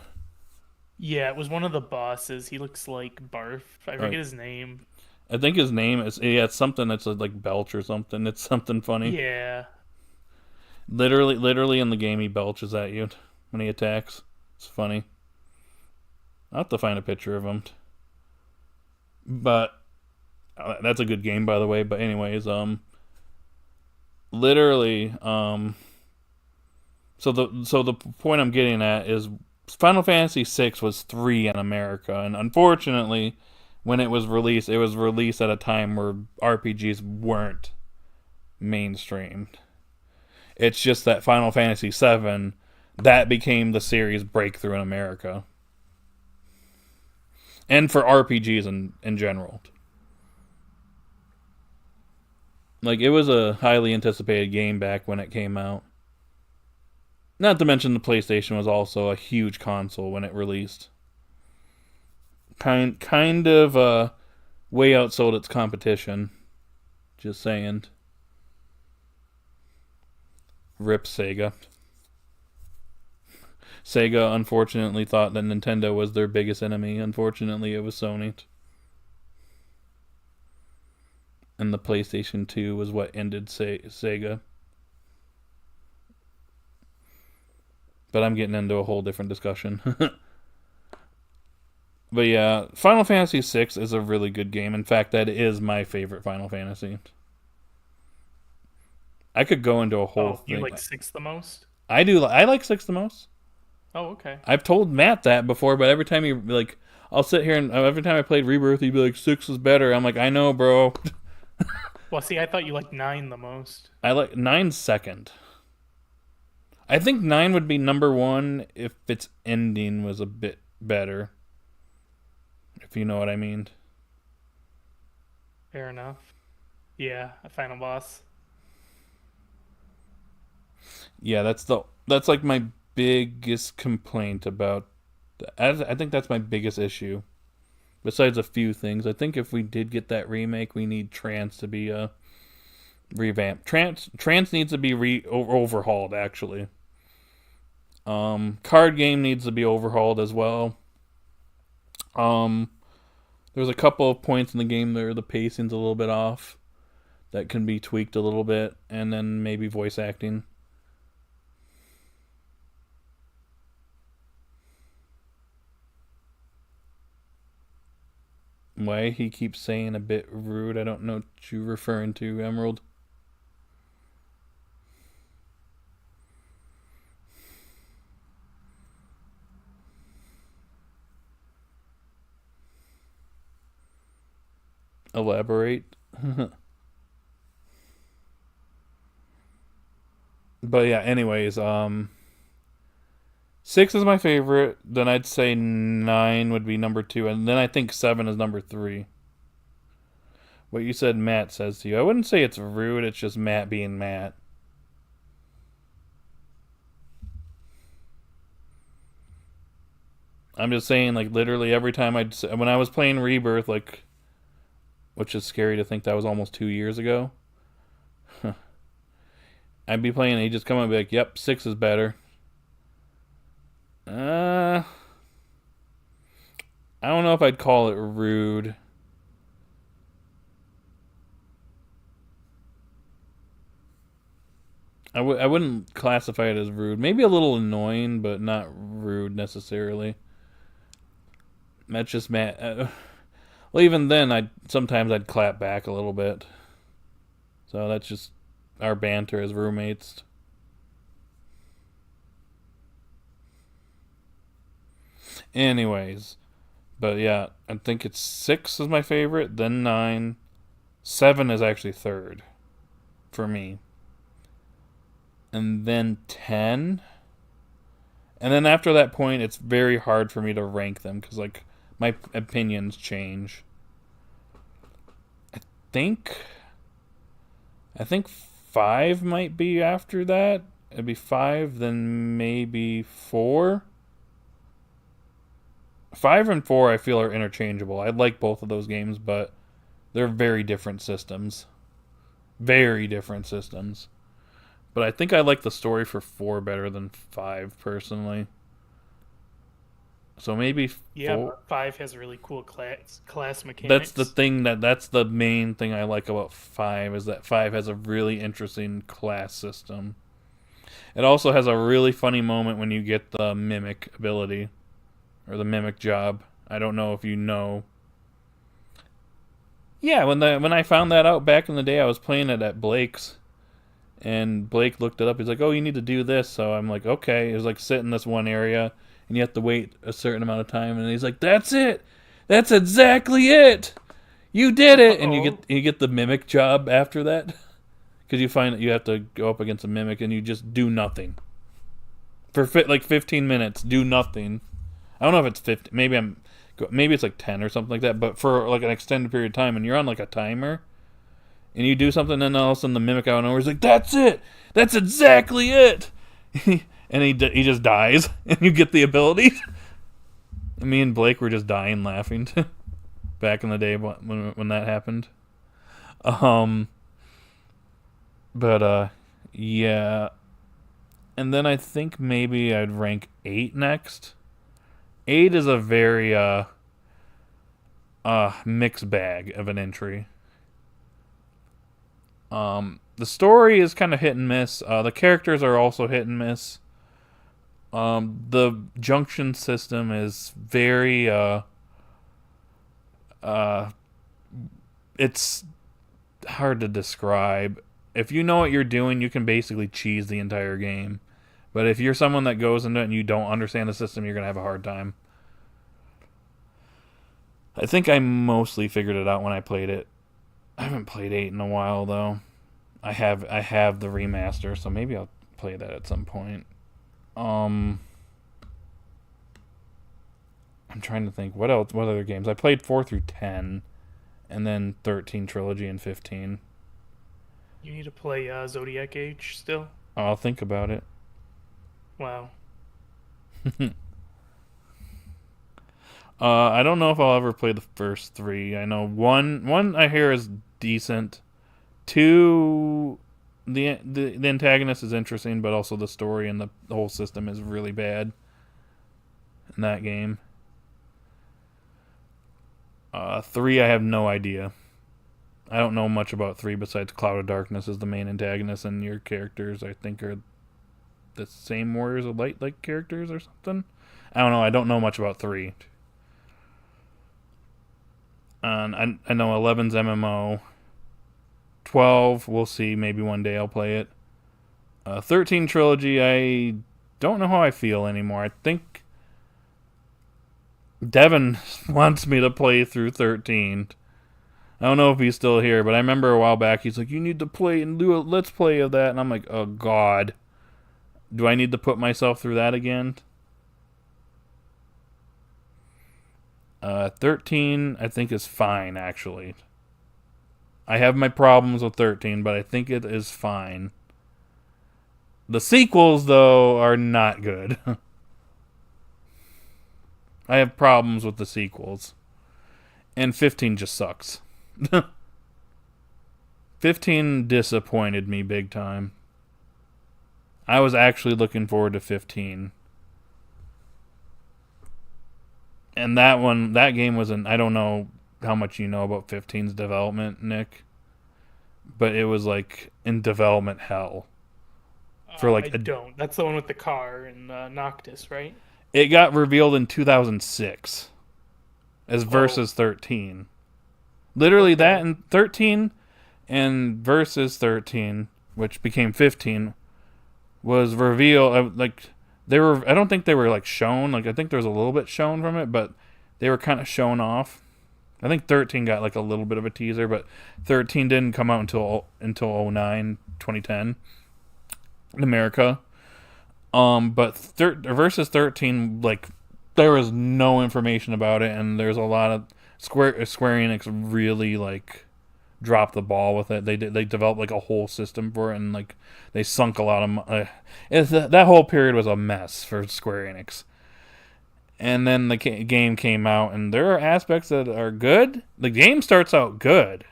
Yeah, it was one of the bosses. He looks like Barf. I forget his name. I think his name is it's something that's like Belch or something. It's something funny. Yeah. Literally in the game he belches at you when he attacks. It's funny. I'll have to find a picture of him. But that's a good game, by the way. But anyways, literally, so the point I'm getting at is Final Fantasy VI was 3 in America, and unfortunately, when it was released at a time where RPGs weren't mainstreamed. It's just that Final Fantasy VII, that became the series breakthrough in America. And for RPGs in general. Like, it was a highly anticipated game back when it came out. Not to mention the PlayStation was also a huge console when it released. Kind of way outsold its competition. Just saying. Rip Sega. Sega unfortunately thought that Nintendo was their biggest enemy. Unfortunately, it was Sony. And the PlayStation 2 was what ended Sega. But I'm getting into a whole different discussion. But yeah, Final Fantasy VI is a really good game. In fact, that is my favorite Final Fantasy. I could go into a whole thing. You like 6 the most? I do. I like 6 the most. Oh, okay. I've told Matt that before, but every time he I'll sit here and every time I played Rebirth, he'd be like 6 is better. I'm like, I know, bro. Well, see, I thought you liked 9 the most. I like 9 second. I think 9 would be number 1 if its ending was a bit better. If you know what I mean. Fair enough. Yeah, a final boss. Yeah, that's like my biggest complaint about. I think that's my biggest issue. Besides a few things, I think if we did get that remake, we need Trance to be revamped. Trance needs to be overhauled. Actually, card game needs to be overhauled as well. There's a couple of points in the game there the pacing's a little bit off. That can be tweaked a little bit, and then maybe voice acting. Why he keeps saying a bit rude? I don't know what you're referring to, Emerald. Elaborate. But yeah, anyways, 6 is my favorite. Then I'd say 9 would be number 2. And then I think 7 is number 3. What you said Matt says to you. I wouldn't say it's rude. It's just Matt being Matt. I'm just saying, like, literally every time when I was playing Rebirth, like, which is scary to think that was almost 2 years ago. I'd be playing and he'd just come up and be like, yep, 6 is better. I don't know if I'd call it rude. I wouldn't classify it as rude. Maybe a little annoying, but not rude necessarily. That's just Matt. Well, even then, I'd clap back a little bit. So that's just our banter as roommates. Anyways, but yeah, I think it's 6 is my favorite, then 9. 7 is actually third for me. And then 10. And then after that point, it's very hard for me to rank them because, like, my opinions change. I think 5 might be after that. It'd be 5, then maybe 4. 5 and 4 I feel are interchangeable. I like both of those games, but they're very different systems. Very different systems. But I think I like the story for 4 better than 5, personally. So maybe 4. Yeah, but 5 has really cool class mechanics. That's the thing that's the main thing I like about 5 is that 5 has a really interesting class system. It also has a really funny moment when you get the mimic ability or the mimic job. I don't know if you know. Yeah, when I found that out back in the day, I was playing it at Blake's, and Blake looked it up. He's like, "Oh, you need to do this." So I'm like, "Okay." It was like sit in this one area, and you have to wait a certain amount of time. And he's like, "That's it. That's exactly it. You did it." And you get the mimic job after that, because you find that you have to go up against a mimic, and you just do nothing for like 15 minutes. Do nothing. I don't know if it's 50. Maybe it's like 10 or something like that. But for like an extended period of time, and you're on like a timer, and you do something, and then all of a sudden the mimic out of nowhere is like, "That's it. That's exactly it." And he just dies, and you get the ability. And me and Blake were just dying laughing back in the day when that happened. Yeah. And then I think maybe I'd rank 8 next. 8 is a very mixed bag of an entry. The story is kind of hit and miss. The characters are also hit and miss. The junction system is very it's hard to describe. If you know what you're doing, you can basically cheese the entire game. But if you're someone that goes into it and you don't understand the system, you're going to have a hard time. I think I mostly figured it out when I played it. I haven't played 8 in a while, though. I have the remaster, so maybe I'll play that at some point. I'm trying to think. What else? What other games? I played 4 through 10, and then 13 Trilogy and 15. You need to play Zodiac Age still? I'll think about it. Wow. I don't know if I'll ever play the first 3. I know one I hear is decent. 2, the antagonist is interesting, but also the story and the whole system is really bad in that game. 3, I have no idea. I don't know much about 3 besides Cloud of Darkness is the main antagonist, and your characters, I think, are the same Warriors of Light like characters or something. I don't know. I don't know much about 3. And I know 11's MMO. 12, we'll see. Maybe one day I'll play it. 13 Trilogy, I don't know how I feel anymore. I think Devin wants me to play through 13. I don't know if he's still here, but I remember a while back he's like, "You need to play and do a let's play of that." And I'm like, "Oh, God. Do I need to put myself through that again?" 13, I think, is fine, actually. I have my problems with 13, but I think it is fine. The sequels, though, are not good. I have problems with the sequels. And 15 just sucks. 15 disappointed me big time. I was actually looking forward to 15. And that game was I don't know how much you know about 15's development, Nick, but it was like in development hell. For like I don't. That's the one with the car and Noctis, right? It got revealed in 2006 as Versus 13. Literally that and 13 and Versus 13, which became 15, was revealed like they were. I don't think they were like shown. Like I think there was a little bit shown from it, but they were kind of shown off. I think 13 got like a little bit of a teaser, but 13 didn't come out until 2010 in America. But Versus 13, like there was no information about it, and there's a lot of Square Enix really like dropped the ball with it. They developed like a whole system for it, and like they sunk a lot of money. That whole period was a mess for Square Enix. And then the game came out, and there are aspects that are good. The game starts out good,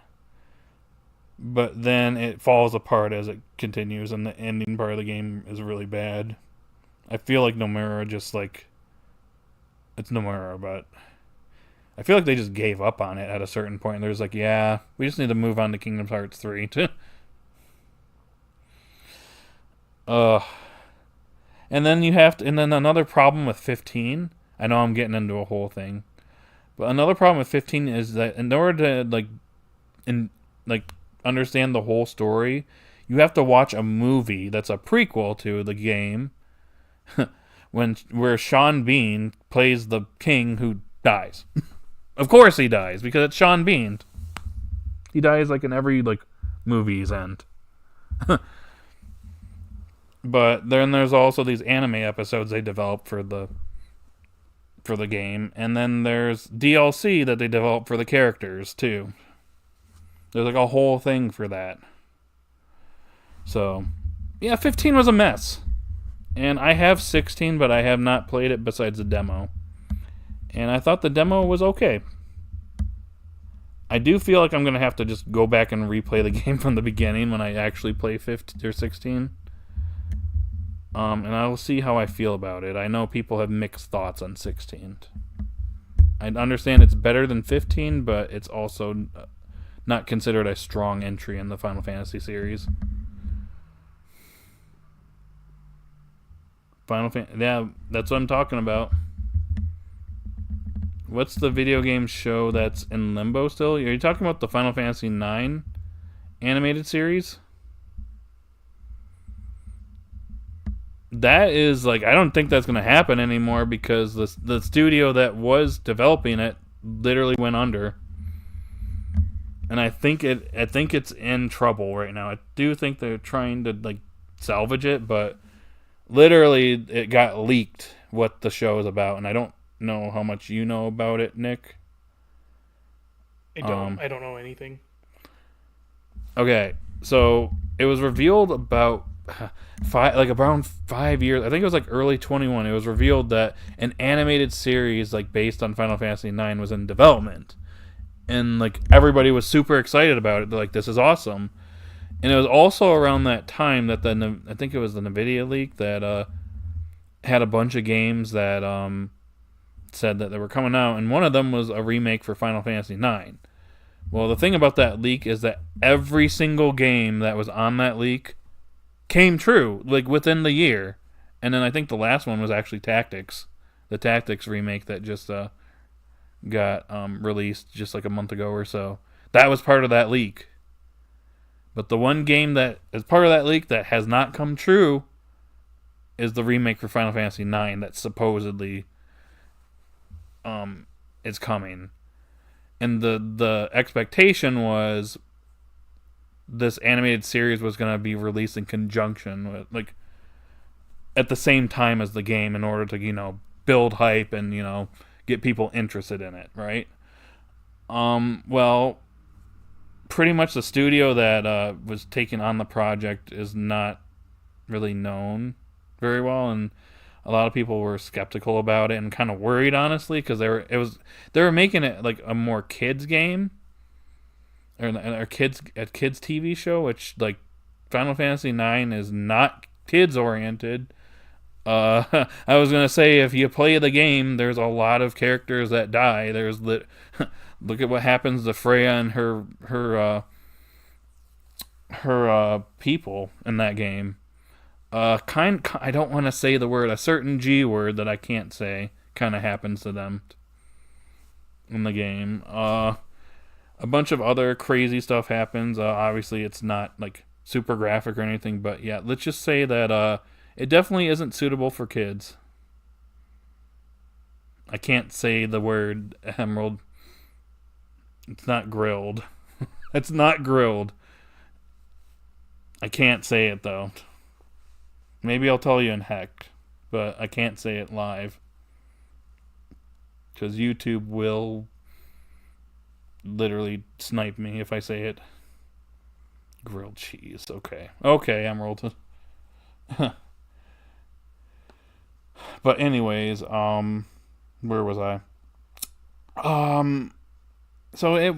but then it falls apart as it continues, and the ending part of the game is really bad. I feel like Nomura just like... It's Nomura, but... I feel like they just gave up on it at a certain point. There's like, yeah, we just need to move on to Kingdom Hearts 3. And then you have to... And then another problem with 15... I know I'm getting into a whole thing. But another problem with 15 is that in order to, understand the whole story, you have to watch a movie that's a prequel to the game where Sean Bean plays the king who dies. Of course he dies, because it's Sean Bean. He dies like in every movie's end. But then there's also these anime episodes they develop for the game, and then there's DLC that they develop for the characters too. There's like a whole thing for that. So, yeah, 15 was a mess. And I have 16, but I have not played it besides the demo. And I thought the demo was okay. I do feel like I'm going to have to just go back and replay the game from the beginning when I actually play 15 or 16. And I will see how I feel about it. I know people have mixed thoughts on 16. I understand it's better than 15, but it's also not considered a strong entry in the Final Fantasy series. Yeah, that's what I'm talking about. What's the video game show that's in limbo still? Are you talking about the Final Fantasy IX animated series? That is I don't think that's going to happen anymore because the studio that was developing it literally went under. And I think it's in trouble right now. I do think they're trying to salvage it, but literally it got leaked what the show is about, and I don't know how much you know about it, Nick. I don't know anything. Okay, so it was revealed about around 5 years. I think it was early 21. It was revealed that an animated series based on Final Fantasy IX was in development, and everybody was super excited about it. They're like, "This is awesome." And it was also around that time that I think it was the NVIDIA leak that had a bunch of games that said that they were coming out, and one of them was a remake for Final Fantasy IX. Well, the thing about that leak is that every single game that was on that leak came true, within the year. And then I think the last one was actually Tactics, the Tactics remake that just got released just a month ago or so. That was part of that leak. But the one game that is part of that leak that has not come true is the remake for Final Fantasy IX that supposedly is coming. And the expectation was this animated series was going to be released in conjunction with, at the same time as the game in order to, build hype and, get people interested in it, right? Well, pretty much the studio that was taking on the project is not really known very well, and a lot of people were skeptical about it and kind of worried, honestly, because they were making it a more kids game, or a kids TV show, which Final Fantasy IX is not kids oriented. I was gonna say, if you play the game, there's a lot of characters that die. Look at what happens to Freya and her people in that game. I don't want to say the word, a certain G word that I can't say, kind of happens to them in the game. A bunch of other crazy stuff happens. Obviously, it's not super graphic or anything, but yeah, let's just say that it definitely isn't suitable for kids. I can't say the word emerald. It's not grilled. It's not grilled. I can't say it though. Maybe I'll tell you in heck, but I can't say it live. Because YouTube will literally snipe me if I say it. Grilled cheese. Okay. Okay, Emerald. But anyways, where was I? So it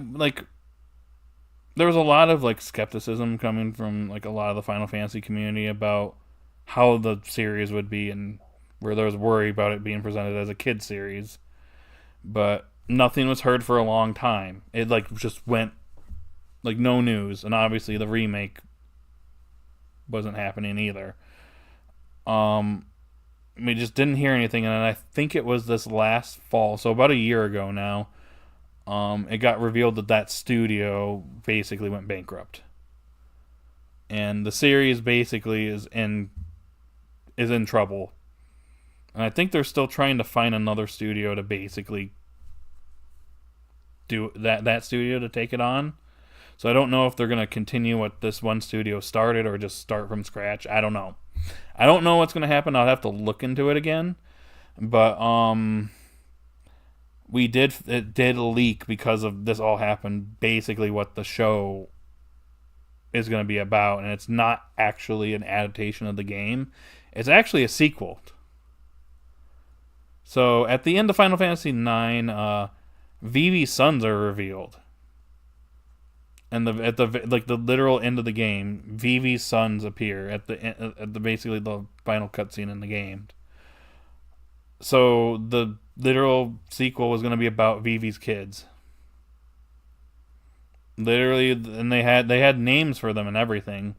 there was a lot of like skepticism coming from like a lot of the Final Fantasy community about how the series would be, and where there was worry about it being presented as a kid series. But nothing was heard for a long time. It like just went like no news, and obviously the remake wasn't happening either. We just didn't hear anything, and I think it was this last fall, so about a year ago now, it got revealed that that studio basically went bankrupt, and the series basically is in trouble. And I think they're still trying to find another studio to basically do that studio to take it on. So I don't know if they're going to continue what this one studio started or just start from scratch. I don't know. I don't know what's going to happen. I'll have to look into it again. But it did leak because of this all happened, basically what the show is going to be about, and it's not actually an adaptation of the game. It's actually a sequel. So at the end of Final Fantasy IX, Vivi's sons are revealed. And at the literal end of the game, Vivi's sons appear at the basically the final cutscene in the game. So the literal sequel was going to be about Vivi's kids. Literally, and they had names for them and everything.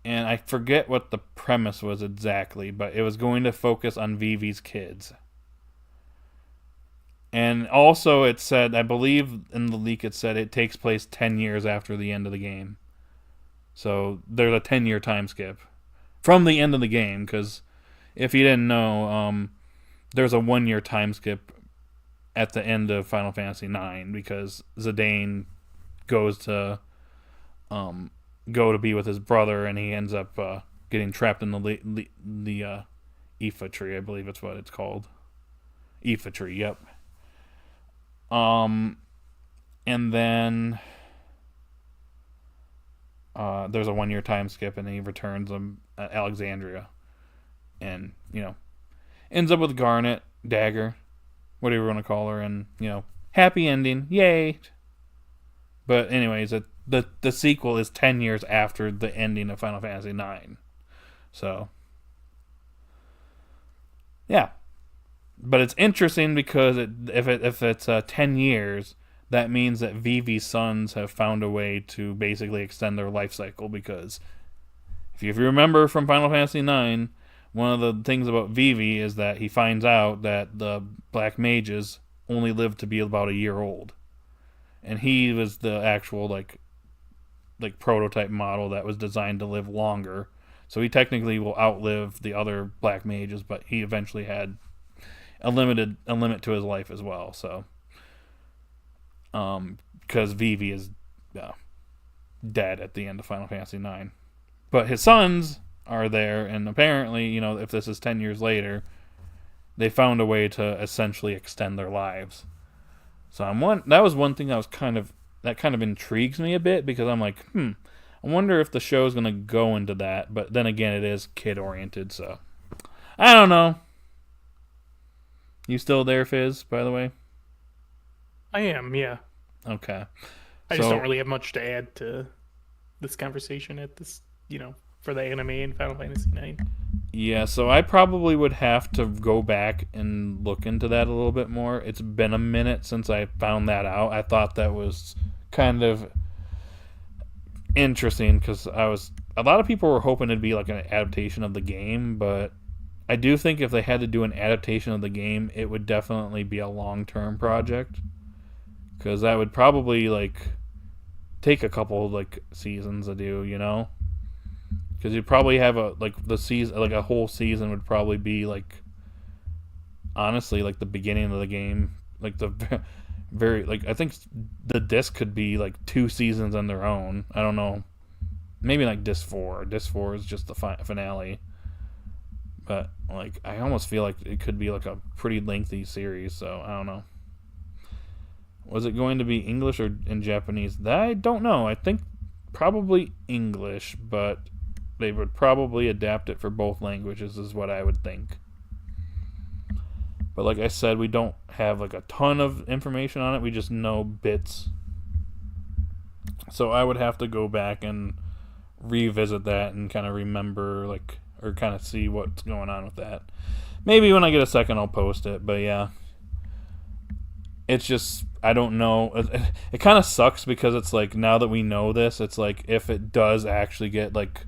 And I forget what the premise was exactly, but it was going to focus on Vivi's kids. And also it said, I believe in the leak it said it takes place 10 years after the end of the game. So there's a 10-year time skip from the end of the game, because if you didn't know, there's a 1-year time skip at the end of Final Fantasy IX, because Zidane goes to go to be with his brother, and he ends up getting trapped in the Ifa tree, I believe it's what it's called. Ifa tree, yep. And then there's a 1-year time skip, and he returns at Alexandria, and ends up with Garnet, Dagger, whatever you want to call her, and happy ending, yay. But anyways, the sequel is 10 years after the ending of Final Fantasy IX, so yeah. But it's interesting because if it's 10 years, that means that Vivi's sons have found a way to basically extend their life cycle. Because if you remember from Final Fantasy IX, one of the things about Vivi is that he finds out that the black mages only live to be about a year old, and he was the actual like prototype model that was designed to live longer. So he technically will outlive the other black mages, but he eventually had a limit to his life as well. So, because Vivi is dead at the end of Final Fantasy IX, but his sons are there, and apparently, if this is 10 years later, they found a way to essentially extend their lives. So that was one thing that kind of intrigues me a bit, because I'm like, I wonder if the show's gonna go into that. But then again, it is kid oriented, so I don't know. You still there, Fizz, by the way? I am, yeah. Okay. I just don't really have much to add to this conversation at this, for the anime in Final Fantasy IX. Yeah, so I probably would have to go back and look into that a little bit more. It's been a minute since I found that out. I thought that was kind of interesting, because a lot of people were hoping it'd be like an adaptation of the game, but I do think if they had to do an adaptation of the game, it would definitely be a long-term project, because that would probably take a couple seasons to do, because you'd probably have a whole season would probably be honestly the beginning of the game, the very I think the disc could be 2 seasons on their own. I don't know, maybe disc 4. Disc 4 is just the finale. But I almost feel like it could be a pretty lengthy series, so I don't know. Was it going to be English or in Japanese? I don't know. I think probably English, but they would probably adapt it for both languages, is what I would think. But like I said, we don't have a ton of information on it. We just know bits So I would have to go back and revisit that and kind of remember, like, or kind of see what's going on with that. Maybe when I get a second, I'll post it. But yeah, it's just, I don't know. It kind of sucks because it's like, now that we know this, it's like, if it does actually get, like,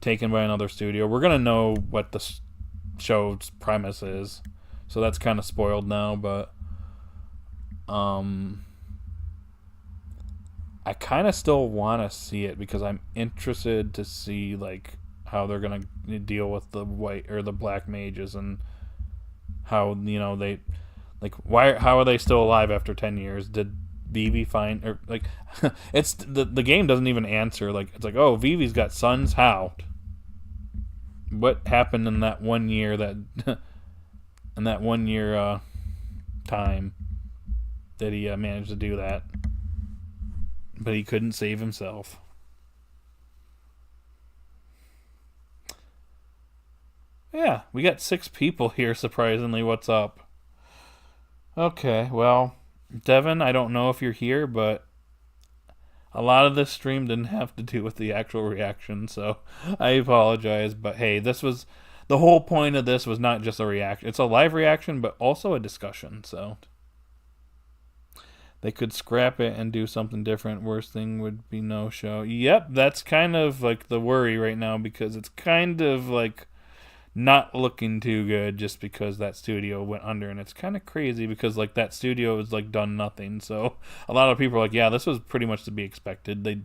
taken by another studio, we're going to know what the show's premise is. So that's kind of spoiled now, but I kind of still want to see it because I'm interested to see, like, how they're going to deal with the white or the black mages and how, you know, they, like, how are they still alive after 10 years? Did Vivi find, or, like, it's, the game doesn't even answer, like, it's like, oh, Vivi's got sons, how? What happened in that 1 year in that 1 year time that he managed to do that? But he couldn't save himself. Yeah, we got 6 people here, surprisingly. What's up? Okay, well, Devin, I don't know if you're here, but a lot of this stream didn't have to do with the actual reaction, so I apologize. But hey, this was, the whole point of this was not just a reaction. It's a live reaction, but also a discussion, so they could scrap it and do something different. Worst thing would be no show. Yep, that's kind of like the worry right now, because it's kind of like not looking too good just because that studio went under, and it's kind of crazy because, like, that studio has, like, done nothing. So a lot of people are like, yeah, this was pretty much to be expected. They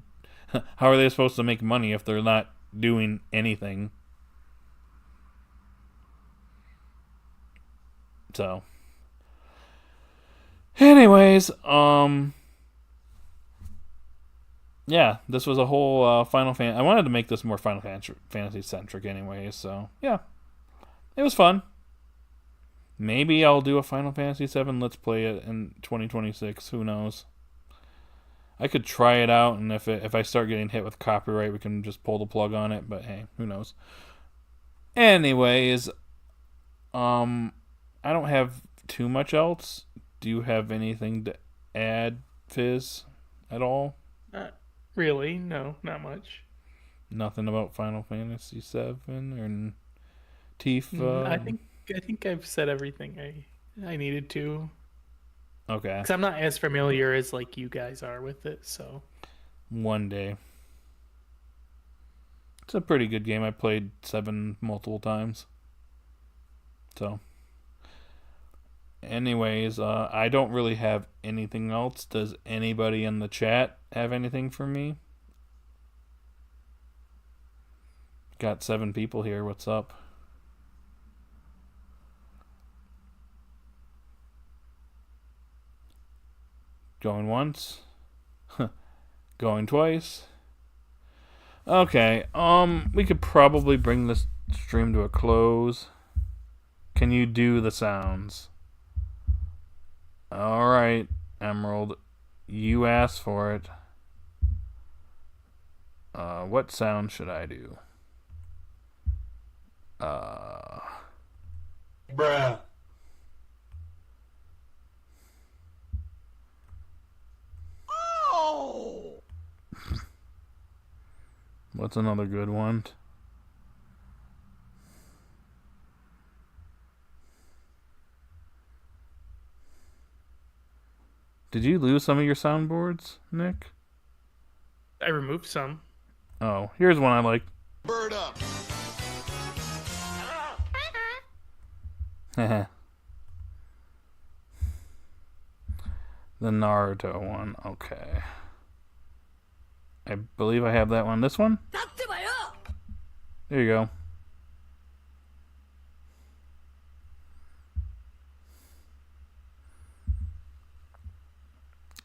how are they supposed to make money if they're not doing anything? So anyways, yeah, this was a whole Final Fantasy. I wanted to make this more Final Fantasy centric anyways, so yeah. It was fun. Maybe I'll do a Final Fantasy VII Let's Play it in 2026. Who knows? I could try it out, and if I start getting hit with copyright, we can just pull the plug on it. But hey, who knows? Anyways, I don't have too much else. Do you have anything to add, Fizz, at all? Not really. No, not much. Nothing about Final Fantasy VII or Tifa? I think I've said everything I needed to. Okay. Because I'm not as familiar as, like, you guys are with it, so. One day. It's a pretty good game. I played 7 multiple times. So. Anyways, I don't really have anything else. Does anybody in the chat have anything for me? Got 7 people here. What's up? Going once. Going twice. Okay, we could probably bring this stream to a close. Can you do the sounds? Alright, Emerald. You asked for it. What sound should I do? Bruh. Oh! What's another good one? Did you lose some of your soundboards, Nick? I removed some. Oh, here's one I like. Bird up. The Naruto one. Okay. I believe I have that one. This one? There you go.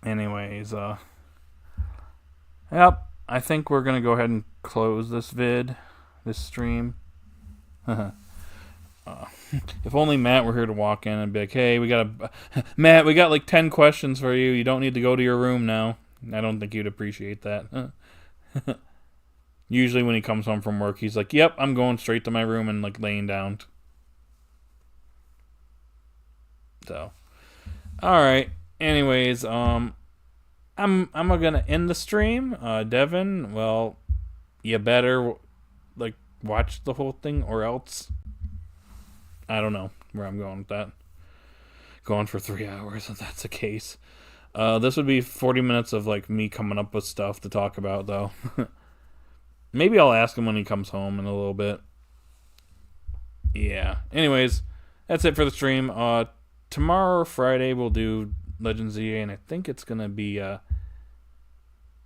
Anyways, yep, I think we're gonna go ahead and close this stream. If only Matt were here to walk in and be like, hey, Matt, we got like 10 questions for you. You don't need to go to your room now. I don't think you'd appreciate that. Usually when he comes home from work, he's like, yep, I'm going straight to my room and like laying down. So, alright. Anyways, I'm gonna end the stream. Devin, well, you better like watch the whole thing, or else I don't know where I'm going with that. Going for 3 hours, if that's the case. This would be 40 minutes of like me coming up with stuff to talk about, though. Maybe I'll ask him when he comes home in a little bit. Yeah. Anyways, that's it for the stream. Tomorrow, Friday, we'll do Legends ZA, and I think it's gonna be the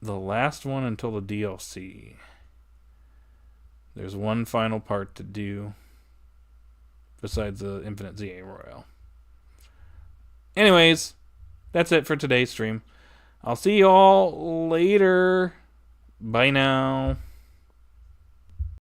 last one until the DLC. There's one final part to do besides the Infinite ZA Royale. Anyways, that's it for today's stream. I'll see you all later. Bye now.